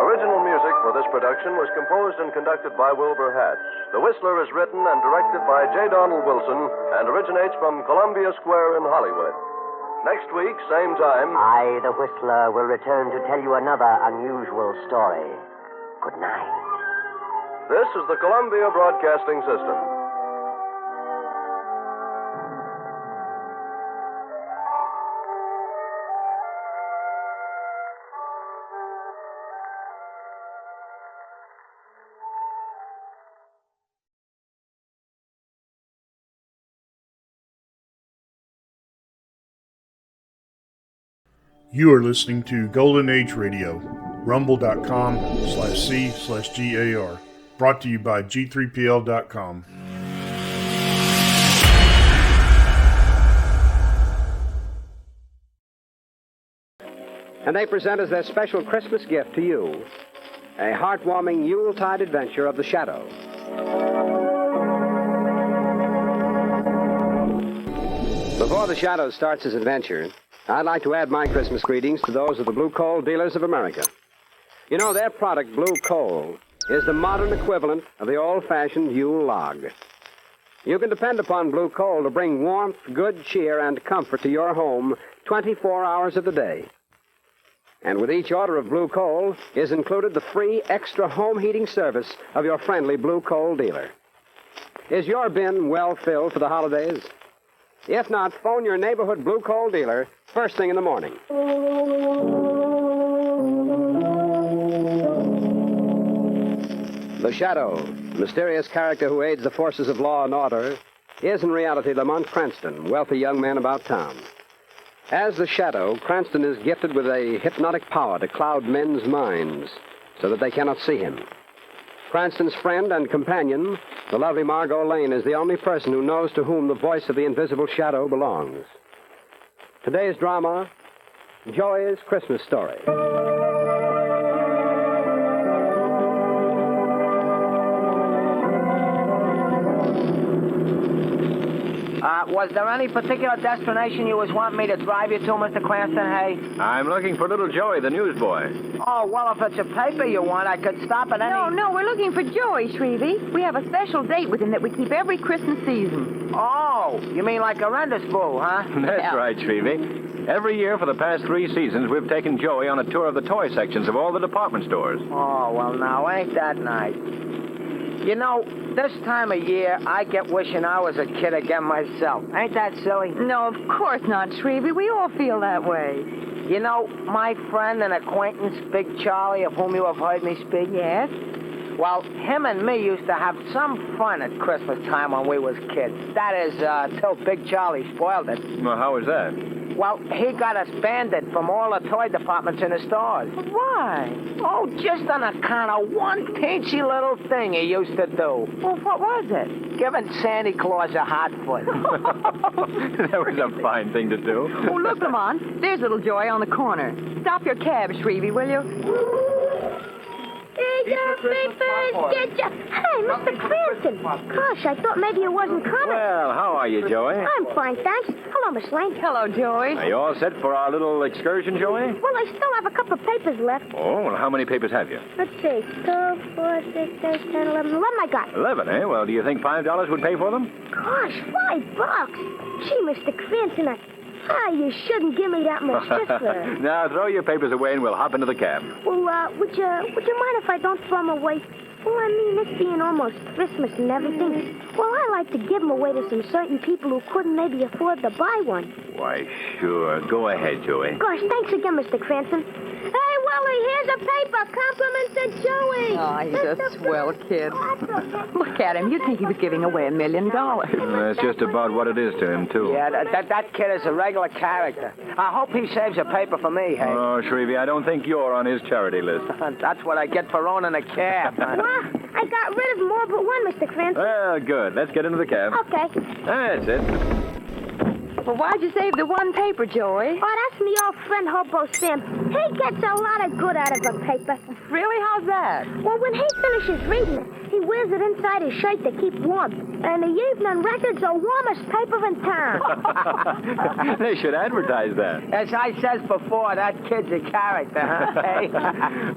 Original music for this production was composed and conducted by Wilbur Hatch. The Whistler is written and directed by J. Donald Wilson and originates from Columbia Square in Hollywood. Next week, same time... I, the Whistler, will return to tell you another unusual story. Good night. This is the Columbia Broadcasting System. You are listening to Golden Age Radio, rumble.com/C/GAR. Brought to you by G3PL.com. And they present as their special Christmas gift to you a heartwarming Yuletide adventure of the Shadow. Before the Shadow starts his adventure, I'd like to add my Christmas greetings to those of the Blue Coal Dealers of America. You know, their product, Blue Coal, is the modern equivalent of the old-fashioned Yule log. You can depend upon Blue Coal to bring warmth, good cheer, and comfort to your home 24 hours of the day. And with each order of Blue Coal is included the free extra home heating service of your friendly Blue Coal dealer. Is your bin well filled for the holidays? If not, phone your neighborhood Blue Coal dealer first thing in the morning. The Shadow, the mysterious character who aids the forces of law and order, is in reality Lamont Cranston, wealthy young man about town. As the Shadow, Cranston is gifted with a hypnotic power to cloud men's minds so that they cannot see him. Cranston's friend and companion, the lovely Margot Lane, is the only person who knows to whom the voice of the invisible Shadow belongs. Today's drama, Joey's Christmas Story. Was there any particular destination you was wanting me to drive you to, Mr. Cranston, hey? I'm looking for little Joey, the newsboy. Oh, well, if it's a paper you want, I could stop at any... No, we're looking for Joey, Shrevey. We have a special date with him that we keep every Christmas season. Oh, you mean like a rendezvous, huh? That's right, Shrevey. Every year for the past 3 seasons, we've taken Joey on a tour of the toy sections of all the department stores. Oh, well, now, ain't that nice? You know, this time of year, I get wishing I was a kid again myself. Ain't that silly? No, of course not, Shrevey. We all feel that way. You know, my friend and acquaintance, Big Charlie, of whom you have heard me speak? Yes. Well, him and me used to have some fun at Christmas time when we was kids. That is, till Big Charlie spoiled it. Well, how was that? Well, he got us banded from all the toy departments in the stores. Why? Oh, just on account of one teensy little thing he used to do. Well, what was it? Giving Santa Claus a hot foot. That was a fine thing to do. Oh, look, Lamont. There's little Joy on the corner. Stop your cab, Shrevey, will you? Here's your papers. Get ya. Hey, Mr. Cranston. Gosh, I thought maybe you wasn't coming. Well, how are you, Joey? I'm fine, thanks. Hello, Miss Lane. Hello, Joey. Are you all set for our little excursion, Joey? Well, I still have a couple of papers left. Oh, well, how many papers have you? Let's see. 2, 4, 6, 8, 10, 11. 11 I got. 11, eh? Well, do you think $5 would pay for them? Gosh, $5. Gee, Mr. Cranston, you shouldn't give me that much, sir. Now, throw your papers away and we'll hop into the cab. Well, would you mind if I don't throw them away? Well, I mean, this being almost Christmas and everything, well, I like to give them away to some certain people who couldn't maybe afford to buy one. Why, sure. Go ahead, Joey. Gosh, thanks again, Mr. Cranston. Hey, Willie, here's a paper. Compliments to Joey. Oh, he's a swell kid. Look at him. You'd think he was giving away $1 million. That's just about what it is to him, too. Yeah, that kid is a regular character. I hope he saves a paper for me, hey? Oh, Shrevey, I don't think you're on his charity list. That's what I get for owning a cab. What? I got rid of more but one, Mr. Cranston. Well, good. Let's get into the cab. Okay. That's it. Well, why'd you save the one paper, Joey? Oh, that's me old friend Hobo Sam. He gets a lot of good out of a paper. Really? How's that? Well, when he finishes reading it, he wears it inside his shirt to keep warm. And the Evening Record's the warmest paper in town. They should advertise that. As I says before, that kid's a character, huh? Hey?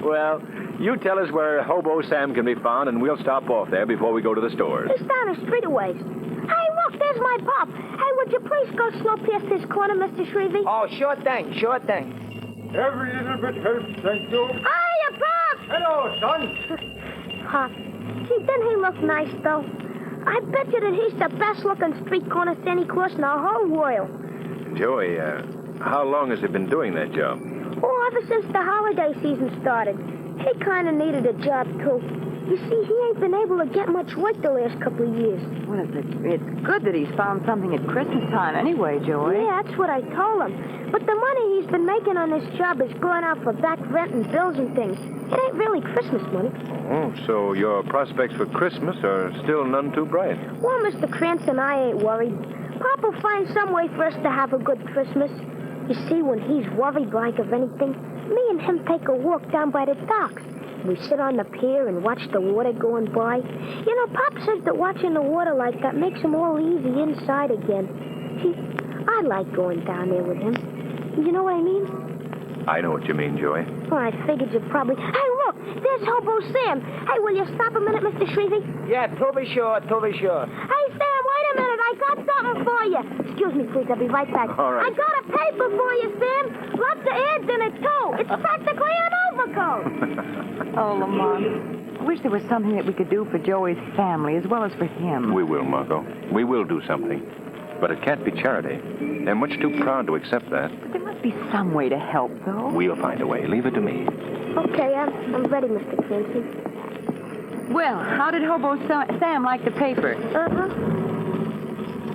Well, you tell us where Hobo Sam can be found, and we'll stop off there before we go to the stores. It's down the street a ways. Hey, look, there's my pop. Hey, would you please go slow past this corner, Mr. Shrevey? Oh, sure thing, sure thing. Every little bit helps, thank you. Hiya, Pop! Hello, son. Pop, gee, doesn't he look nice, though? I bet you that he's the best-looking street corner Santa Claus in the whole world. Joey, how long has he been doing that job? Oh, ever since the holiday season started. He kind of needed a job, too. You see, he ain't been able to get much work the last couple of years. Well, it's good that he's found something at Christmas time anyway, Joey. Yeah, that's what I told him. But the money he's been making on this job is going out for back rent and bills and things. It ain't really Christmas money. Oh, so your prospects for Christmas are still none too bright. Well, Mr. Cranston, I ain't worried. Pop will find some way for us to have a good Christmas. You see, when he's worried like of anything, me and him take a walk down by the docks. We sit on the pier and watch the water going by. You know, Pop says that watching the water like that makes him all easy inside again. See, I like going down there with him. You know what I mean? I know what you mean, Joey. Well, I figured you probably... Hey, look, there's Hobo Sam. Hey, will you stop a minute, Mr. Shrevey? Yeah, to be sure, to be sure. Hey, Sam, wait a minute. I got something for you. Excuse me, please. I'll be right back. All right. I got a paper for you, Sam. Lots of ads in it, too. It's practically an overcoat. Oh, Lamont, I wish there was something that we could do for Joey's family as well as for him. We will, Margot. We will do something. But it can't be charity. They're much too proud to accept that. But there must be some way to help, though. We'll find a way. Leave it to me. Okay, I'm ready, Mr. Cranston. Well, how did Hobo Sam like the paper?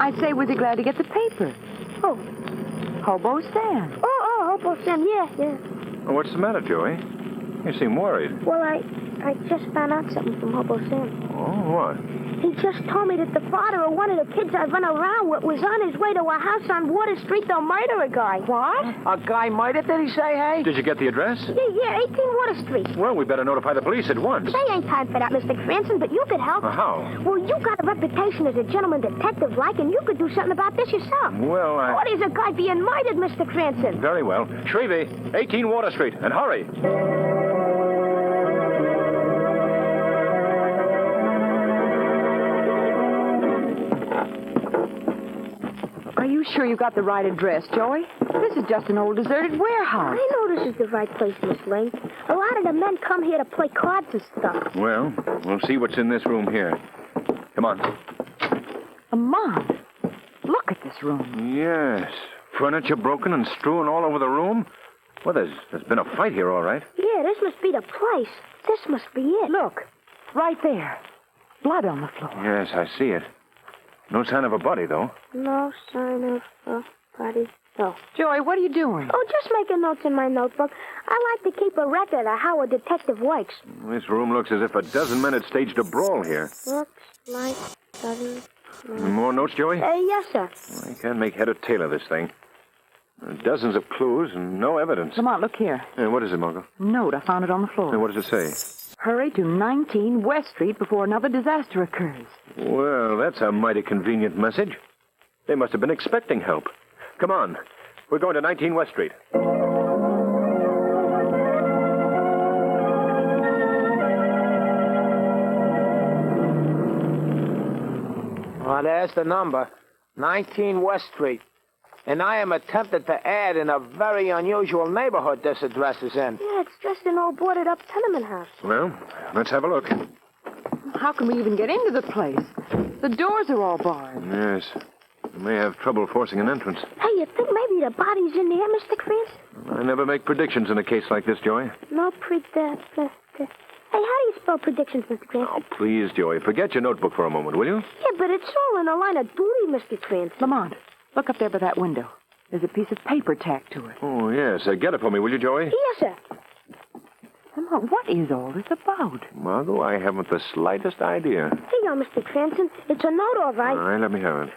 I say, was he glad to get the paper? Oh. Hobo Sam. Oh, Hobo Sam, yeah. Well, what's the matter, Joey? You seem worried. Well, I I just found out something from Hobo Sam. Oh, what? He just told me that the father of one of the kids I run around with was on his way to a house on Water Street to murder a guy. What? A guy murdered, did he say, hey? Did you get the address? Yeah, 18 Water Street. Well, we better notify the police at once. They ain't time for that, Mr. Cranston, but you could help. How? Well, you got a reputation as a gentleman detective, like, and you could do something about this yourself. Well, What is a guy being murdered, Mr. Cranston? Very well. Shrevey, 18 Water Street, and hurry. Are you sure you got the right address, Joey? This is just an old deserted warehouse. I know this is the right place, Miss Lane. A lot of the men come here to play cards and stuff. Well, we'll see what's in this room here. Come on. Lamont, look at this room. Yes. Furniture broken and strewn all over the room. Well, there's been a fight here, all right. Yeah, this must be the place. This must be it. Look, right there. Blood on the floor. Yes, I see it. No sign of a body, though. No sign of a body. No. Joey, what are you doing? Oh, just making notes in my notebook. I like to keep a record of how a detective works. This room looks as if a dozen men had staged a brawl here. Looks like dozen men. More notes, Joey? Yes, sir. I can't make head or tail of this thing. Dozens of clues and no evidence. Lamont, look here. What is it, Margot? Note, I found it on the floor. What does it say? Hurry to 19 West Street before another disaster occurs. Well, that's a mighty convenient message. They must have been expecting help. Come on. We're going to 19 West Street. Well, there's the number. 19 West Street. And I am attempted to add in a very unusual neighborhood this address is in. Yeah, it's just an old boarded-up tenement house. Well, let's have a look. How can we even get into the place? The doors are all barred. Yes. We may have trouble forcing an entrance. Hey, you think maybe the body's in there, Mr. Cranston? I never make predictions in a case like this, Joey. No Hey, how do you spell predictions, Mr. Cranston? Oh, please, Joey. Forget your notebook for a moment, will you? Yeah, but it's all in a line of duty, Mr. Cranston. Lamont, look up there by that window. There's a piece of paper tacked to it. Oh, yes. Get it for me, will you, Joey? Yes, sir. Lamont, what is all this about? Margot, I haven't the slightest idea. Here you go, Mr. Cranston. It's a note, all right. All right, let me have it.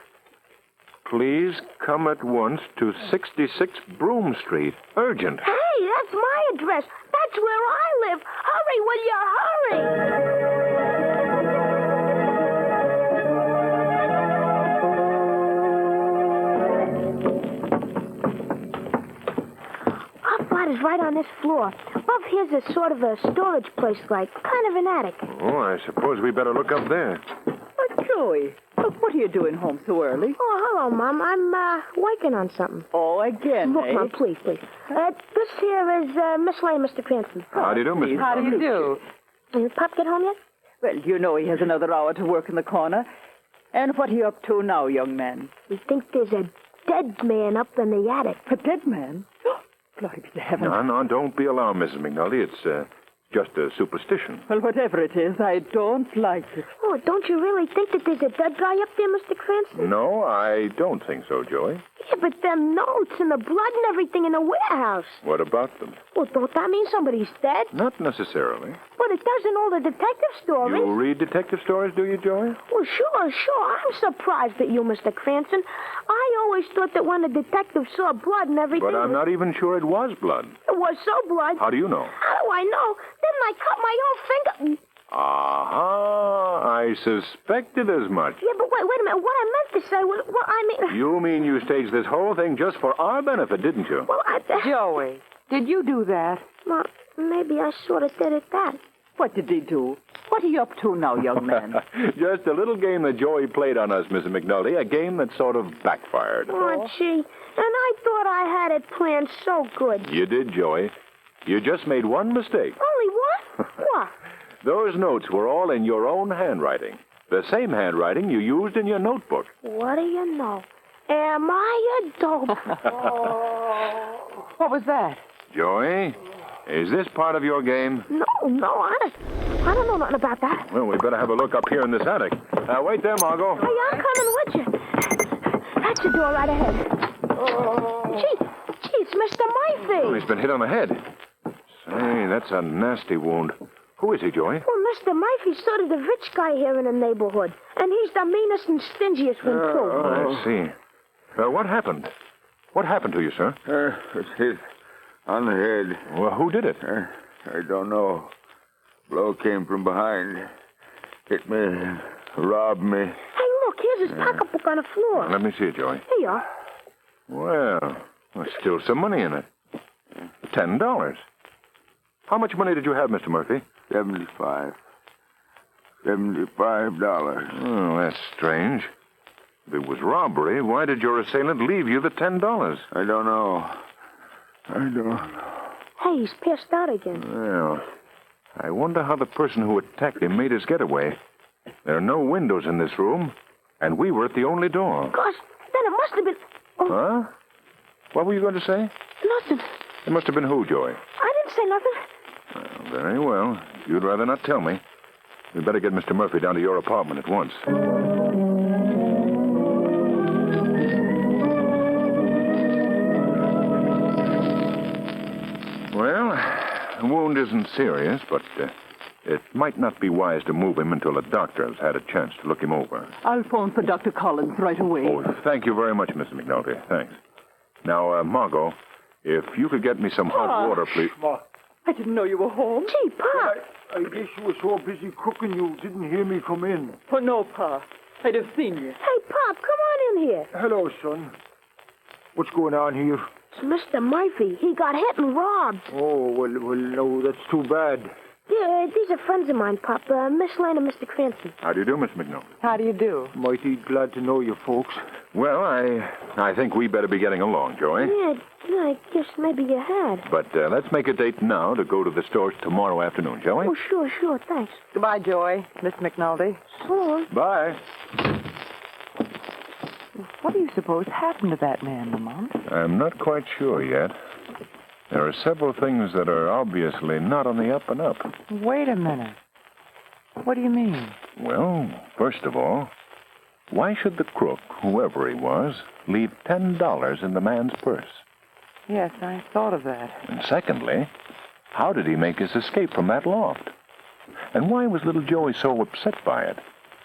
Please come at once to 66 Broome Street. Urgent. Hey, that's my address. That's where I live. Hurry, will you hurry? Our flat is right on this floor. Above here's a sort of a storage place, like kind of an attic. Oh, I suppose we better look up there. Joey, look, what are you doing home so early? Oh, hello, Mom. I'm working on something. Oh, again, Look, eh? Mom, please. This here is Miss Lane, Mr. Cranston. How do you do, Mrs. How do you do? Did Pop get home yet? Well, you know he has another hour to work in the corner. And what are you up to now, young man? We think there's a dead man up in the attic. A dead man? Glory be to heaven. No, don't be alarmed, Mrs. McNulty. It's just a superstition. Well, whatever it is, I don't like it. Oh, don't you really think that there's a dead guy up there, Mr. Cranston? No, I don't think so, Joey. Yeah, but them notes and the blood and everything in the warehouse. What about them? Well, don't that mean somebody's dead? Not necessarily. But it does in all the detective stories. You read detective stories, do you, Joey? Well, sure. I'm surprised at you, Mr. Cranston. I always thought that when a detective saw blood and everything... But I'm not even sure it was blood. It was so blood. How do you know? How do I know? Didn't I cut my own finger? I suspected as much. Yeah, but wait a minute. What I meant to say was... Well, I mean... You mean you staged this whole thing just for our benefit, didn't you? Well, Joey, did you do that? Well, maybe I sort of did it that. What did he do? What are you up to now, young man? Just a little game that Joey played on us, Mrs. McNulty. A game that sort of backfired. Oh, gee. And I thought I had it planned so good. You did, Joey. You just made one mistake. Only one? What? Those notes were all in your own handwriting. The same handwriting you used in your notebook. What do you know? Am I a dope? What was that? Joey, is this part of your game? No, I don't know nothing about that. Well, we better have a look up here in this attic. Wait there, Margot. Hey, I'm coming with you. That's the door right ahead. Gee, it's Mr. Murphy. Oh, he's been hit on the head. Say, that's a nasty wound. Who is he, Joey? Well, Mr. Murphy's sort of the rich guy here in the neighborhood. And he's the meanest and stingiest one, too. I see. What happened? What happened to you, sir? Was hit on the head. Well, who did it? I don't know. Blow came from behind. Hit me, robbed me. Hey, look, here's his pocketbook on the floor. Let me see it, Joey. Here you are. Well, there's still some money in it. $10. How much money did you have, Mr. Murphy? $75. Oh, that's strange. If it was robbery, why did your assailant leave you the $10? I don't know. Hey, he's passed out again. Well, I wonder how the person who attacked him made his getaway. There are no windows in this room, and we were at the only door. Gosh, then it must have been... Oh. Huh? What were you going to say? Nothing. It must have been who, Joey? I didn't say nothing. Well, very well. If you'd rather not tell me, we'd better get Mr. Murphy down to your apartment at once. Well, the wound isn't serious, but it might not be wise to move him until a doctor has had a chance to look him over. I'll phone for Dr. Collins right away. Oh, thank you very much, Mrs. McNulty. Thanks. Now, Margot, if you could get me some hot water, please. I didn't know you were home. Gee, Pop. I guess you were so busy cooking you didn't hear me come in. Oh, no, Pa. I'd have seen you. Hey, Pop, come on in here. Hello, son. What's going on here? It's Mr. Murphy. He got hit and robbed. Oh, well, no, that's too bad. Yeah, these are friends of mine, Pop. Miss Lane and Mr. Cranston. How do you do, Miss McNulty? How do you do? Mighty glad to know you folks. Well, I think we better be getting along, Joey. Yeah, I guess maybe you had. But let's make a date now to go to the stores tomorrow afternoon, shall we? Oh, sure, thanks. Goodbye, Joey. Miss McNulty. So long. Bye. What do you suppose happened to that man, Lamont? I'm not quite sure yet. There are several things that are obviously not on the up and up. Wait a minute. What do you mean? Well, first of all, why should the crook, whoever he was, leave $10 in the man's purse? Yes, I thought of that. And secondly, how did he make his escape from that loft? And why was little Joey so upset by it?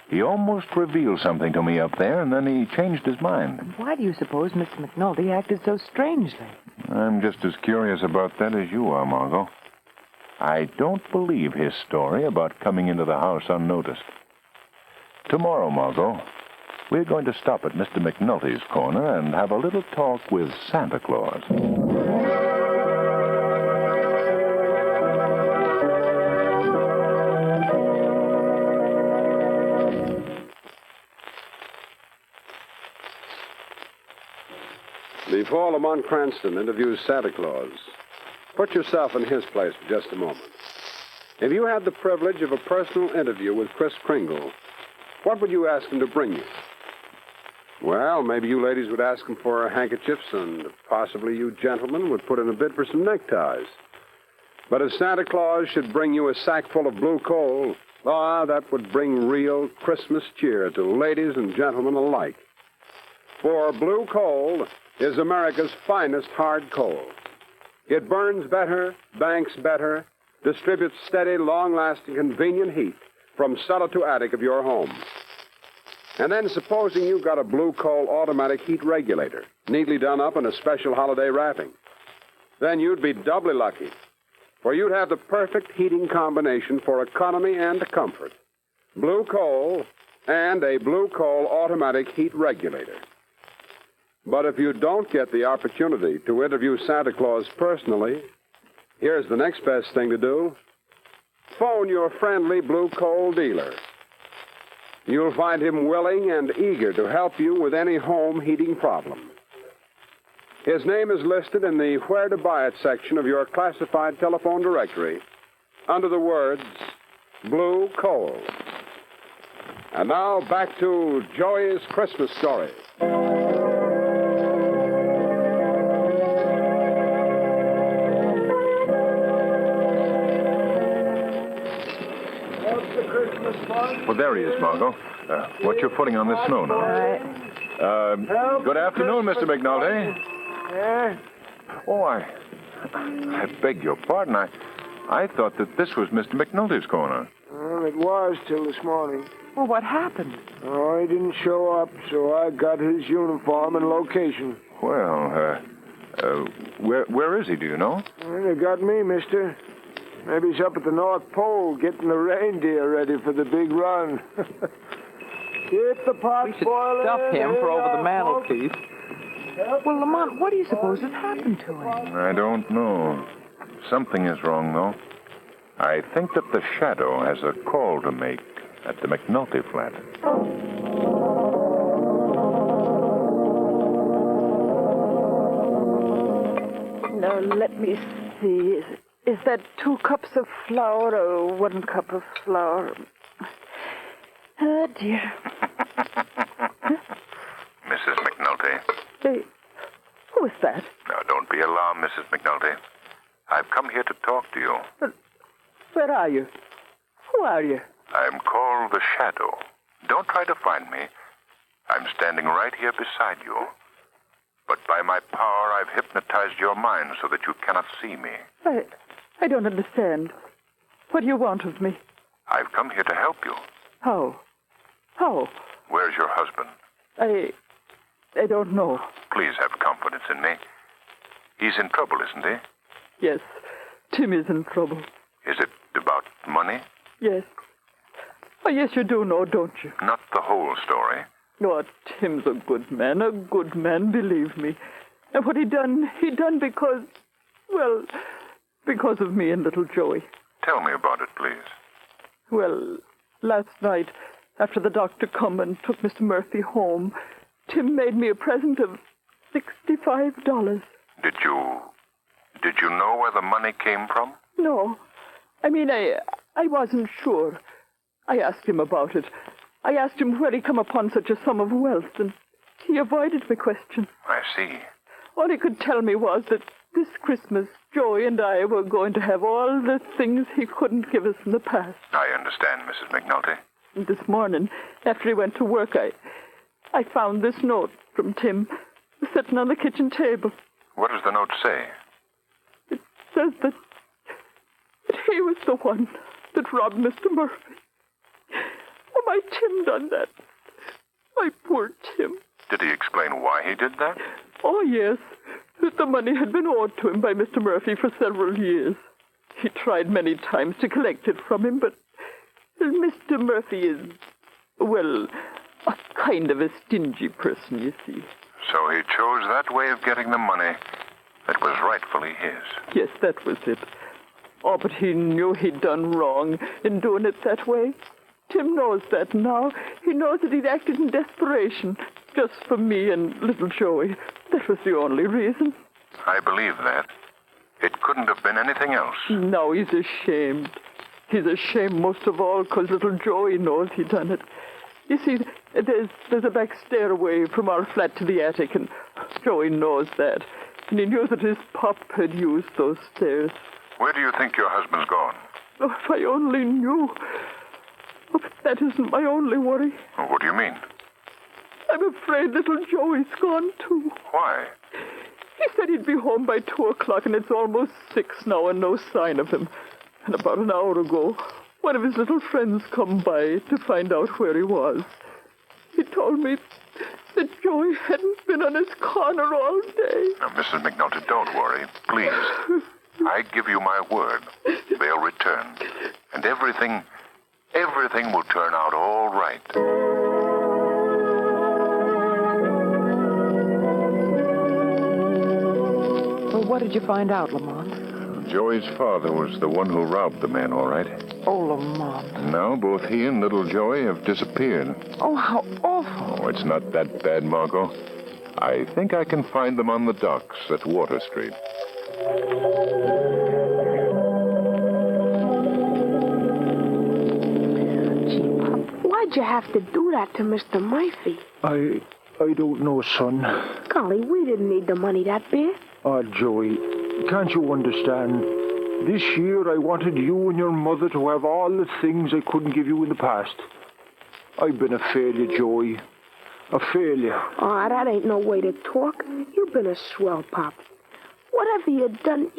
He almost revealed something to me up there, and then he changed his mind. Why do you suppose Mr. McNulty acted so strangely? I'm just as curious about that as you are, Margot. I don't believe his story about coming into the house unnoticed. Tomorrow, Margot, we're going to stop at Mr. McNulty's corner and have a little talk with Santa Claus. Before Lamont Cranston interviews Santa Claus, put yourself in his place for just a moment. If you had the privilege of a personal interview with Kris Kringle, what would you ask him to bring you? Well, maybe you ladies would ask him for handkerchiefs, and possibly you gentlemen would put in a bid for some neckties. But if Santa Claus should bring you a sack full of blue coal, that would bring real Christmas cheer to ladies and gentlemen alike. For blue coal is America's finest hard coal. It burns better, banks better, distributes steady, long-lasting, convenient heat from cellar to attic of your home. And then supposing you've got a blue coal automatic heat regulator, neatly done up in a special holiday wrapping. Then you'd be doubly lucky, for you'd have the perfect heating combination for economy and comfort. Blue coal and a blue coal automatic heat regulator. But if you don't get the opportunity to interview Santa Claus personally, here's the next best thing to do. Phone your friendly blue coal dealer. You'll find him willing and eager to help you with any home heating problem. His name is listed in the Where to Buy It section of your classified telephone directory under the words Blue Coal. And now back to Joey's Christmas story. Well, there he is, Margot. What you're putting on this snow now? Good afternoon, Mr. McNulty. Yeah? Oh, I beg your pardon. I thought that this was Mr. McNulty's corner. Well, it was till this morning. Well, what happened? Oh, he didn't show up, so I got his uniform and location. Well, where is he, do you know? Well, they got me, mister. Maybe he's up at the North Pole getting the reindeer ready for the big run. Keep the pot We should boiling. stuff him for over the Here, mantelpiece. folks. Well, Lamont, what do you suppose has happened to him? I don't know. Something is wrong, though. I think that the Shadow has a call to make at the McNulty flat. Now, let me see. Is that 2 cups of flour or 1 cup of flour? Oh, dear. Mrs. McNulty. Hey, who is that? Now, don't be alarmed, Mrs. McNulty. I've come here to talk to you. But where are you? Who are you? I'm called the Shadow. Don't try to find me. I'm standing right here beside you. But by my power, I've hypnotized your mind so that you cannot see me. I don't understand. What do you want of me? I've come here to help you. How? How? Where's your husband? I don't know. Please have confidence in me. He's in trouble, isn't he? Yes, Tim is in trouble. Is it about money? Yes. Oh, yes, you do know, don't you? Not the whole story. No, Tim's a good man, believe me. And what he done because, well, because of me and little Joey. Tell me about it, please. Well, last night, after the doctor come and took Mr. Murphy home, Tim made me a present of $65. Did you know where the money came from? No. I mean, I wasn't sure. I asked him about it. I asked him where he come upon such a sum of wealth, and he avoided my question. I see. All he could tell me was that this Christmas, Joey and I were going to have all the things he couldn't give us in the past. I understand, Mrs. McNulty. And this morning, after he went to work, I found this note from Tim sitting on the kitchen table. What does the note say? It says that he was the one that robbed Mr. Murphy. Oh, my Tim done that. My poor Tim. Did he explain why he did that? Oh, yes. That the money had been owed to him by Mr. Murphy for several years. He tried many times to collect it from him, but Mr. Murphy is, well, a kind of a stingy person, you see. So he chose that way of getting the money that was rightfully his. Yes, that was it. Oh, but he knew he'd done wrong in doing it that way. Tim knows that now. He knows that he'd acted in desperation, just for me and little Joey. That was the only reason. I believe that. It couldn't have been anything else. Now he's ashamed. He's ashamed most of all because little Joey knows he done it. You see, there's a back stairway from our flat to the attic, and Joey knows that. And he knew that his pop had used those stairs. Where do you think your husband's gone? Oh, if I only knew. Oh, but that isn't my only worry. What do you mean? I'm afraid little Joey's gone, too. Why? He said he'd be home by 2 o'clock, and it's almost 6 now, and no sign of him. And about an hour ago, one of his little friends come by to find out where he was. He told me that Joey hadn't been on his corner all day. Now, Mrs. McNulty, don't worry, please. I give you my word. They'll return. And everything will turn out all right. Well, what did you find out, Lamont? Joey's father was the one who robbed the man, all right. Oh, Lamont. And now both he and little Joey have disappeared. Oh, how awful. Oh, it's not that bad, Margot. I think I can find them on the docks at Water Street. Why'd you have to do that to Mr. Murphy? I don't know, son. Golly, we didn't need the money that bad. Oh, Joey, can't you understand? This year I wanted you and your mother to have all the things I couldn't give you in the past. I've been a failure, Joey. A failure. Oh, that ain't no way to talk. You've been a swell, Pop. Whatever you done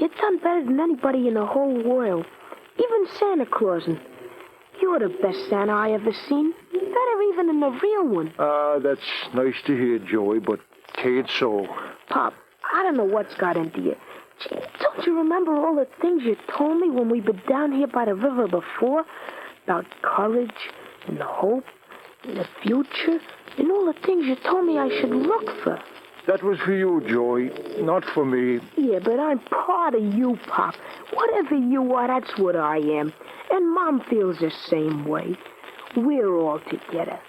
better than anybody in the whole world. Even Santa Claus. And you're the best Santa I ever seen. Better even than the real one. That's nice to hear, Joey, but ain't so. Pop, I don't know what's got into you. Gee, don't you remember all the things you told me when we been down here by the river before? About courage and hope and the future and all the things you told me I should look for. That was for you, Joey, not for me. Yeah, but I'm part of you, Pop. Whatever you are, that's what I am. And Mom feels the same way. We're all together.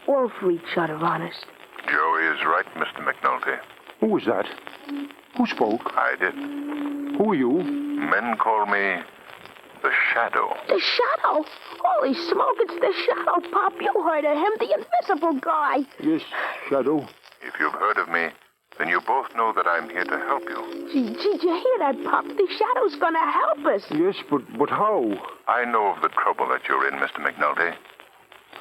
All for each other, honest. Joey is right, Mr. McNulty. Who was that? Who spoke? I did. Who are you? Men call me the Shadow. The Shadow? Holy smoke, it's the Shadow, Pop. You heard of him, the invisible guy. Yes, Shadow. If you've heard of me, then you both know that I'm here to help you. Did you hear that, Pop? The Shadow's gonna help us. Yes, but how? I know of the trouble that you're in, Mr. McNulty.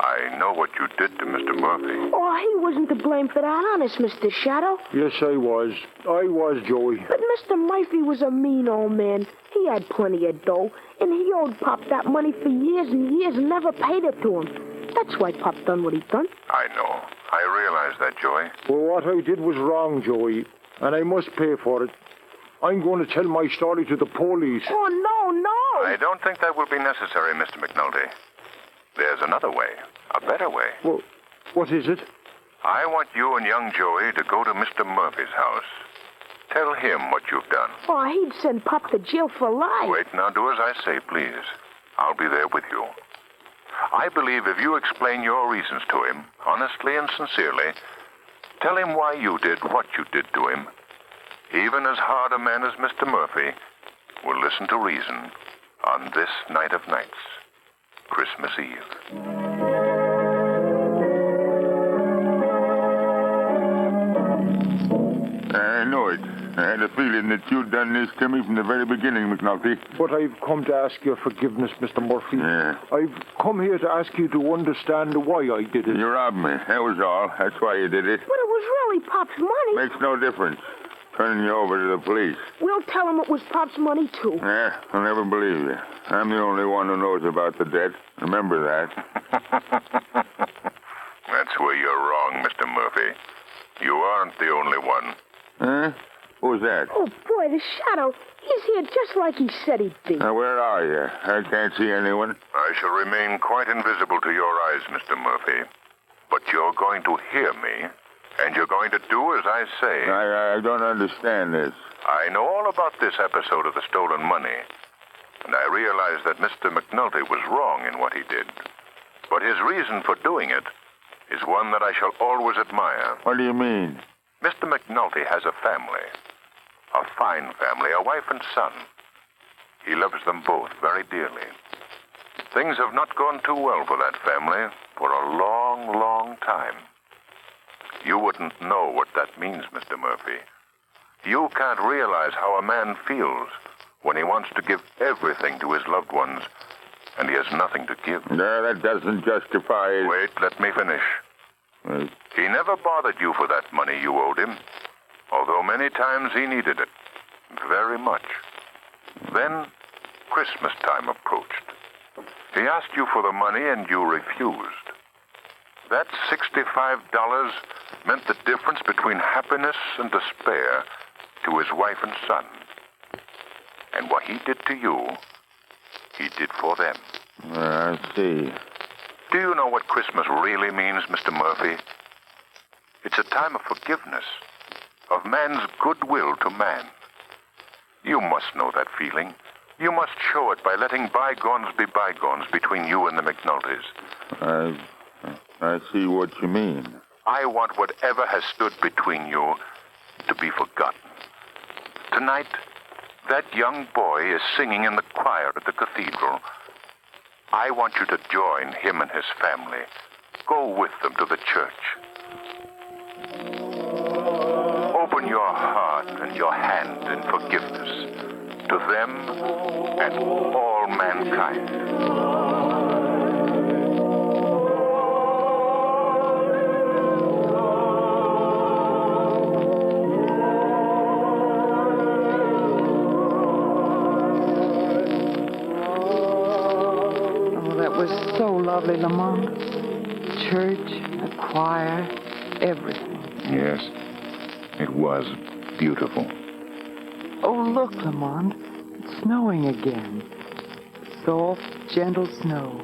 I know what you did to Mr. Murphy. Oh, he wasn't to blame for that, honest, Mr. Shadow. Yes, I was. I was, Joey. But Mr. Murphy was a mean old man. He had plenty of dough, and he owed Pop that money for years and years and never paid it to him. That's why Pop done what he done. I know. I realize that, Joey. Well, what I did was wrong, Joey, and I must pay for it. I'm going to tell my story to the police. Oh, no. I don't think that will be necessary, Mr. McNulty. There's another way, a better way. Well, what is it? I want you and young Joey to go to Mr. Murphy's house. Tell him what you've done. Oh, he'd send Pop to jail for life. Wait, now do as I say, please. I'll be there with you. I believe if you explain your reasons to him, honestly and sincerely, tell him why you did what you did to him, even as hard a man as Mr. Murphy will listen to reason on this night of nights, Christmas Eve. I know it. I had a feeling that you'd done this to me from the very beginning, McNulty. But I've come to ask your forgiveness, Mr. Murphy. Yeah. I've come here to ask you to understand why I did it. You robbed me. That was all. That's why you did it. But it was really Pop's money. Makes no difference. Turning you over to the police. We'll tell him it was Pop's money, too. Yeah, I'll never believe you. I'm the only one who knows about the debt. Remember that. That's where you're wrong, Mr. Murphy. You aren't the only one. Huh? Who's that? Oh, boy, the Shadow. He's here just like he said he'd be. Now, where are you? I can't see anyone. I shall remain quite invisible to your eyes, Mr. Murphy. But you're going to hear me, and you're going to do as I say. I don't understand this. I know all about this episode of the stolen money, and I realize that Mr. McNulty was wrong in what he did. But his reason for doing it is one that I shall always admire. What do you mean? Mr. McNulty has a family. A fine family, a wife and son. He loves them both very dearly. Things have not gone too well for that family for a long, long time. You wouldn't know what that means, Mr. Murphy. You can't realize how a man feels when he wants to give everything to his loved ones and he has nothing to give. No, that doesn't justify it. Wait, let me finish. He never bothered you for that money you owed him, although many times he needed it, very much. Then Christmas time approached. He asked you for the money and you refused. That $65 meant the difference between happiness and despair to his wife and son. And what he did to you, he did for them. I see. Do you know what Christmas really means, Mr. Murphy? It's a time of forgiveness, of man's goodwill to man. You must know that feeling. You must show it by letting bygones be bygones between you and the McNultys. I see what you mean. I want whatever has stood between you to be forgotten. Tonight, that young boy is singing in the choir at the cathedral. I want you to join him and his family. Go with them to the church. Open your heart and your hand in forgiveness to them and all mankind. Lamont. Church, a choir, everything. Yes, it was beautiful. Oh, look, Lamont. It's snowing again. Soft, gentle snow,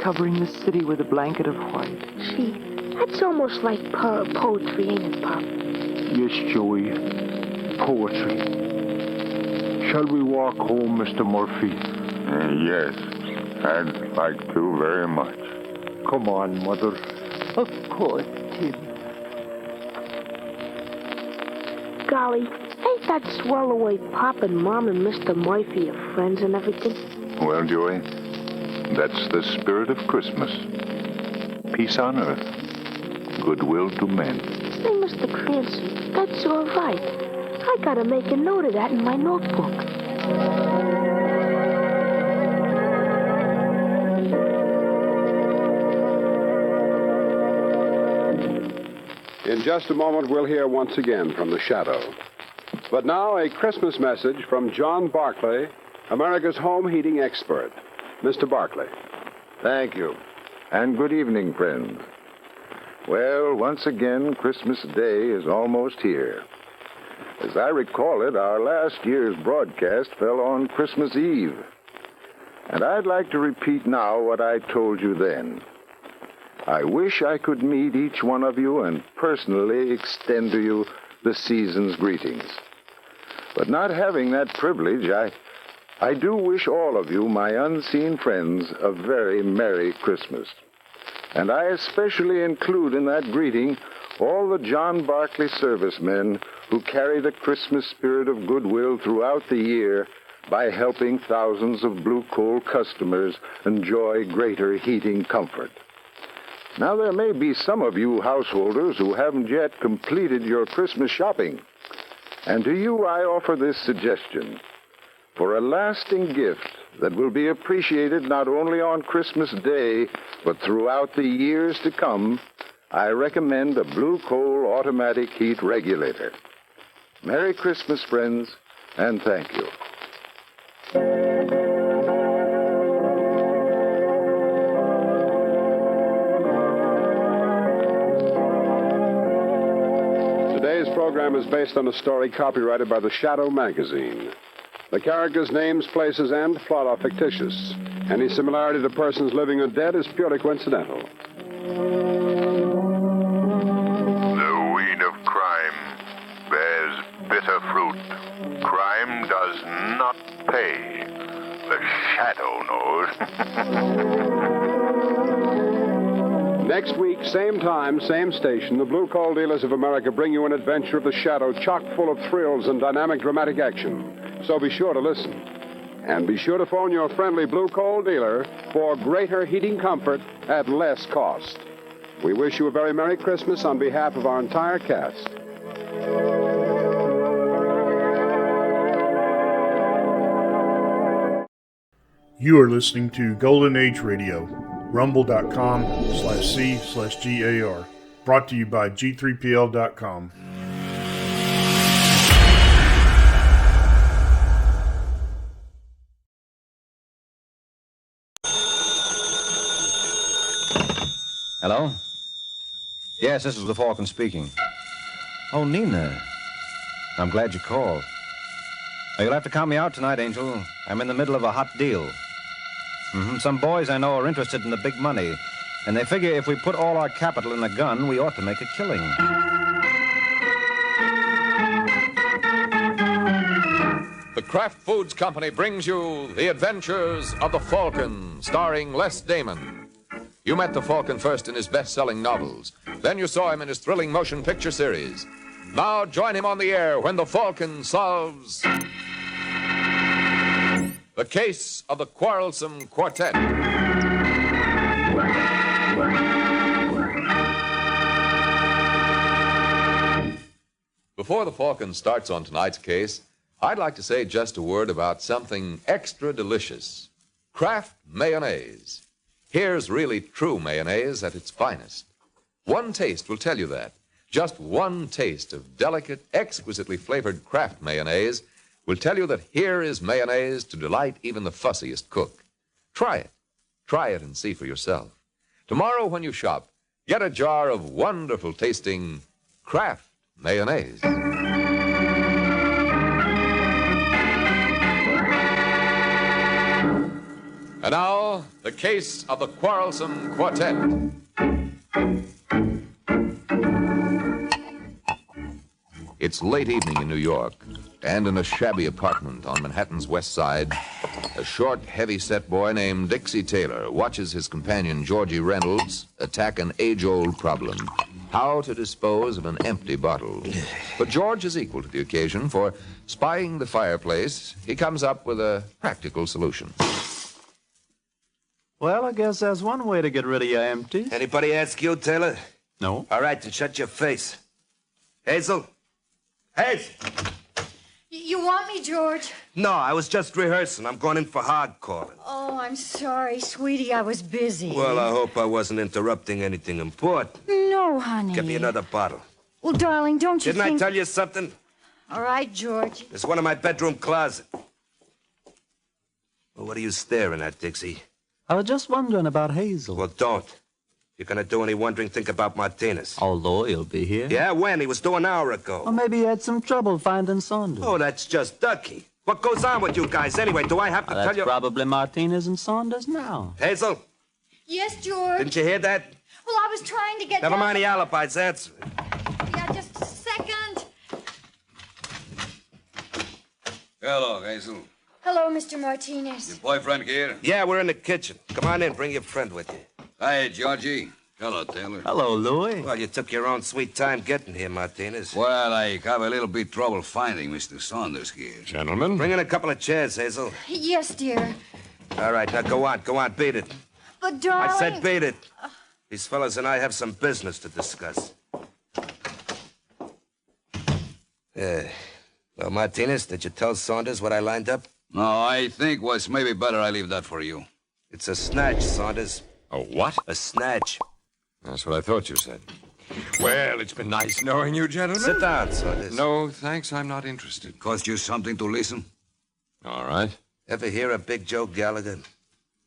covering the city with a blanket of white. Gee, that's almost like poetry, ain't it, Pop? Yes, Joey. Poetry. Shall we walk home, Mr. Murphy? Yes, I'd like to very much. Come on, Mother. Of course, Tim. Golly, ain't that swell the way Pop and Mom and Mr. Murphy are friends and everything? Well, Joey, that's the spirit of Christmas. Peace on earth, goodwill to men. Say, Mr. Cranston, that's all right. I gotta make a note of that in my notebook. In just a moment, we'll hear once again from the Shadow. But now, a Christmas message from John Barclay, America's home heating expert. Mr. Barclay. Thank you. And good evening, friends. Well, once again, Christmas Day is almost here. As I recall it, our last year's broadcast fell on Christmas Eve. And I'd like to repeat now what I told you then. I wish I could meet each one of you and personally extend to you the season's greetings. But not having that privilege, I do wish all of you, my unseen friends, a very Merry Christmas. And I especially include in that greeting all the John Barclay servicemen who carry the Christmas spirit of goodwill throughout the year by helping thousands of blue coal customers enjoy greater heating comfort. Now, there may be some of you householders who haven't yet completed your Christmas shopping. And to you, I offer this suggestion. For a lasting gift that will be appreciated not only on Christmas Day, but throughout the years to come, I recommend a Blue Coal automatic heat regulator. Merry Christmas, friends, and thank you. Today's program is based on a story copyrighted by the Shadow magazine. The characters, names, places, and plot are fictitious. Any similarity to persons living or dead is purely coincidental. The weed of crime bears bitter fruit. Crime does not pay. The Shadow knows. Next week, same time, same station, the Blue Coal Dealers of America bring you an adventure of the Shadow chock full of thrills and dynamic dramatic action. So be sure to listen. And be sure to phone your friendly Blue Coal dealer for greater heating comfort at less cost. We wish you a very Merry Christmas on behalf of our entire cast. You are listening to Golden Age Radio, rumble.com/C/GAR. Brought to you by G3PL.com. Hello? Yes, this is the Falcon speaking. Oh, Nina. I'm glad you called. Oh, you'll have to count me out tonight, Angel. I'm in the middle of a hot deal. Some boys I know are interested in the big money, and they figure if we put all our capital in a gun, we ought to make a killing. The Kraft Foods Company brings you The Adventures of the Falcon, starring Les Damon. You met the Falcon first in his best-selling novels. Then you saw him in his thrilling motion picture series. Now join him on the air when the Falcon solves the case of the Quarrelsome Quartet. Before the Falcon starts on tonight's case, I'd like to say just a word about something extra delicious. Kraft mayonnaise. Here's really true mayonnaise at its finest. One taste will tell you that. Just one taste of delicate, exquisitely flavored Kraft mayonnaise will tell you that here is mayonnaise to delight even the fussiest cook. Try it. Try it and see for yourself. Tomorrow, when you shop, get a jar of wonderful tasting Kraft mayonnaise. And now, the case of the Quarrelsome Quartet. It's late evening in New York, and in a shabby apartment on Manhattan's West Side, a short, heavy-set boy named Dixie Taylor watches his companion, Georgie Reynolds, attack an age-old problem: how to dispose of an empty bottle. But George is equal to the occasion, for, spying the fireplace, he comes up with a practical solution. Well, I guess that's one way to get rid of your empties. Anybody ask you, Taylor? No. All right, then shut your face. Hazel? Hazel! You want me, George? No, I was just rehearsing. I'm going in for hard calling. Oh, I'm sorry, sweetie. I was busy. Well, I hope I wasn't interrupting anything important. No, honey. Get me another bottle. Well, darling, don't you Didn't think... I tell you something? All right, George. There's one in my bedroom closet. Well, what are you staring at, Dixie? I was just wondering about Hazel. Well, don't. If you're going to do any wondering, think about Martinez. Although he'll be here. Yeah, when? He was due an hour ago. Or maybe he had some trouble finding Saunders. Oh, that's just ducky. What goes on with you guys anyway? Do I have to tell That's you? probably Martinez and Saunders now. Hazel, Yes, George? didn't you hear that? Well, I was trying to get... Never down- mind the alibis. Answer it. Yeah, just a second. Hello, Hazel. Hello, Mr. Martinez. Your boyfriend here? Yeah, we're in the kitchen. Come on in. Bring your friend with you. Hi, Georgie. Hello, Taylor. Hello, Louis. Well, you took your own sweet time getting here, Martinez. Well, I have a little bit trouble finding Mr. Saunders here. Gentlemen? Bring in a couple of chairs, Hazel. Yes, dear. All right, now go on. Go on. Beat it. But, darling... I said beat it. These fellas and I have some business to discuss. Well, Martinez, did you tell Saunders what I lined up? No, I think was maybe better I leave that for you. It's a snatch, Saunders. A what? A snatch. That's what I thought you said. Well, it's been nice knowing you, gentlemen. Sit down, Saunders. No, thanks. I'm not interested. Cost you something to listen? All right. Ever hear of Big Joe Gallagher?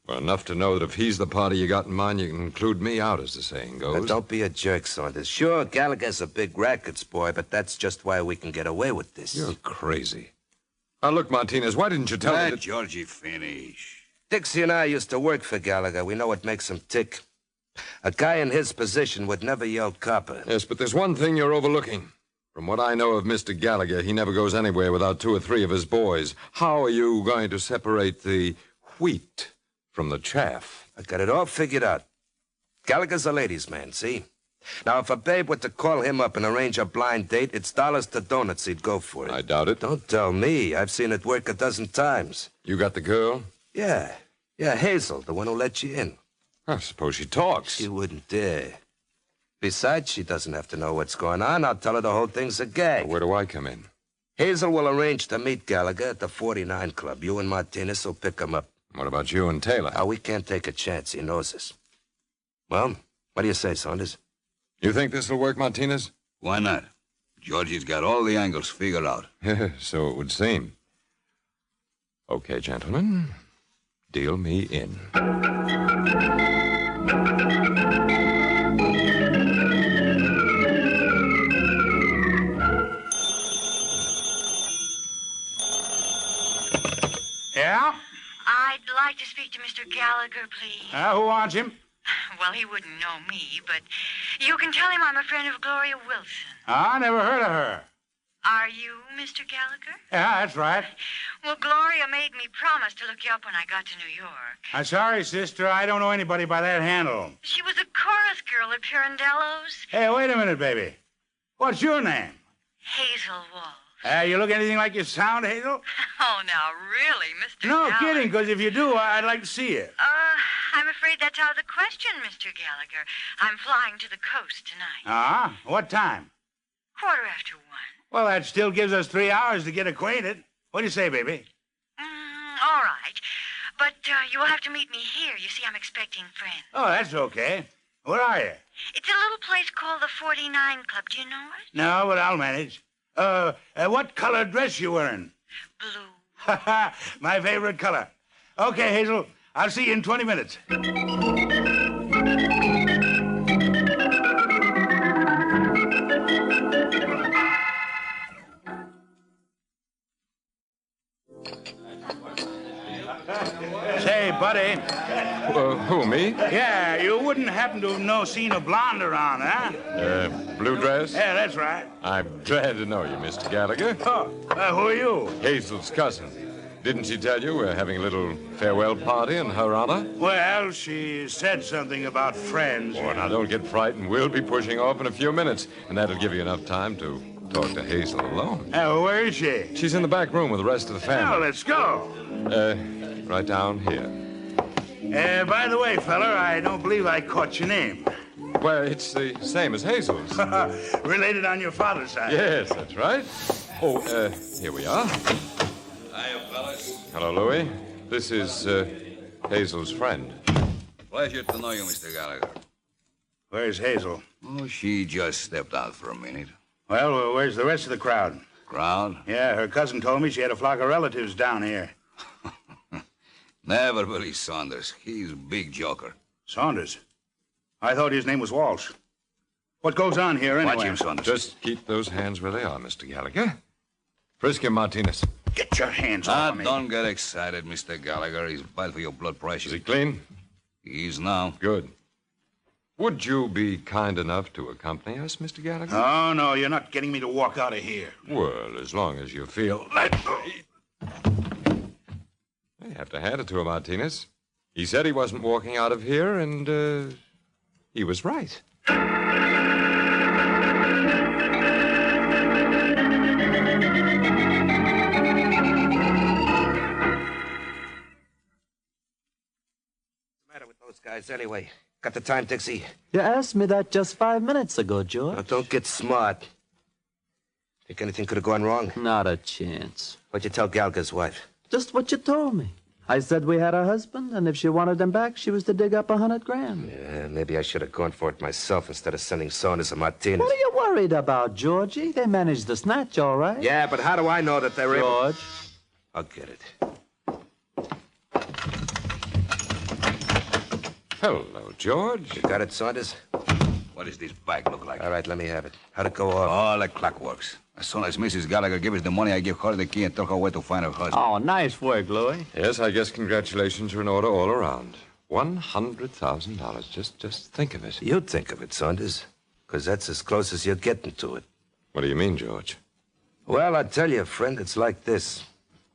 Well, enough to know that if he's the party you got in mind, you can include me out, as the saying goes. Now, don't be a jerk, Saunders. Sure, Gallagher's a big rackets boy, but that's just why we can get away with this. You're crazy. Now, look, Martinez, why didn't you tell me Let that... Georgie finish. Dixie and I used to work for Gallagher. We know what makes him tick. A guy in his position would never yell copper. Yes, but there's one thing you're overlooking. From what I know of Mr. Gallagher, he never goes anywhere without 2 or 3 of his boys. How are you going to separate the wheat from the chaff? I got it all figured out. Gallagher's a ladies' man, see? Now, if a babe were to call him up and arrange a blind date, it's dollars to donuts he'd go for it. I doubt it. Don't tell me. I've seen it work a dozen times. You got the girl? Yeah, Hazel, the one who let you in. I suppose she talks. She wouldn't dare. Besides, she doesn't have to know what's going on. I'll tell her the whole thing's a gag. Where do I come in? Hazel will arrange to meet Gallagher at the 49 Club. You and Martinez will pick him up. What about you and Taylor? Now, we can't take a chance. He knows us. Well, what do you say, Saunders? You think this will work, Martinez? Why not? Georgie's got all the angles figured out. So it would seem. Okay, gentlemen. Deal me in. Yeah? I'd like to speak to Mr. Gallagher, please. Who wants him? Well, he wouldn't know me, but you can tell him I'm a friend of Gloria Wilson. I never heard of her. Are you Mr. Gallagher? Yeah, that's right. Well, Gloria made me promise to look you up when I got to New York. I'm sorry, sister. I don't know anybody by that handle. She was a chorus girl at Pirandello's. Hey, wait a minute, baby. What's your name? Hazel Walsh. You look anything like you sound, Hazel? Oh, now, really, Mr. No, Gallagher? kidding, because if you do, I'd like to see you. I'm afraid that's out of the question, Mr. Gallagher. I'm flying to the coast tonight. What time? 1:15. Well, that still gives us 3 hours to get acquainted. What do you say, baby? All right. But you will have to meet me here. You see, I'm expecting friends. Oh, that's okay. Where are you? It's a little place called the 49 Club. Do you know it? No, but I'll manage. What color dress you wearing? Blue. My favorite color. Okay, Hazel. I'll see you in 20 minutes. Buddy. Who, me? Yeah, you wouldn't happen to have seen a blonde around, huh? Blue dress? Yeah, that's right. I'm glad to know you, Mr. Gallagher. Oh, who are you? Hazel's cousin. Didn't she tell you we're having a little farewell party in her honor? Well, she said something about friends. Oh, now don't get frightened. We'll be pushing off in a few minutes, and that'll give you enough time to talk to Hazel alone. Where is she? She's in the back room with the rest of the family. Well, let's go. Right down here. By the way, fella, I don't believe I caught your name. Well, it's the same as Hazel's. Related on your father's side. Yes, that's right. Oh, here we are. Hiya, fellas. Hello, Louis. This is Hazel's friend. Pleasure to know you, Mr. Gallagher. Where's Hazel? Oh, she just stepped out for a minute. Well, where's the rest of the crowd? Crowd? Yeah, her cousin told me she had a flock of relatives down here. Never believe Saunders. He's a big joker. Saunders? I thought his name was Walsh. What goes on here anyway? Watch him, Saunders. Just keep those hands where they are, Mr. Gallagher. Frisk him, Martinez. Get your hands off me. Don't get excited, Mr. Gallagher. He's bad for your blood pressure. Is he clean? He is now. Good. Would you be kind enough to accompany us, Mr. Gallagher? Oh, no, you're not getting me to walk out of here. Well, as long as you feel... You have to hand it to him, Martinez. He said he wasn't walking out of here, and, he was right. Those guys, anyway. Got the time, Dixie? You asked me that just 5 minutes ago, George. Now, don't get smart. Think anything could have gone wrong? Not a chance. What'd you tell Gallagher's wife? Just what you told me. I said we had a husband, and if she wanted him back, she was to dig up $100,000. Yeah, maybe I should have gone for it myself instead of sending Saunders and Martinez. What are you worried about, Georgie? They managed the snatch, all right. Yeah, but how do I know that they're able... George. I'll get it. Hello, George. You got it, Saunders? What does this bag look like? All right, let me have it. How'd it go off? All the clock works. As soon as Mrs. Gallagher gives us the money, I give her the key and tell her where to find her husband. Oh, nice work, Louis. Yes, I guess congratulations are in order all around. $100,000. Just think of it. You think of it, Saunders, because that's as close as you're getting to it. What do you mean, George? Well, I tell you, friend, it's like this.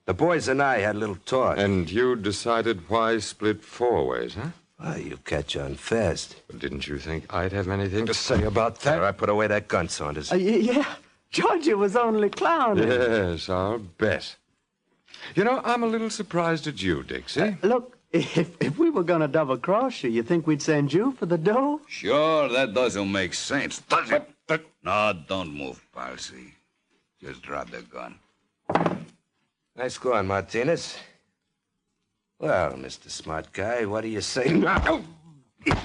The boys and I had a little talk. And you decided why split 4 ways, huh? Well, you catch on fast. But didn't you think I'd have anything to say about that? All right, put away that gun, Saunders. Yeah, Georgie was only clowning. Yes, I'll bet. You know, I'm a little surprised at you, Dixie. Look, if we were going to double-cross you, you think we'd send you for the dough? Sure, that doesn't make sense, does it? No, don't move, Palsy. Just drop the gun. Nice going, Martinez. Well, Mr. Smart Guy, what do you say now?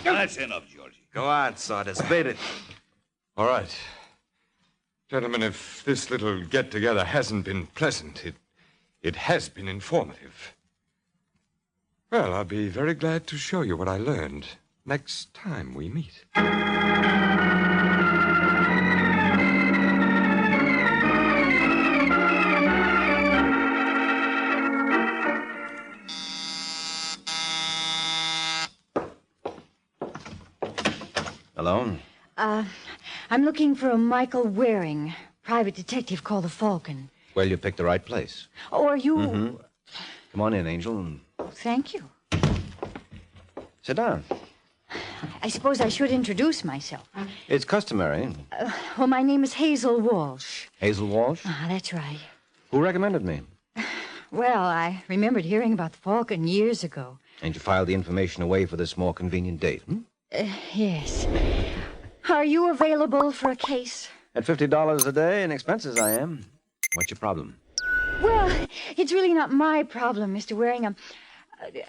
That's enough, Georgie. Go on, Saunders, beat it. All right. Gentlemen, if this little get-together hasn't been pleasant, it has been informative. Well, I'll be very glad to show you what I learned next time we meet. Hello? I'm looking for a Michael Waring, private detective called the Falcon. Well, you picked the right place. Oh, are you... Mm-hmm. Come on in, Angel. Thank you. Sit down. I suppose I should introduce myself. It's customary. Well, my name is Hazel Walsh. Hazel Walsh? Ah, that's right. Who recommended me? Well, I remembered hearing about the Falcon years ago. And you filed the information away for this more convenient date, Yes. Are you available for a case? At $50 a day in expenses, I am. What's your problem? Well, it's really not my problem, Mr. Waring.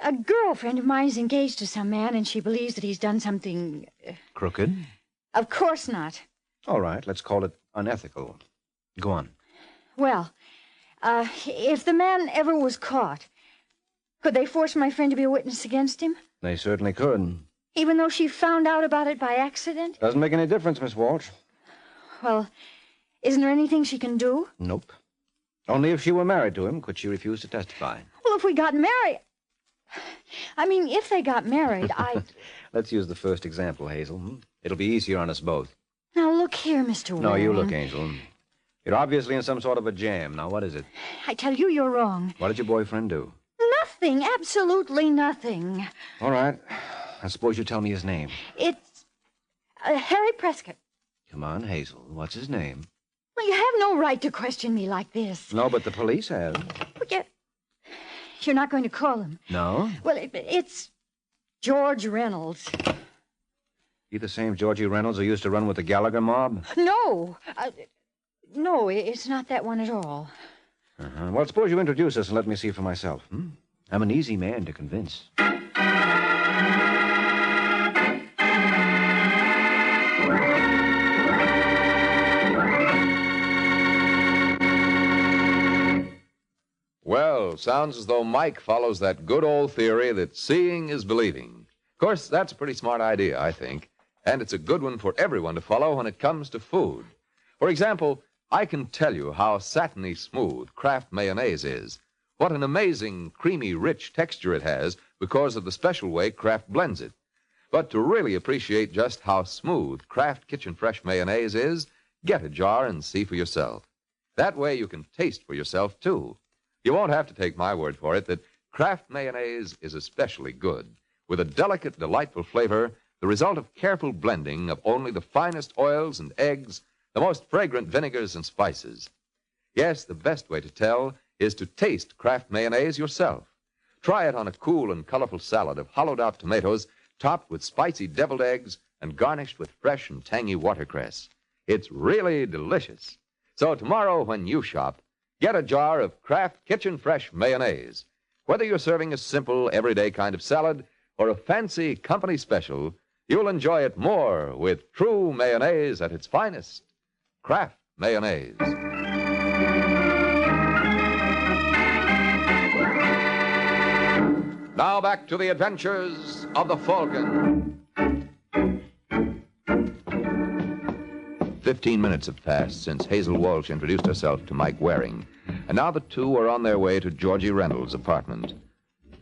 A girlfriend of mine is engaged to some man, and she believes that he's done something... Crooked? Of course not. All right, let's call it unethical. Go on. Well, if the man ever was caught, could they force my friend to be a witness against him? They certainly could. Even though she found out about it by accident? Doesn't make any difference, Miss Walsh. Well, isn't there anything she can do? Nope. Only if she were married to him could she refuse to testify. Well, if we got married... I mean, if they got married, Let's use the first example, Hazel. It'll be easier on us both. Now, look here, Mr. Waring. No, you look, Angel. You're obviously in some sort of a jam. Now, what is it? I tell you, you're wrong. What did your boyfriend do? Nothing, absolutely nothing. All right. I suppose you tell me his name. It's Harry Prescott. Come on, Hazel. What's his name? Well, you have no right to question me like this. No, but the police have. But you're not going to call him. No? Well, it's George Reynolds. You the same Georgie Reynolds who used to run with the Gallagher mob? No. No, it's not that one at all. Uh-huh. Well, suppose you introduce us and let me see for myself. I'm an easy man to convince. Well, sounds as though Mike follows that good old theory that seeing is believing. Of course, that's a pretty smart idea, I think. And it's a good one for everyone to follow when it comes to food. For example, I can tell you how satiny smooth Kraft mayonnaise is. What an amazing, creamy, rich texture it has because of the special way Kraft blends it. But to really appreciate just how smooth Kraft Kitchen Fresh mayonnaise is, get a jar and see for yourself. That way you can taste for yourself, too. You won't have to take my word for it that Kraft mayonnaise is especially good, with a delicate, delightful flavor, the result of careful blending of only the finest oils and eggs, the most fragrant vinegars and spices. Yes, the best way to tell is to taste Kraft mayonnaise yourself. Try it on a cool and colorful salad of hollowed-out tomatoes topped with spicy deviled eggs and garnished with fresh and tangy watercress. It's really delicious. So tomorrow when you shop, get a jar of Kraft Kitchen Fresh mayonnaise. Whether you're serving a simple, everyday kind of salad or a fancy company special, you'll enjoy it more with true mayonnaise at its finest. Kraft mayonnaise. Now back to the adventures of the Falcon. 15 minutes have passed since Hazel Walsh introduced herself to Mike Waring, and now the two are on their way to Georgie Reynolds' apartment.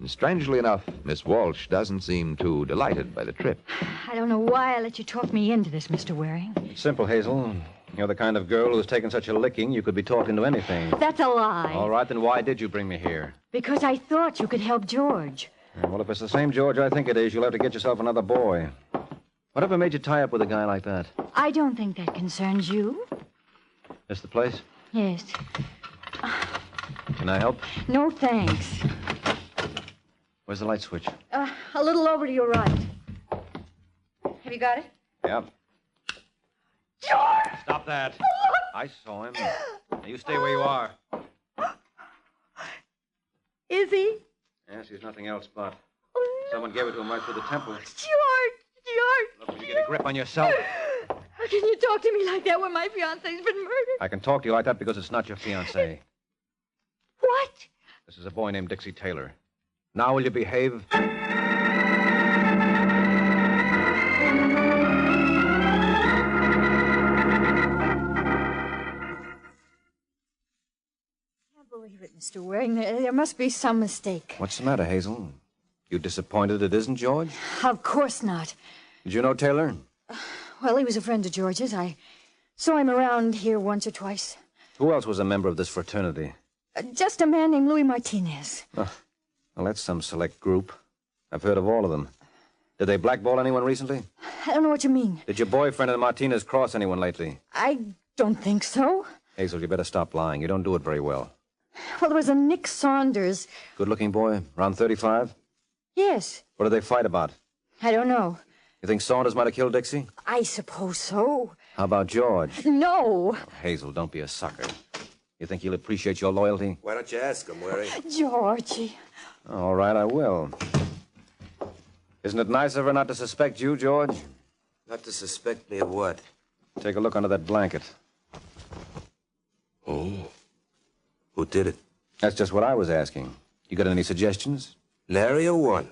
And strangely enough, Miss Walsh doesn't seem too delighted by the trip. I don't know why I let you talk me into this, Mr. Waring. It's simple, Hazel. You're the kind of girl who's taken such a licking you could be talked into anything. That's a lie. All right, then why did you bring me here? Because I thought you could help George. Well, if it's the same George I think it is, you'll have to get yourself another boy. Whatever made you tie up with a guy like that? I don't think that concerns you. This the place? Yes. Can I help? No, thanks. Where's the light switch? A little over to your right. Have you got it? Yep. George! Stop that. I saw him. Now you stay where you are. Is he? Yes, he's nothing else but. Someone gave it to him right through the temple. George! Look, will you get a grip on yourself? How can you talk to me like that when my fiancé's been murdered? I can talk to you like that because it's not your fiancé. What? This is a boy named Dixie Taylor. Now will you behave? I can't believe it, Mr. Waring. There must be some mistake. What's the matter, Hazel? You disappointed it isn't George? Of course not. Did you know Taylor? Well, he was a friend of George's. I saw him around here once or twice. Who else was a member of this fraternity? Just a man named Louis Martinez. Oh, well, that's some select group. I've heard of all of them. Did they blackball anyone recently? I don't know what you mean. Did your boyfriend and Martinez cross anyone lately? I don't think so. Hazel, you better stop lying. You don't do it very well. Well, there was a Nick Saunders. Good-looking boy, around 35? Yes. What did they fight about? I don't know. You think Saunders might have killed Dixie? I suppose so. How about George? No. Oh, Hazel, don't be a sucker. You think he'll appreciate your loyalty? Why don't you ask him, Waring? Georgie. All right, I will. Isn't it nice of her not to suspect you, George? Not to suspect me of what? Take a look under that blanket. Oh. Who did it? That's just what I was asking. You got any suggestions? Nary a one.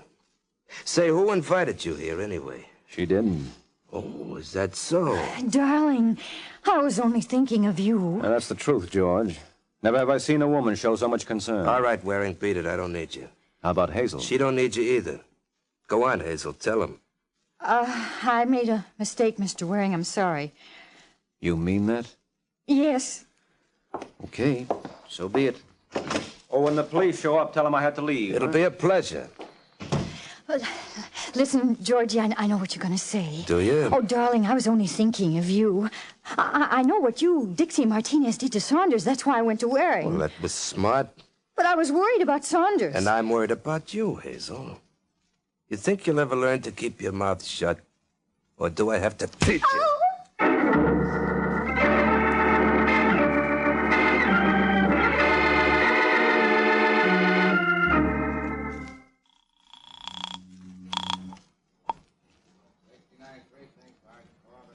Say, who invited you here, anyway? She didn't. Oh, is that so? Darling, I was only thinking of you. Now, that's the truth, George. Never have I seen a woman show so much concern. All right, Waring, beat it. I don't need you. How about Hazel? She don't need you either. Go on, Hazel. Tell him. I made a mistake, Mr. Waring. I'm sorry. You mean that? Yes. Okay, so be it. Oh, when the police show up, tell them I had to leave. It'll be a pleasure. Listen, Georgie, I know what you're going to say. Do you? Oh, darling, I was only thinking of you. I know what you, Dixie Martinez, did to Saunders. That's why I went to Waring. Well, that was smart. But I was worried about Saunders. And I'm worried about you, Hazel. You think you'll ever learn to keep your mouth shut? Or do I have to teach you?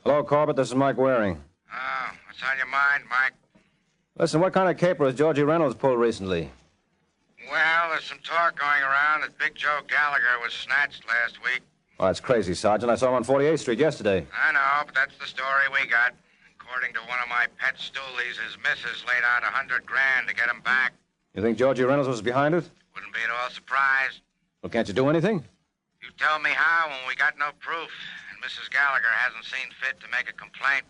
Hello, Corbett. This is Mike Waring. Oh, what's on your mind, Mike? Listen, what kind of caper has Georgie Reynolds pulled recently? Well, there's some talk going around that Big Joe Gallagher was snatched last week. Oh, that's crazy, Sergeant. I saw him on 48th Street yesterday. I know, but that's the story we got. According to one of my pet stoolies, his missus laid out $100,000 to get him back. You think Georgie Reynolds was behind it? Wouldn't be at all surprised. Well, can't you do anything? You tell me how when we got no proof, and Mrs. Gallagher hasn't seen fit to make a complaint.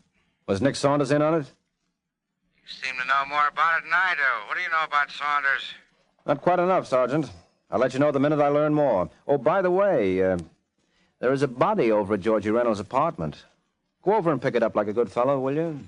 Was Nick Saunders in on it? You seem to know more about it than I do. What do you know about Saunders? Not quite enough, Sergeant. I'll let you know the minute I learn more. Oh, by the way, there is a body over at Georgie Reynolds' apartment. Go over and pick it up like a good fellow, will you?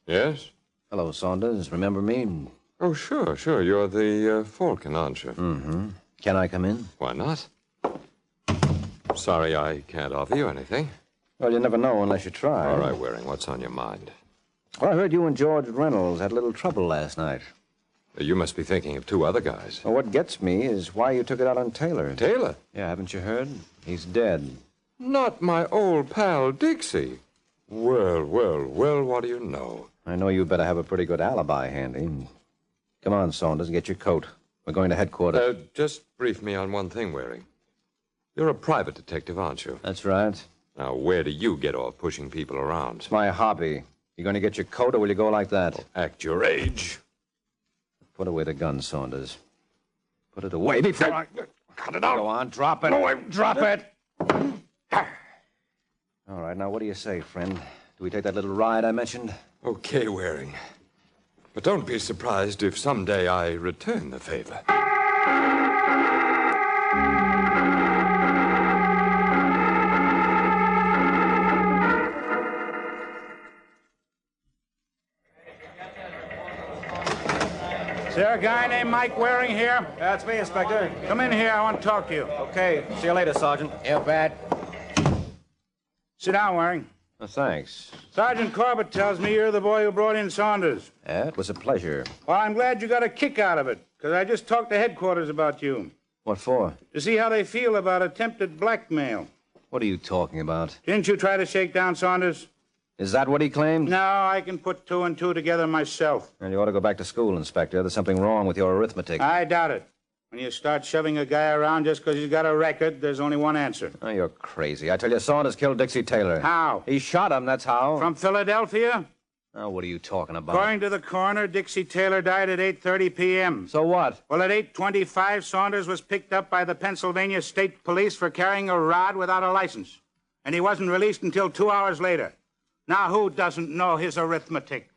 Yes? Hello, Saunders. Remember me? Oh, sure. You're the Falcon, aren't you? Mm-hmm. Can I come in? Why not? Sorry, I can't offer you anything. Well, you never know unless you try. All right, Waring, what's on your mind? Well, I heard you and George Reynolds had a little trouble last night. You must be thinking of two other guys. Well, what gets me is why you took it out on Taylor. Taylor? Yeah, haven't you heard? He's dead. Not my old pal, Dixie. Well, what do you know? I know you better have a pretty good alibi handy. Come on, Saunders, get your coat. We're going to headquarters. Just brief me on one thing, Waring. You're a private detective, aren't you? That's right. Now, where do you get off pushing people around? It's my hobby. You going to get your coat, or will you go like that? Well, act your age. Put away the gun, Saunders. Put it away before I... Cut it out. Go on, drop it. No, drop it. All right, now what do you say, friend? Do we take that little ride I mentioned? Okay, Waring. But don't be surprised if someday I return the favor. Is there a guy named Mike Waring here? That's me, Inspector. Come in here. I want to talk to you. Okay. See you later, Sergeant. You bet. Sit down, Waring. Thanks. Sergeant Corbett tells me you're the boy who brought in Saunders. Yeah, it was a pleasure. Well, I'm glad you got a kick out of it, because I just talked to headquarters about you. What for? To see how they feel about attempted blackmail. What are you talking about? Didn't you try to shake down Saunders? Is that what he claimed? No, I can put two and two together myself. Well, you ought to go back to school, Inspector. There's something wrong with your arithmetic. I doubt it. When you start shoving a guy around just because he's got a record, there's only one answer. Oh, you're crazy. I tell you, Saunders killed Dixie Taylor. How? He shot him, that's how. From Philadelphia? Oh, what are you talking about? According to the coroner, Dixie Taylor died at 8:30 p.m. So what? Well, at 8:25, Saunders was picked up by the Pennsylvania State Police for carrying a rod without a license. And he wasn't released until 2 hours later. Now, who doesn't know his arithmetic?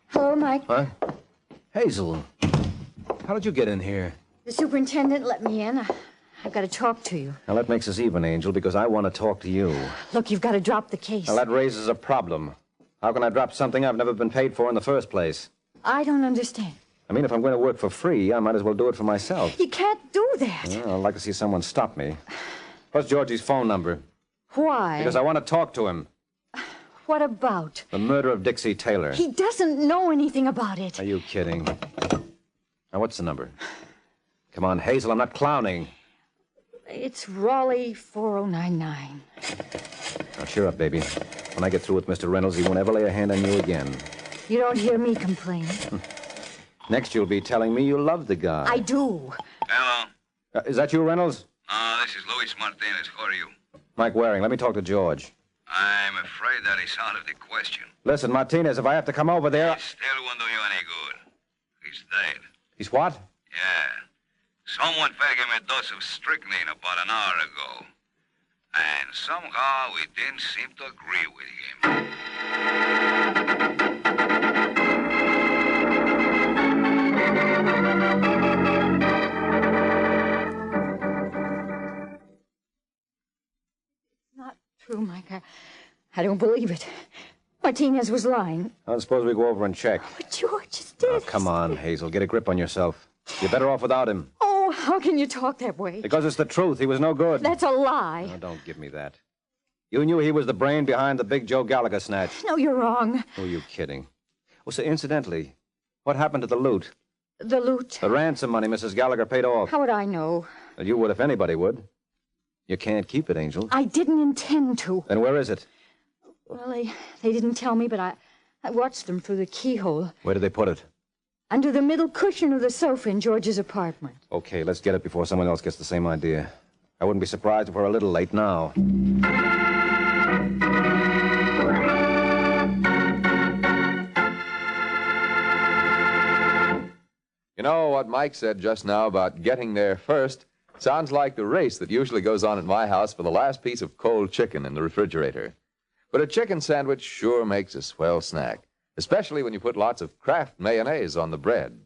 Hello, Mike. Huh? Hazel, how did you get in here? The superintendent let me in. I've got to talk to you. Now, that makes us even, Angel, because I want to talk to you. Look, you've got to drop the case. Now, that raises a problem. How can I drop something I've never been paid for in the first place? I don't understand. I mean, if I'm going to work for free, I might as well do it for myself. You can't do that. Well, I'd like to see someone stop me. What's Georgie's phone number? Why? Because I want to talk to him. What about? The murder of Dixie Taylor. He doesn't know anything about it. Are you kidding? Now, what's the number? Come on, Hazel, I'm not clowning. It's Raleigh 4099. Now, cheer up, baby. When I get through with Mr. Reynolds, he won't ever lay a hand on you again. You don't hear me complain. Next, you'll be telling me you love the guy. I do. Hello. Is that you, Reynolds? This is Luis Martinez. How are you? Mike Waring, let me talk to George. I'm afraid that is out of the question. Listen, Martinez, if I have to come over there... It still won't do you any good. He's dead. He's what? Yeah. Someone fed him a dose of strychnine about an hour ago. And somehow we didn't seem to agree with him. Not true, Mike. I don't believe it. Martinez was lying. I suppose we go over and check. But George is dead. Oh, come on, Hazel. Get a grip on yourself. You're better off without him. Oh, how can you talk that way? Because it's the truth. He was no good. That's a lie. No, don't give me that. You knew he was the brain behind the big Joe Gallagher snatch. No, you're wrong. Who are you kidding? Well, so incidentally, what happened to the loot? The loot? The ransom money Mrs. Gallagher paid off. How would I know? Well, you would if anybody would. You can't keep it, Angel. I didn't intend to. Then where is it? Well, they didn't tell me, but I watched them through the keyhole. Where did they put it? Under the middle cushion of the sofa in George's apartment. Okay, let's get it before someone else gets the same idea. I wouldn't be surprised if we're a little late now. You know what Mike said just now about getting there first? Sounds like the race that usually goes on at my house for the last piece of cold chicken in the refrigerator. But a chicken sandwich sure makes a swell snack, especially when you put lots of Kraft mayonnaise on the bread.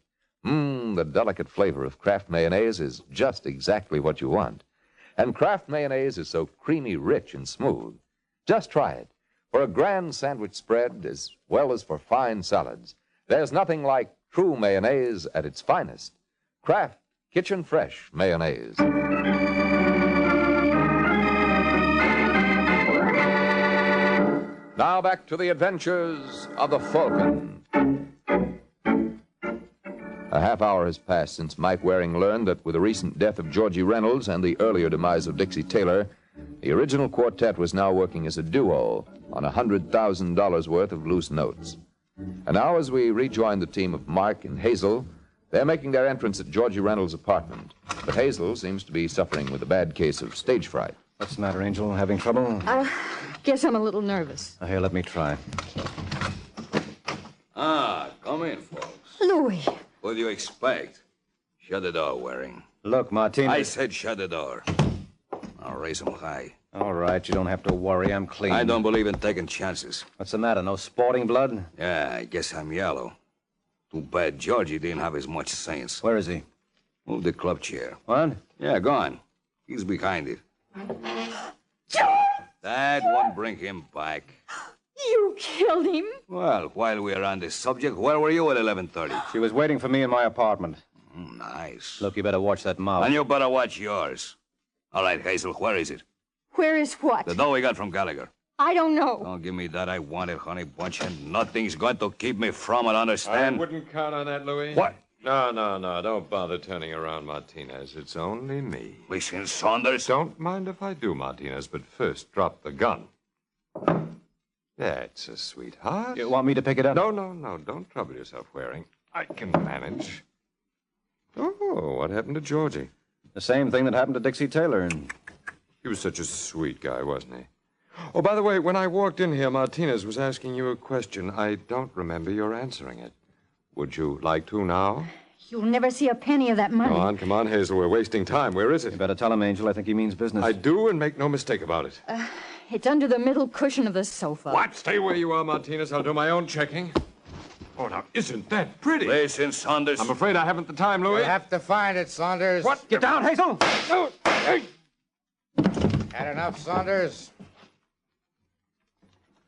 The delicate flavor of Kraft mayonnaise is just exactly what you want. And Kraft mayonnaise is so creamy, rich, and smooth. Just try it. For a grand sandwich spread, as well as for fine salads, there's nothing like true mayonnaise at its finest. Kraft Kitchen Fresh mayonnaise. Now back to the adventures of the Falcon. A half hour has passed since Mike Waring learned that with the recent death of Georgie Reynolds and the earlier demise of Dixie Taylor, the original quartet was now working as a duo on $100,000 worth of loose notes. And now as we rejoin the team of Mark and Hazel, they're making their entrance at Georgie Reynolds' apartment. But Hazel seems to be suffering with a bad case of stage fright. What's the matter, Angel? Having trouble? I guess I'm a little nervous. Here, let me try. Come in, folks. Louis. What do you expect? Shut the door, Waring. Look, Martinez. I said shut the door. I'll raise them high. All right, you don't have to worry. I'm clean. I don't believe in taking chances. What's the matter? No sporting blood? Yeah, I guess I'm yellow. Too bad Georgie didn't have as much sense. Where is he? Move the club chair. What? Yeah, go on. He's behind it. That won't bring him back. You killed him? Well, while we're on this subject, where were you at 11:30? She was waiting for me in my apartment. Nice. Look, you better watch that mouth. And you better watch yours. All right, Hazel, where is it? Where is what? The dough we got from Gallagher. I don't know. Don't give me that. I want it, honey bunch, and nothing's going to keep me from it, understand? I wouldn't count on that, Louis. What? No. Don't bother turning around, Martinez. It's only me. Listen, Saunders. Don't mind if I do, Martinez, but first drop the gun. That's a sweetheart. You want me to pick it up? No. Don't trouble yourself, Waring. I can manage. Oh, what happened to Georgie? The same thing that happened to Dixie Taylor. He was such a sweet guy, wasn't he? Oh, by the way, when I walked in here, Martinez was asking you a question. I don't remember your answering it. Would you like to now? You'll never see a penny of that money. Come on, Hazel. We're wasting time. Where is it? You better tell him, Angel. I think he means business. I do, and make no mistake about it. It's under the middle cushion of the sofa. What? Stay where you are, Martinez. I'll do my own checking. Oh, now, isn't that pretty? Listen, Saunders. I'm afraid I haven't the time, Louis. You'll have to find it, Saunders. What? Get down, Hazel! No! Hey! Had enough, Saunders?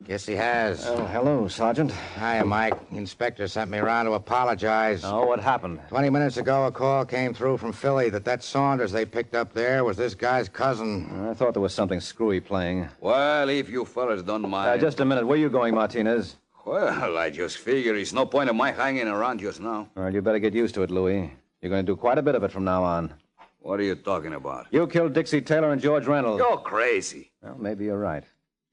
Guess he has. Oh, hello, Sergeant. Hiya, Mike. The inspector sent me around to apologize. Oh, what happened? 20 minutes ago, a call came through from Philly that Saunders they picked up there was this guy's cousin. I thought there was something screwy playing. Well, if you fellas don't mind. Just a minute. Where are you going, Martinez? Well, I just figure it's no point of my hanging around just now. Well, you better get used to it, Louis. You're going to do quite a bit of it from now on. What are you talking about? You killed Dixie Taylor and George Reynolds. You're crazy. Well, maybe you're right.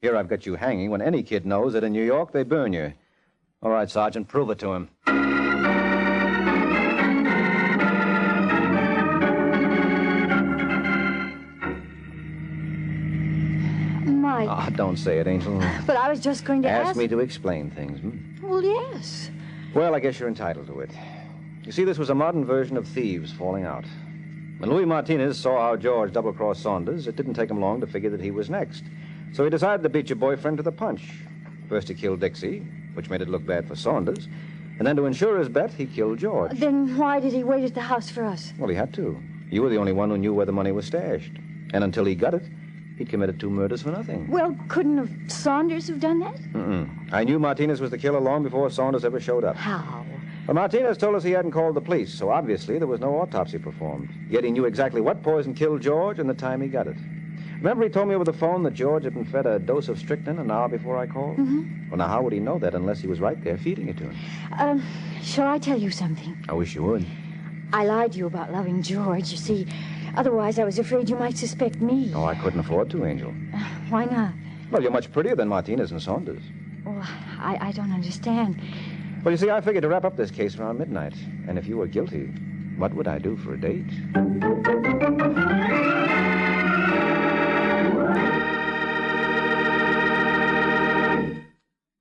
Here I've got you hanging when any kid knows that in New York they burn you. All right, Sergeant, prove it to him. Mike. Ah, don't say it, Angel. But I was just going to ask... Ask me to explain things, hmm? Well, yes. Well, I guess you're entitled to it. You see, this was a modern version of thieves falling out. When Louis Martinez saw how George double-crossed Saunders, it didn't take him long to figure that he was next. So he decided to beat your boyfriend to the punch. First he killed Dixie, which made it look bad for Saunders. And then to ensure his bet, he killed George. Then why did he wait at the house for us? Well, he had to. You were the only one who knew where the money was stashed. And until he got it, he'd committed 2 murders for nothing. Well, couldn't have Saunders have done that? I knew Martinez was the killer long before Saunders ever showed up. How? But Martinez told us he hadn't called the police, so obviously there was no autopsy performed. Yet he knew exactly what poison killed George and the time he got it. Remember he told me over the phone that George had been fed a dose of strychnine an hour before I called? Mm-hmm. Well, now, how would he know that unless he was right there feeding it to him? Shall I tell you something? I wish you would. I lied to you about loving George, you see. Otherwise, I was afraid you might suspect me. Oh, I couldn't afford to, Angel. Why not? Well, you're much prettier than Martinez and Saunders. Well, I don't understand. Well, you see, I figured to wrap up this case around midnight. And if you were guilty, what would I do for a date?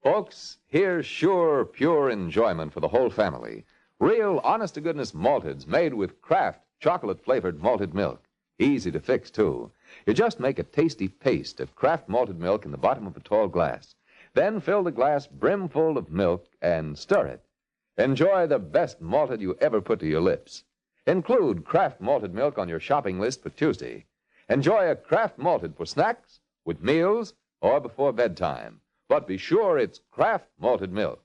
Folks, here's sure, pure enjoyment for the whole family. Real, honest-to-goodness malteds made with Kraft chocolate-flavored malted milk. Easy to fix, too. You just make a tasty paste of Kraft malted milk in the bottom of a tall glass. Then fill the glass brimful of milk and stir it. Enjoy the best malted you ever put to your lips. Include Kraft malted milk on your shopping list for Tuesday. Enjoy a Kraft malted for snacks, with meals, or before bedtime. But be sure it's Kraft malted milk.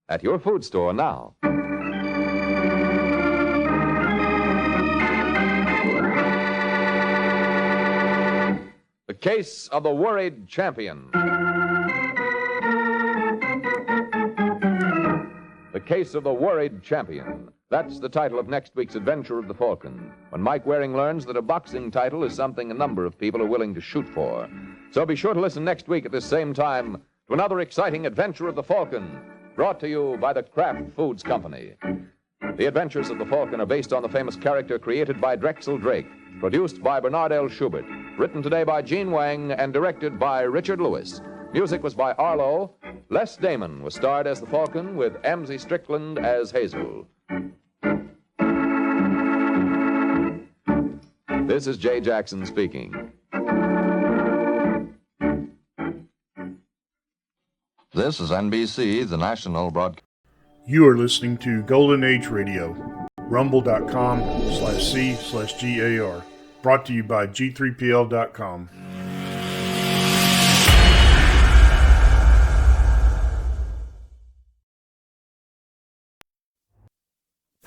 At your food store now. The Case of the Worried Champion. The Case of the Worried Champion. That's the title of next week's adventure of the Falcon, when Mike Waring learns that a boxing title is something a number of people are willing to shoot for. So be sure to listen next week at this same time to another exciting adventure of the Falcon, brought to you by the Kraft Foods Company. The Adventures of the Falcon are based on the famous character created by Drexel Drake, produced by Bernard L. Schubert, written today by Gene Wang, and directed by Richard Lewis. Music was by Arlo. Les Damon was starred as the Falcon, with Amzie Strickland as Hazel. This is Jay Jackson speaking. This is NBC, the national broadcast. You are listening to Golden Age Radio, rumble.com/C/GAR, brought to you by G3PL.com.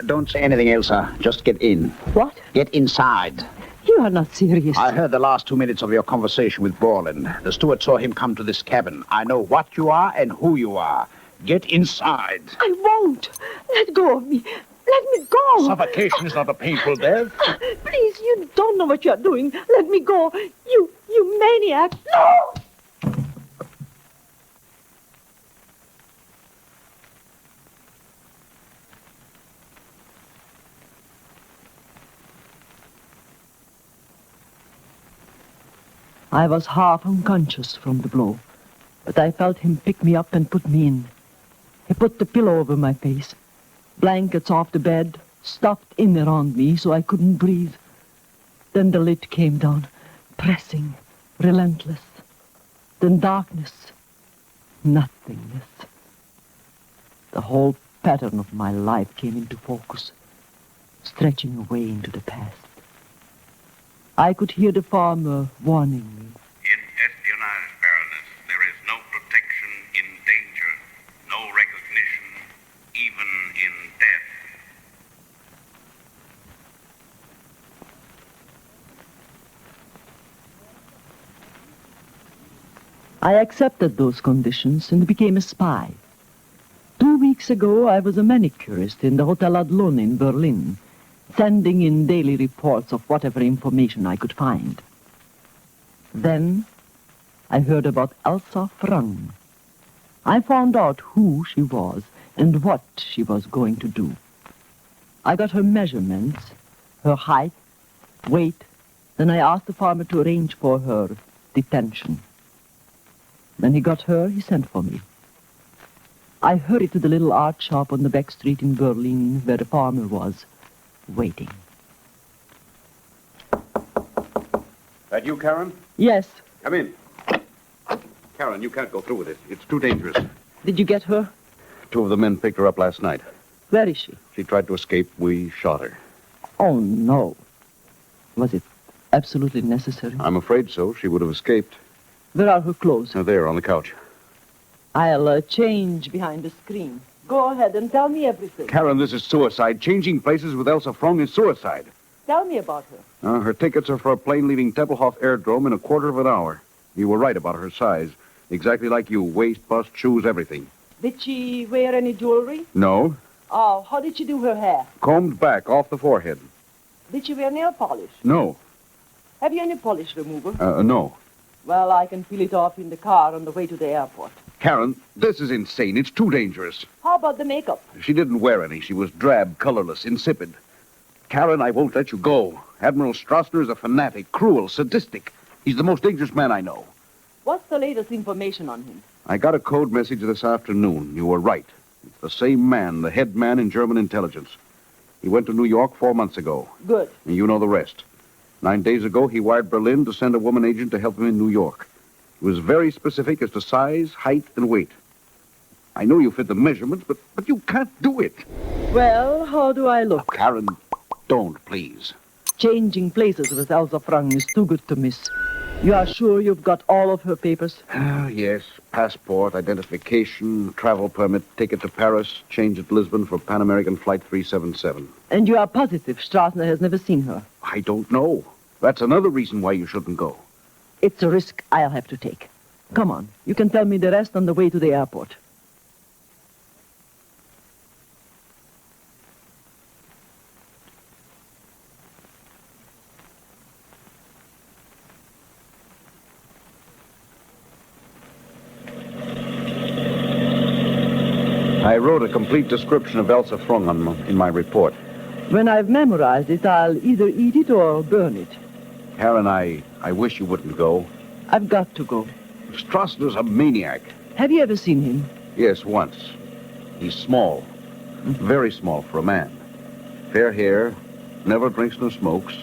Don't say anything else, sir. Just get in. What? Get inside. You are not serious. I heard the last 2 minutes of your conversation with Borland. The steward saw him come to this cabin. I know what you are and who you are. Get inside. I won't. Let go of me. Let me go. Suffocation is not a painful death. Please, you don't know what you're doing. Let me go. You maniac. No! I was half unconscious from the blow, but I felt him pick me up and put me in. He put the pillow over my face, blankets off the bed, stuffed in around me so I couldn't breathe. Then the lid came down, pressing, relentless. Then darkness, nothingness. The whole pattern of my life came into focus, stretching away into the past. I could hear the farmer warning me. In espionage, Baroness, there is no protection in danger, no recognition, even in death. I accepted those conditions and became a spy. 2 weeks ago, I was a manicurist in the Hotel Adlon in Berlin, sending in daily reports of whatever information I could find. Then, I heard about Elsa Frung. I found out who she was and what she was going to do. I got her measurements, her height, weight. Then I asked the farmer to arrange for her detention. When he got her, he sent for me. I hurried to the little art shop on the back street in Berlin where the farmer was, waiting. That you, Karen? Yes. Come in. Karen, you can't go through with it. It's too dangerous. Did you get her? 2 of the men picked her up last night. Where is she? She tried to escape. We shot her. Oh, no. Was it absolutely necessary? I'm afraid so. She would have escaped. Where are her clothes? There, on the couch. I'll change behind the screen. Go ahead and tell me everything. Karen, this is suicide. Changing places with Elsa Frung is suicide. Tell me about her. Her tickets are for a plane leaving Tempelhof Airdrome in a quarter of an hour. You were right about her size. Exactly like you. Waist, bust, shoes, everything. Did she wear any jewelry? No. Oh, how did she do her hair? Combed back, off the forehead. Did she wear nail polish? No. Have you any polish remover? No. Well, I can peel it off in the car on the way to the airport. Karen, this is insane. It's too dangerous. How about the makeup? She didn't wear any. She was drab, colorless, insipid. Karen, I won't let you go. Admiral Strassner is a fanatic, cruel, sadistic. He's the most dangerous man I know. What's the latest information on him? I got a code message this afternoon. You were right. It's the same man, the head man in German intelligence. He went to New York 4 months ago. Good. And you know the rest. 9 days ago, he wired Berlin to send a woman agent to help him in New York. He was very specific as to size, height, and weight. I know you fit the measurements, but you can't do it. Well, how do I look? Karen, don't, please. Changing places with Elsa Frung is too good to miss. You are sure you've got all of her papers? Yes. Passport, identification, travel permit, ticket to Paris, change at Lisbon for Pan American Flight 377. And you are positive Strassner has never seen her? I don't know. That's another reason why you shouldn't go. It's a risk I'll have to take. Come on. You can tell me the rest on the way to the airport. I wrote a complete description of Elsa Frung in my report. When I've memorized it, I'll either eat it or burn it. Karen, I wish you wouldn't go. I've got to go. Strassner's a maniac. Have you ever seen him? Yes, once. He's small. Very small for a man. Fair hair, never drinks nor smokes.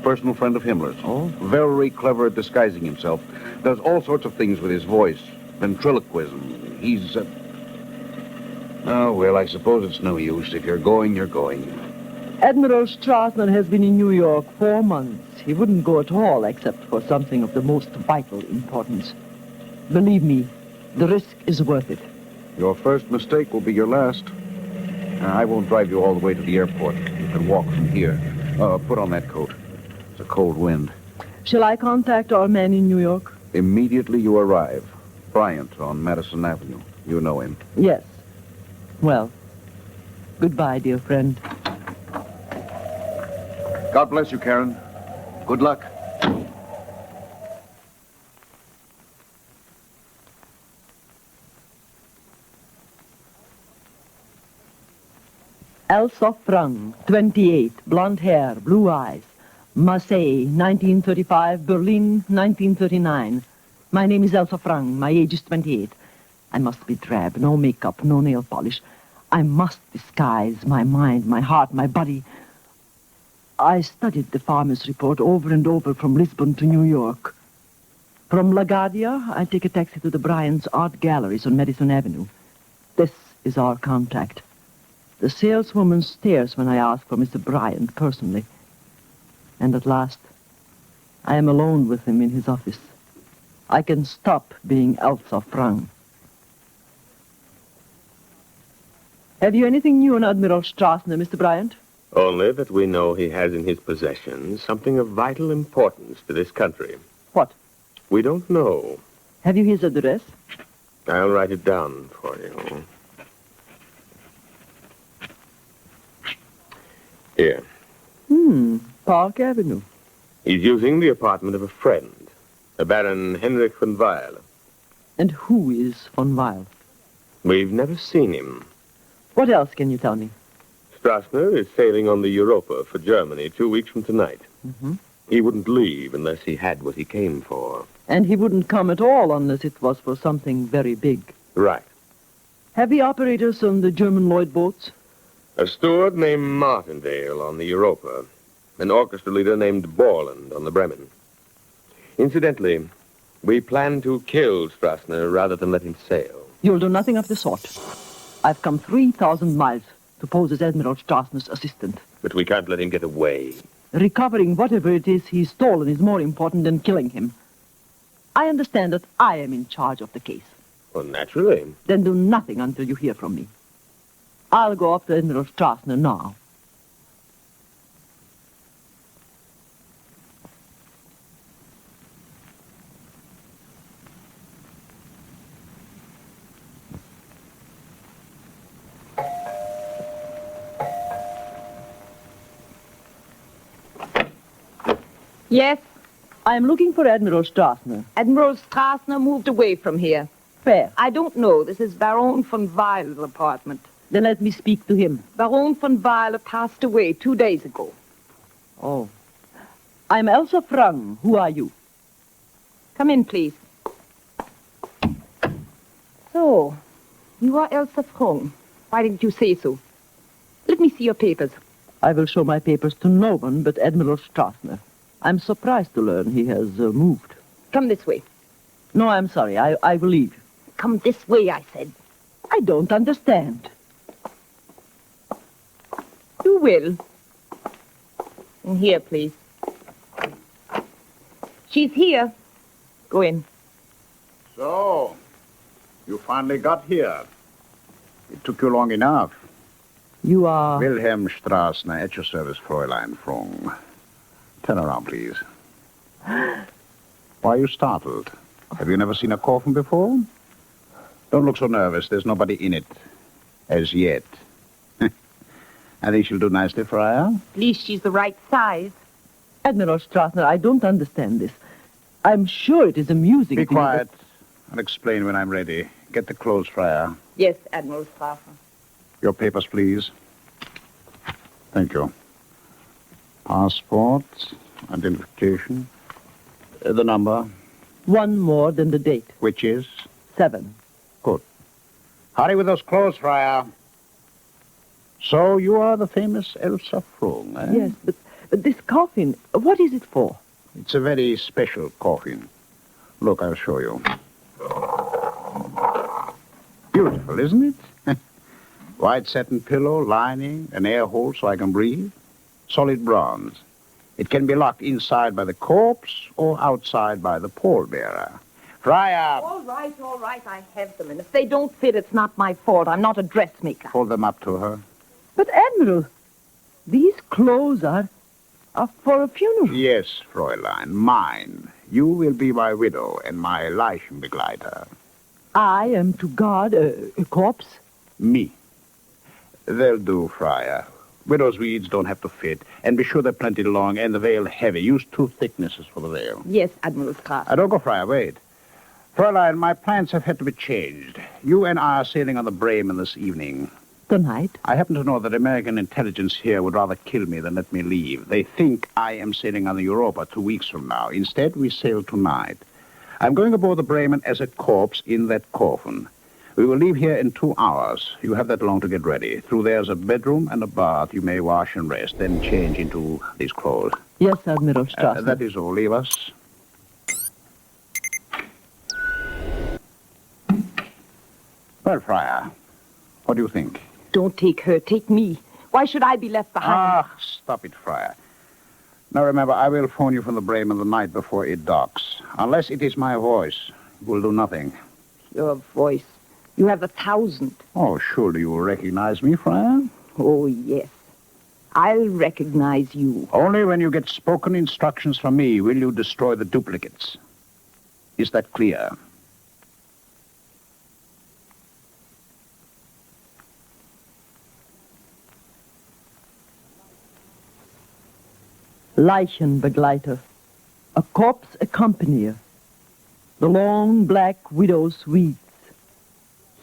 Personal friend of Himmler's. Oh? Very clever at disguising himself. Does all sorts of things with his voice. Ventriloquism. He's Oh, well, I suppose it's no use. If you're going, you're going. Admiral Strassner has been in New York 4 months. He wouldn't go at all except for something of the most vital importance. Believe me, the risk is worth it. Your first mistake will be your last. I won't drive you all the way to the airport. You can walk from here. Put on that coat. It's a cold wind. Shall I contact our man in New York? Immediately you arrive. Bryant on Madison Avenue. You know him. Yes. Well, goodbye, dear friend. God bless you, Karen. Good luck. Elsa Frung, 28, blonde hair, blue eyes. Marseille, 1935, Berlin, 1939. My name is Elsa Frung. My age is 28. I must be drab, no makeup, no nail polish. I must disguise my mind, my heart, my body. I studied the farmer's report over and over from Lisbon to New York. From LaGuardia, I take a taxi to the Bryant's Art Galleries on Madison Avenue. This is our contact. The saleswoman stares when I ask for Mr. Bryant personally. And at last, I am alone with him in his office. I can stop being Elsa Frung. Have you anything new on Admiral Strassner, Mr. Bryant? Only that we know he has in his possession something of vital importance to this country. What? We don't know. Have you his address? I'll write it down for you. Here. Park Avenue. He's using the apartment of a friend. Baron Henrik von Weil. And who is von Weil? We've never seen him. What else can you tell me? Strassner is sailing on the Europa for Germany 2 weeks from tonight. Mm-hmm. He wouldn't leave unless he had what he came for. And he wouldn't come at all unless it was for something very big. Right. Heavy operators on the German Lloyd boats? A steward named Martindale on the Europa. An orchestra leader named Borland on the Bremen. Incidentally, we plan to kill Strassner rather than let him sail. You'll do nothing of the sort. I've come 3,000 miles to pose as Admiral Strassner's assistant. But we can't let him get away. Recovering whatever it is he's stolen is more important than killing him. I understand that I am in charge of the case. Well, naturally. Then do nothing until you hear from me. I'll go after Admiral Strassner now. Yes? I am looking for Admiral Strassner. Admiral Strassner moved away from here. Where? I don't know. This is Baron von Weil's apartment. Then let me speak to him. Baron von Weil passed away 2 days ago. Oh. I'm Elsa Frang. Who are you? Come in, please. So, you are Elsa Frang. Why didn't you say so? Let me see your papers. I will show my papers to no one but Admiral Strassner. I'm surprised to learn he has moved. Come this way. No, I'm sorry. I will leave. Come this way, I said. I don't understand. You will. And here, please. She's here. Go in. So, you finally got here. It took you long enough. You are... Wilhelm Strassner, at your service, Fräulein Frung. Turn around, please. Why are you startled? Have you never seen a coffin before? Don't look so nervous. There's nobody in it. As yet. I think she'll do nicely, Friar. At least she's the right size. Admiral Strassner, I don't understand this. I'm sure it is amusing. Be quiet. I'll explain when I'm ready. Get the clothes, Friar. Yes, Admiral Strassner. Your papers, please. Thank you. Passport, identification, the number. One more than the date. Which is? 7. Good. Hurry with those clothes, Friar. So you are the famous Elsa Frung, eh? Yes, but this coffin, what is it for? It's a very special coffin. Look, I'll show you. Beautiful, isn't it? White satin pillow, lining, an air hole so I can breathe. Solid bronze. It can be locked inside by the corpse or outside by the pallbearer. Friar! All right, I have them. And if they don't fit, it's not my fault. I'm not a dressmaker. Hold them up to her. But, Admiral, these clothes are for a funeral. Yes, Fräulein, mine. You will be my widow and my Leichenbegleiter. I am to guard a corpse? Me. They'll do, Friar. Widow's weeds don't have to fit. And be sure they're plenty long and the veil heavy. Use 2 thicknesses for the veil. Yes, Admiral Strassner. Don't go, Friar. Wait. Fräulein, my plans have had to be changed. You and I are sailing on the Bremen this evening. Tonight? I happen to know that American intelligence here would rather kill me than let me leave. They think I am sailing on the Europa 2 weeks from now. Instead, we sail tonight. I'm going aboard the Bremen as a corpse in that coffin. We will leave here in 2 hours. You have that long to get ready. Through there's a bedroom and a bath. You may wash and rest, then change into these clothes. Yes, Admiral Strassner. That is all. Leave us. Well, Friar, what do you think? Don't take her. Take me. Why should I be left behind? Stop it, Friar. Now, remember, I will phone you from the Bremen the night before it docks. Unless it is my voice, it will do nothing. Your voice. You have 1,000. Oh, surely you will recognize me, Friar? Oh, yes. I'll recognize you. Only when you get spoken instructions from me will you destroy the duplicates. Is that clear? Leichenbegleiter. A corpse accompanier. the long black widow's weeds.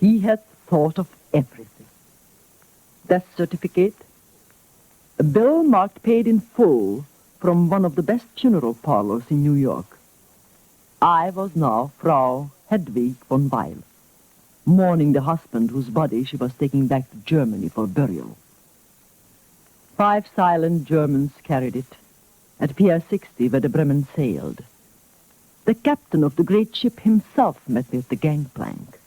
He had thought of everything. Death certificate, a bill marked paid in full from one of the best funeral parlors in New York. I was now Frau Hedwig von Weil, mourning the husband whose body she was taking back to Germany for burial. 5 silent Germans carried it at Pier 60 where the Bremen sailed. The captain of the great ship himself met me at the gangplank.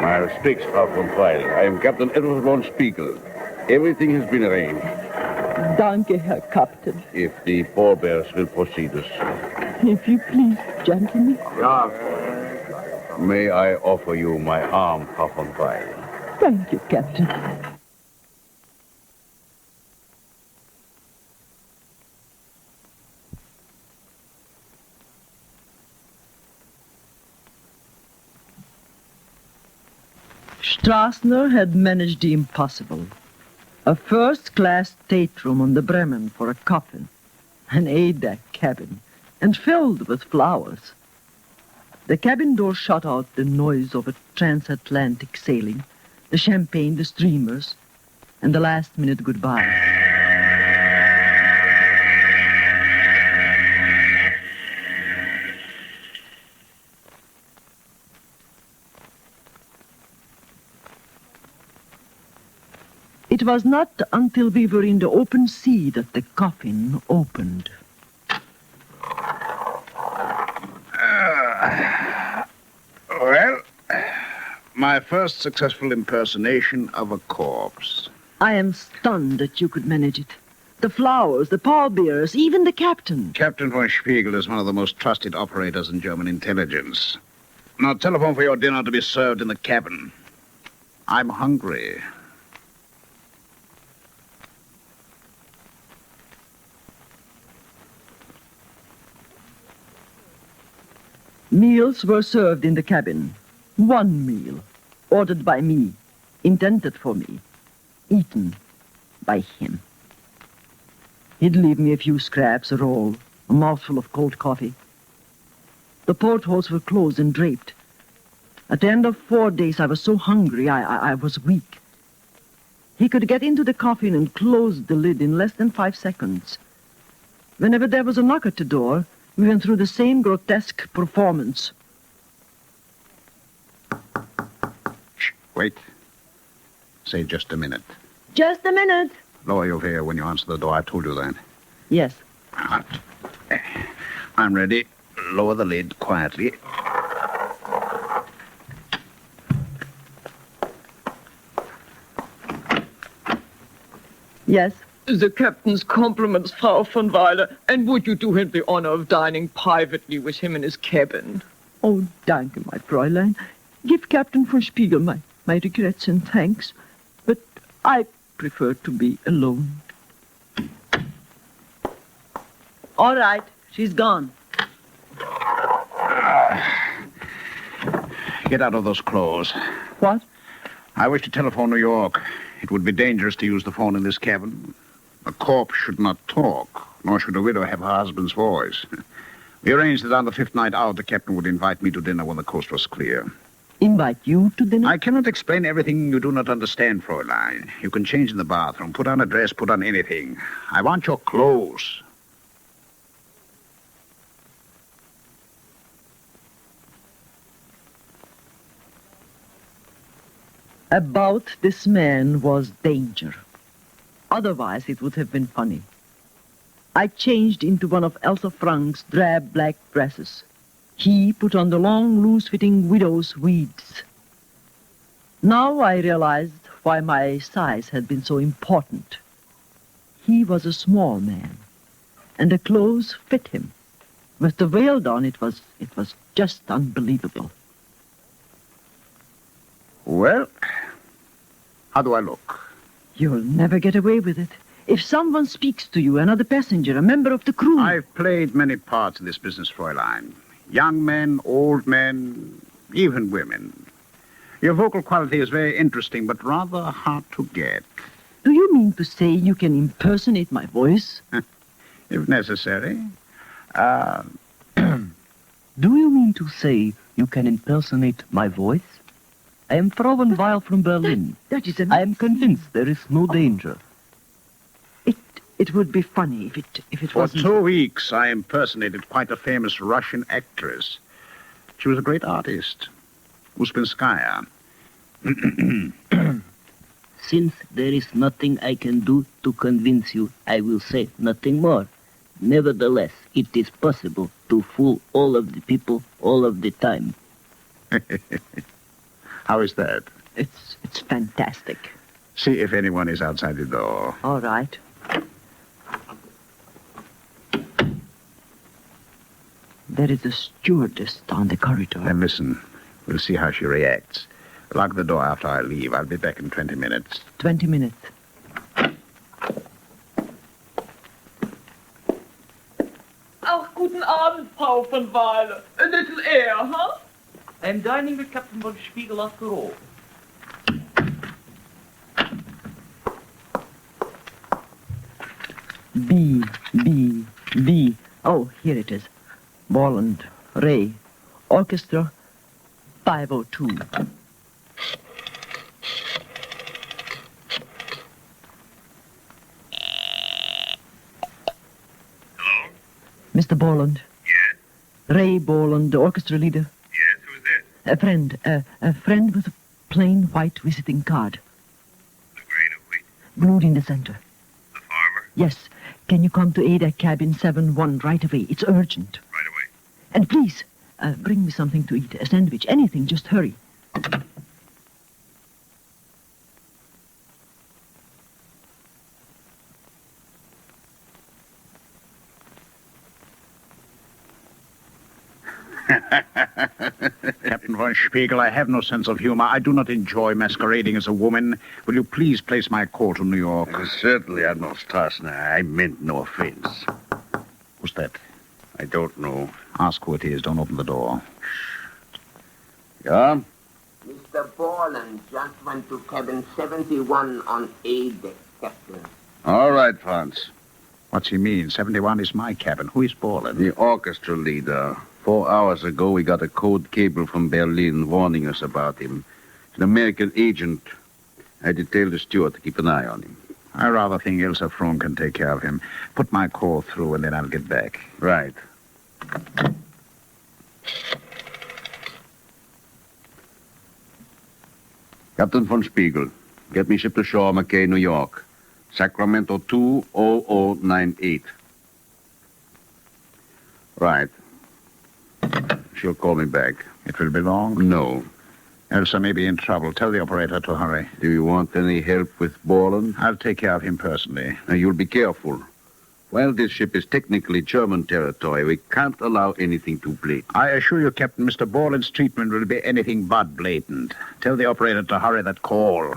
My respects, Frau von Weil. I am Captain Edward von Spiegel. Everything has been arranged. Danke, Herr Captain. If the pallbearers will proceed us. If you please, gentlemen. Ja. May I offer you my arm, Frau von Weil? Thank you, Captain. Strassner had managed the impossible. A first-class stateroom on the Bremen for a coffin, an A-deck cabin, and filled with flowers. The cabin door shut out the noise of a transatlantic sailing, the champagne, the streamers, and the last-minute goodbye. It was not until we were in the open sea that the coffin opened. Well, my first successful impersonation of a corpse. I am stunned that you could manage it. The flowers, the pallbearers, even the captain. Captain von Spiegel is one of the most trusted operators in German intelligence. Now telephone for your dinner to be served in the cabin. I'm hungry. Meals were served in the cabin. One meal, ordered by me, intended for me, eaten by him. He'd leave me a few scraps, a roll, a mouthful of cold coffee. The portholes were closed and draped. At the end of 4 days, I was so hungry, I was weak. He could get into the coffin and close the lid in less than 5 seconds. Whenever there was a knock at the door, we went through the same grotesque performance. Shh, wait. Say just a minute. Just a minute. Lower your veil when you answer the door. I told you that. Yes. I'm ready. Lower the lid quietly. Yes. The captain's compliments, Frau von Weiler, and would you do him the honor of dining privately with him in his cabin? Oh, danke, my Fräulein. Give Captain von Spiegel my regrets and thanks, but I prefer to be alone. All right, she's gone. Get out of those clothes. What? I wish to telephone New York. It would be dangerous to use the phone in this cabin. A corpse should not talk, nor should a widow have her husband's voice. We arranged that on the 5th night out, the captain would invite me to dinner when the coast was clear. Invite you to dinner? I cannot explain everything you do not understand, Fräulein. You can change in the bathroom, put on a dress, put on anything. I want your clothes. About this man was danger. Otherwise, it would have been funny. I changed into one of Elsa Frank's drab black dresses. He put on the long, loose-fitting widow's weeds. Now I realized why my size had been so important. He was a small man, and the clothes fit him. With the veil down, it was just unbelievable. Well, how do I look? You'll never get away with it. If someone speaks to you, another passenger, a member of the crew... I've played many parts in this business, Fräulein. Young men, old men, even women. Your vocal quality is very interesting, but rather hard to get. Do you you mean to say you can impersonate my voice? If necessary. Do you mean to say you can impersonate my voice? I am Frauenweil from Berlin. That is I am convinced there is no danger. It would be funny if it For wasn't... 2 weeks, I impersonated quite a famous Russian actress. She was a great artist. Uspenskaya. Since there is nothing I can do to convince you, I will say nothing more. Nevertheless, it is possible to fool all of the people all of the time. How is that? It's fantastic. See if anyone is outside the door. All right. There is a stewardess down the corridor. Then listen. We'll see how she reacts. Lock the door after I leave. I'll be back in 20 minutes. 20 minutes. Ach, guten Abend, Frau von Weiler. A little air, huh? I am dining with Captain von Spiegel after all. B. Oh, here it is. Borland, Ray, Orchestra, 502. Hello? Mr. Borland. Yes? Ray Borland, the orchestra leader. Yes, who's this? A friend with a plain white visiting card. The grain of wheat? Glued in the center. The farmer? Yes. Can you come to Ada cabin 7-1 right away? It's urgent. Right away. And please, bring me something to eat. A sandwich, anything. Just hurry. Captain von Spiegel, I have no sense of humor. I do not enjoy masquerading as a woman. Will you please place my call to New York? Certainly, Admiral Strassner. I meant no offense. Who's that? I don't know. Ask who it is. Don't open the door. Yeah? Mr. Borland just went to cabin 71 on A deck, Captain. All right, Franz. What's he mean? 71 is my cabin. Who is Borland? The orchestra leader. 4 hours ago, we got a code cable from Berlin warning us about him. An American agent. I detailed a steward to keep an eye on him. I rather think Ilsa Frohn can take care of him. Put my call through, and then I'll get back. Right. Captain von Spiegel, get me ship to shore, McKay, New York. Sacramento 20098. Right. She'll call me back. It will be long? No. Elsa may be in trouble. Tell the operator to hurry. Do you want any help with Borland? I'll take care of him personally. Now, you'll be careful. While this ship is technically German territory, we can't allow anything too blatant. I assure you, Captain, Mr. Borland's treatment will be anything but blatant. Tell the operator to hurry that call.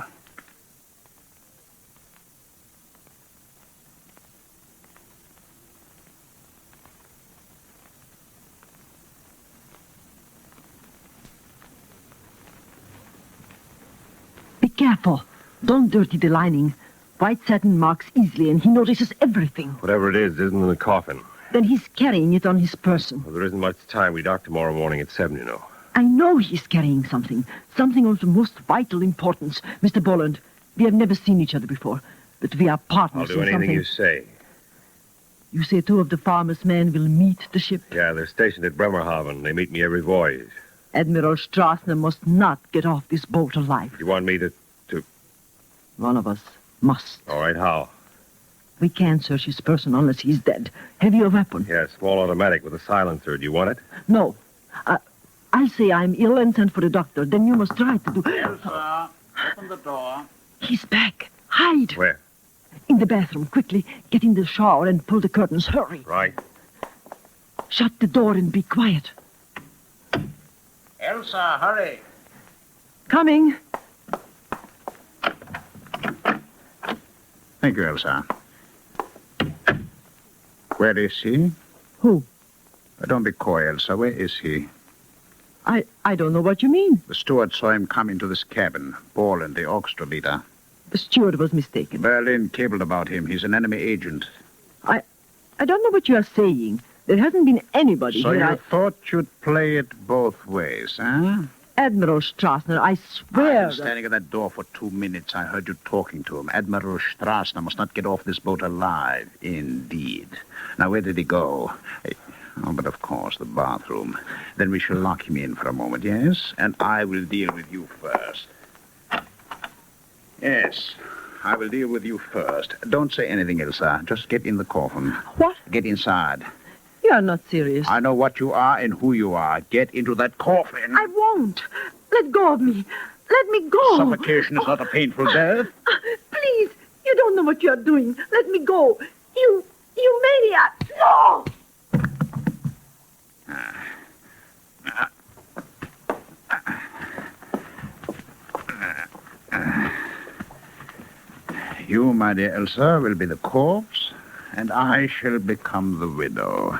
Be careful. Don't dirty the lining. White satin marks easily, and he notices everything. Whatever it is isn't in the coffin. Then he's carrying it on his person. Well, there isn't much time. We dock tomorrow morning at 7, you know. I know he's carrying something. Something of the most vital importance. Mr. Borland, we have never seen each other before, but we are partners. I'll do anything you say. You say 2 of the farmer's men will meet the ship? Yeah, they're stationed at Bremerhaven. They meet me every voyage. Admiral Strassner must not get off this boat alive. You want me to... One of us must. All right, how? We can't search his person unless he's dead. Have you a weapon? Yeah, small automatic with a silencer. Do you want it? No. I'll say I'm ill and send for the doctor. Then you must try to do... Elsa, open the door. He's back. Hide. Where? In the bathroom. Quickly, get in the shower and pull the curtains. Hurry. Right. Shut the door and be quiet. Elsa, hurry. Coming. Thank you, Elsa. Where is he? Who? Don't be coy, Elsa. Where is he? I don't know what you mean. The steward saw him come into this cabin. Borland, the orchestra leader. The steward was mistaken. Berlin cabled about him. He's an enemy agent. I don't know what you are saying. There hasn't been anybody So here. you thought you'd play it both ways, huh? Admiral Strassner, I swear. I've been standing at that door for 2 minutes. I heard you talking to him. Admiral Strassner must not get off this boat alive. Indeed. Now, where did he go? Oh, but of course, the bathroom. Then we shall lock him in for a moment, yes? And I will deal with you first. Yes, I will deal with you first. Don't say anything, Elsa. Just get in the coffin. What? Get inside. You are not serious. I know what you are and who you are. Get into that coffin. I won't. Let go of me. Let me go. Suffocation is not a painful death. Please, you don't know what you are doing. Let me go. You maniac. No! You, my dear Elsa, will be the corpse, and I shall become the widow.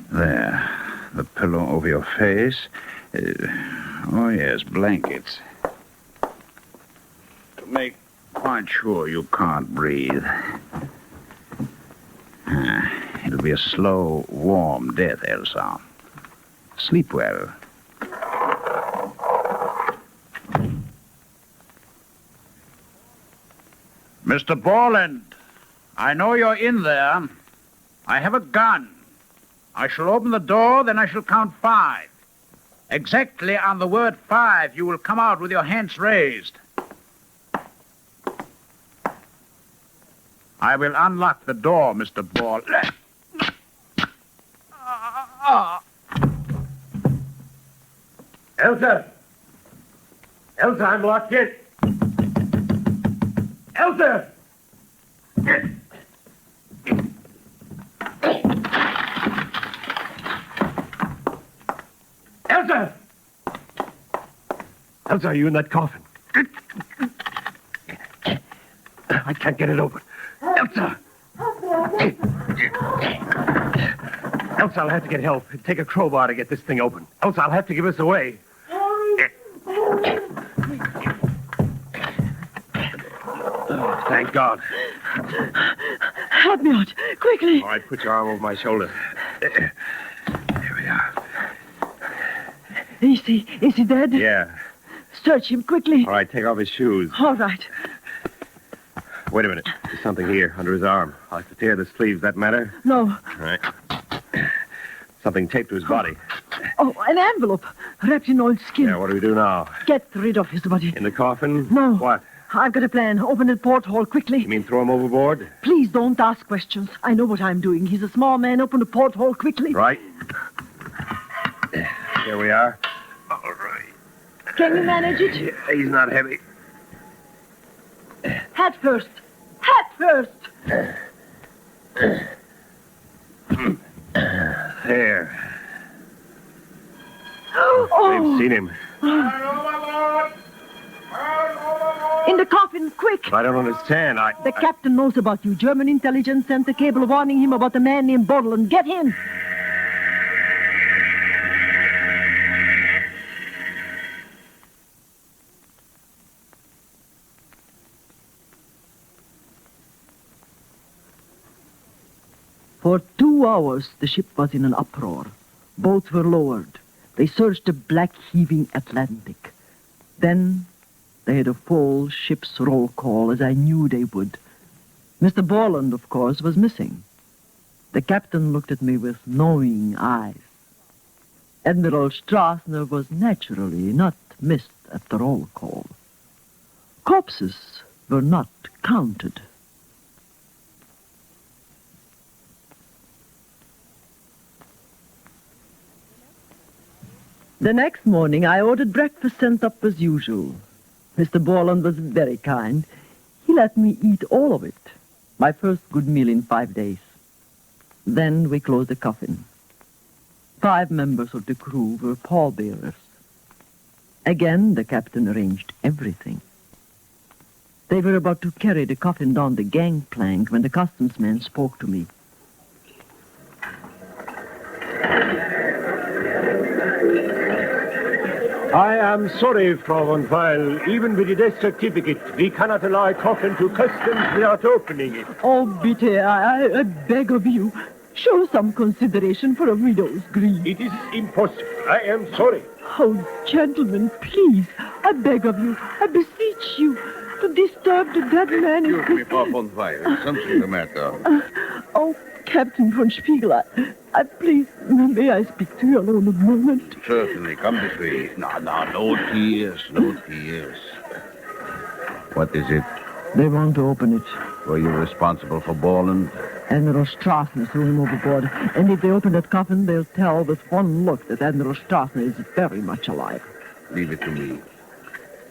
There, the pillow over your face. Oh, yes, blankets. To make quite sure you can't breathe. It'll be a slow, warm death, Elsa. Sleep well. Mr. Borland, I know you're in there. I have a gun. I shall open the door, then I shall count 5. Exactly on the word 5, you will come out with your hands raised. I will unlock the door, Mr. Borland. Elsa! Elsa, I'm locked in. Elsa! Elsa! Elsa, are you in that coffin? I can't get it open. Elsa! Elsa, I'll have to get help. It'll take a crowbar to get this thing open. Elsa, I'll have to give us away. Oh, thank God. Help me out, quickly. All right, put your arm over my shoulder. Here we are. Is he dead? Yeah. Search him quickly. All right, take off his shoes. All right. Wait a minute. There's something here under his arm. I'll have to tear the sleeves. That matter? No. All right. Something taped to his body. Oh, an envelope wrapped in old skin. Yeah, what do we do now? Get rid of his body. In the coffin? No. What? I've got a plan. Open the porthole quickly. You mean throw him overboard? Please don't ask questions. I know what I'm doing. He's a small man. Open the porthole quickly. Right. Here we are. All right. Can you manage it? Yeah, he's not heavy. Hat first. Hat first. There. Oh. They've seen him. In the coffin, quick. But I don't understand. The captain knows about you. German intelligence sent a cable warning him about a man named Borland. Get in. For 2 hours, the ship was in an uproar. Boats were lowered. They searched the black, heaving Atlantic. Then they had a full ship's roll call, as I knew they would. Mr. Borland, of course, was missing. The captain looked at me with knowing eyes. Admiral Strassner was naturally not missed at the roll call. Corpses were not counted. The next morning, I ordered breakfast sent up as usual. Mr. Borland was very kind. He let me eat all of it. My first good meal in 5 days. Then we closed the coffin. 5 members of the crew were pallbearers. Again, the captain arranged everything. They were about to carry the coffin down the gangplank when the customs man spoke to me. I am sorry, Frau von Weil. Even with the death certificate, we cannot allow coffin to customs without opening it. Oh, bitte, I beg of you. Show some consideration for a widow's grief. It is impossible. I am sorry. Oh, gentlemen, please, I beg of you, I beseech you, to disturb the dead man. Excuse me, Frau von Weil. Something the matter. Oh, Captain von Spiegel, I please, may I speak to you alone a moment? Certainly. Come this way. No tears. No tears. What is it? They want to open it. Were you responsible for Borland? Admiral Strassner threw him overboard. And if they open that coffin, they'll tell with one look that Admiral Strassner is very much alive. Leave it to me.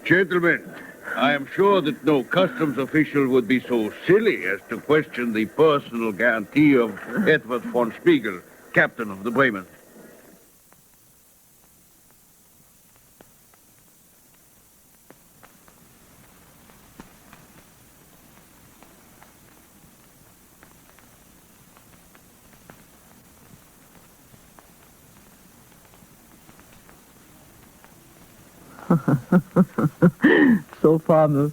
Gentlemen, I am sure that no customs official would be so silly as to question the personal guarantee of Edward von Spiegel, captain of the Bremen. So, Farmer,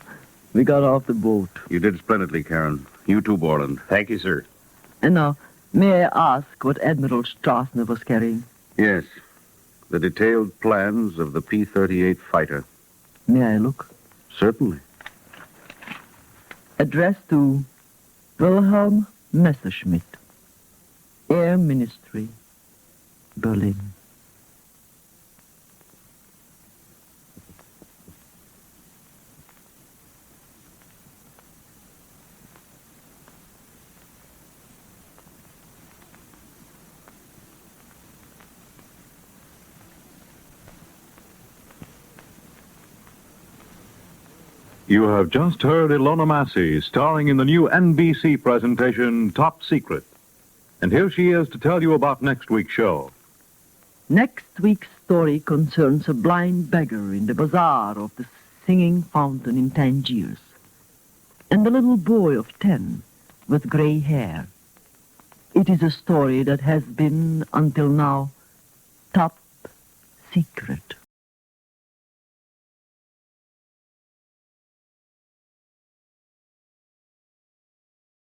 we got off the boat. You did splendidly, Karen. You too, Borland. Thank you, sir. And now, may I ask what Admiral Strassner was carrying? Yes. The detailed plans of the P-38 fighter. May I look? Certainly. Addressed to Wilhelm Messerschmitt, Air Ministry, Berlin. You have just heard Ilona Massey starring in the new NBC presentation, Top Secret. And here she is to tell you about next week's show. Next week's story concerns a blind beggar in the bazaar of the Singing Fountain in Tangiers, and a little boy of 10 with gray hair. It is a story that has been, until now, top secret.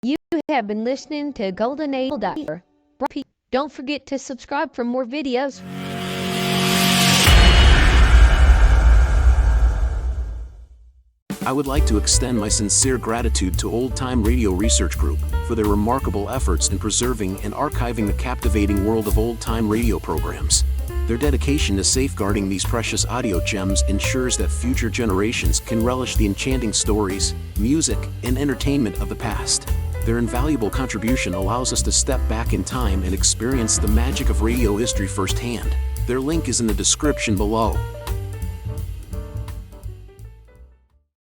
You have been listening to Golden Age. Don't forget to subscribe for more videos. I would like to extend my sincere gratitude to Old Time Radio Research Group for their remarkable efforts in preserving and archiving the captivating world of old time radio programs. Their dedication to safeguarding these precious audio gems ensures that future generations can relish the enchanting stories, music, and entertainment of the past. Their invaluable contribution allows us to step back in time and experience the magic of radio history firsthand. Their link is in the description below.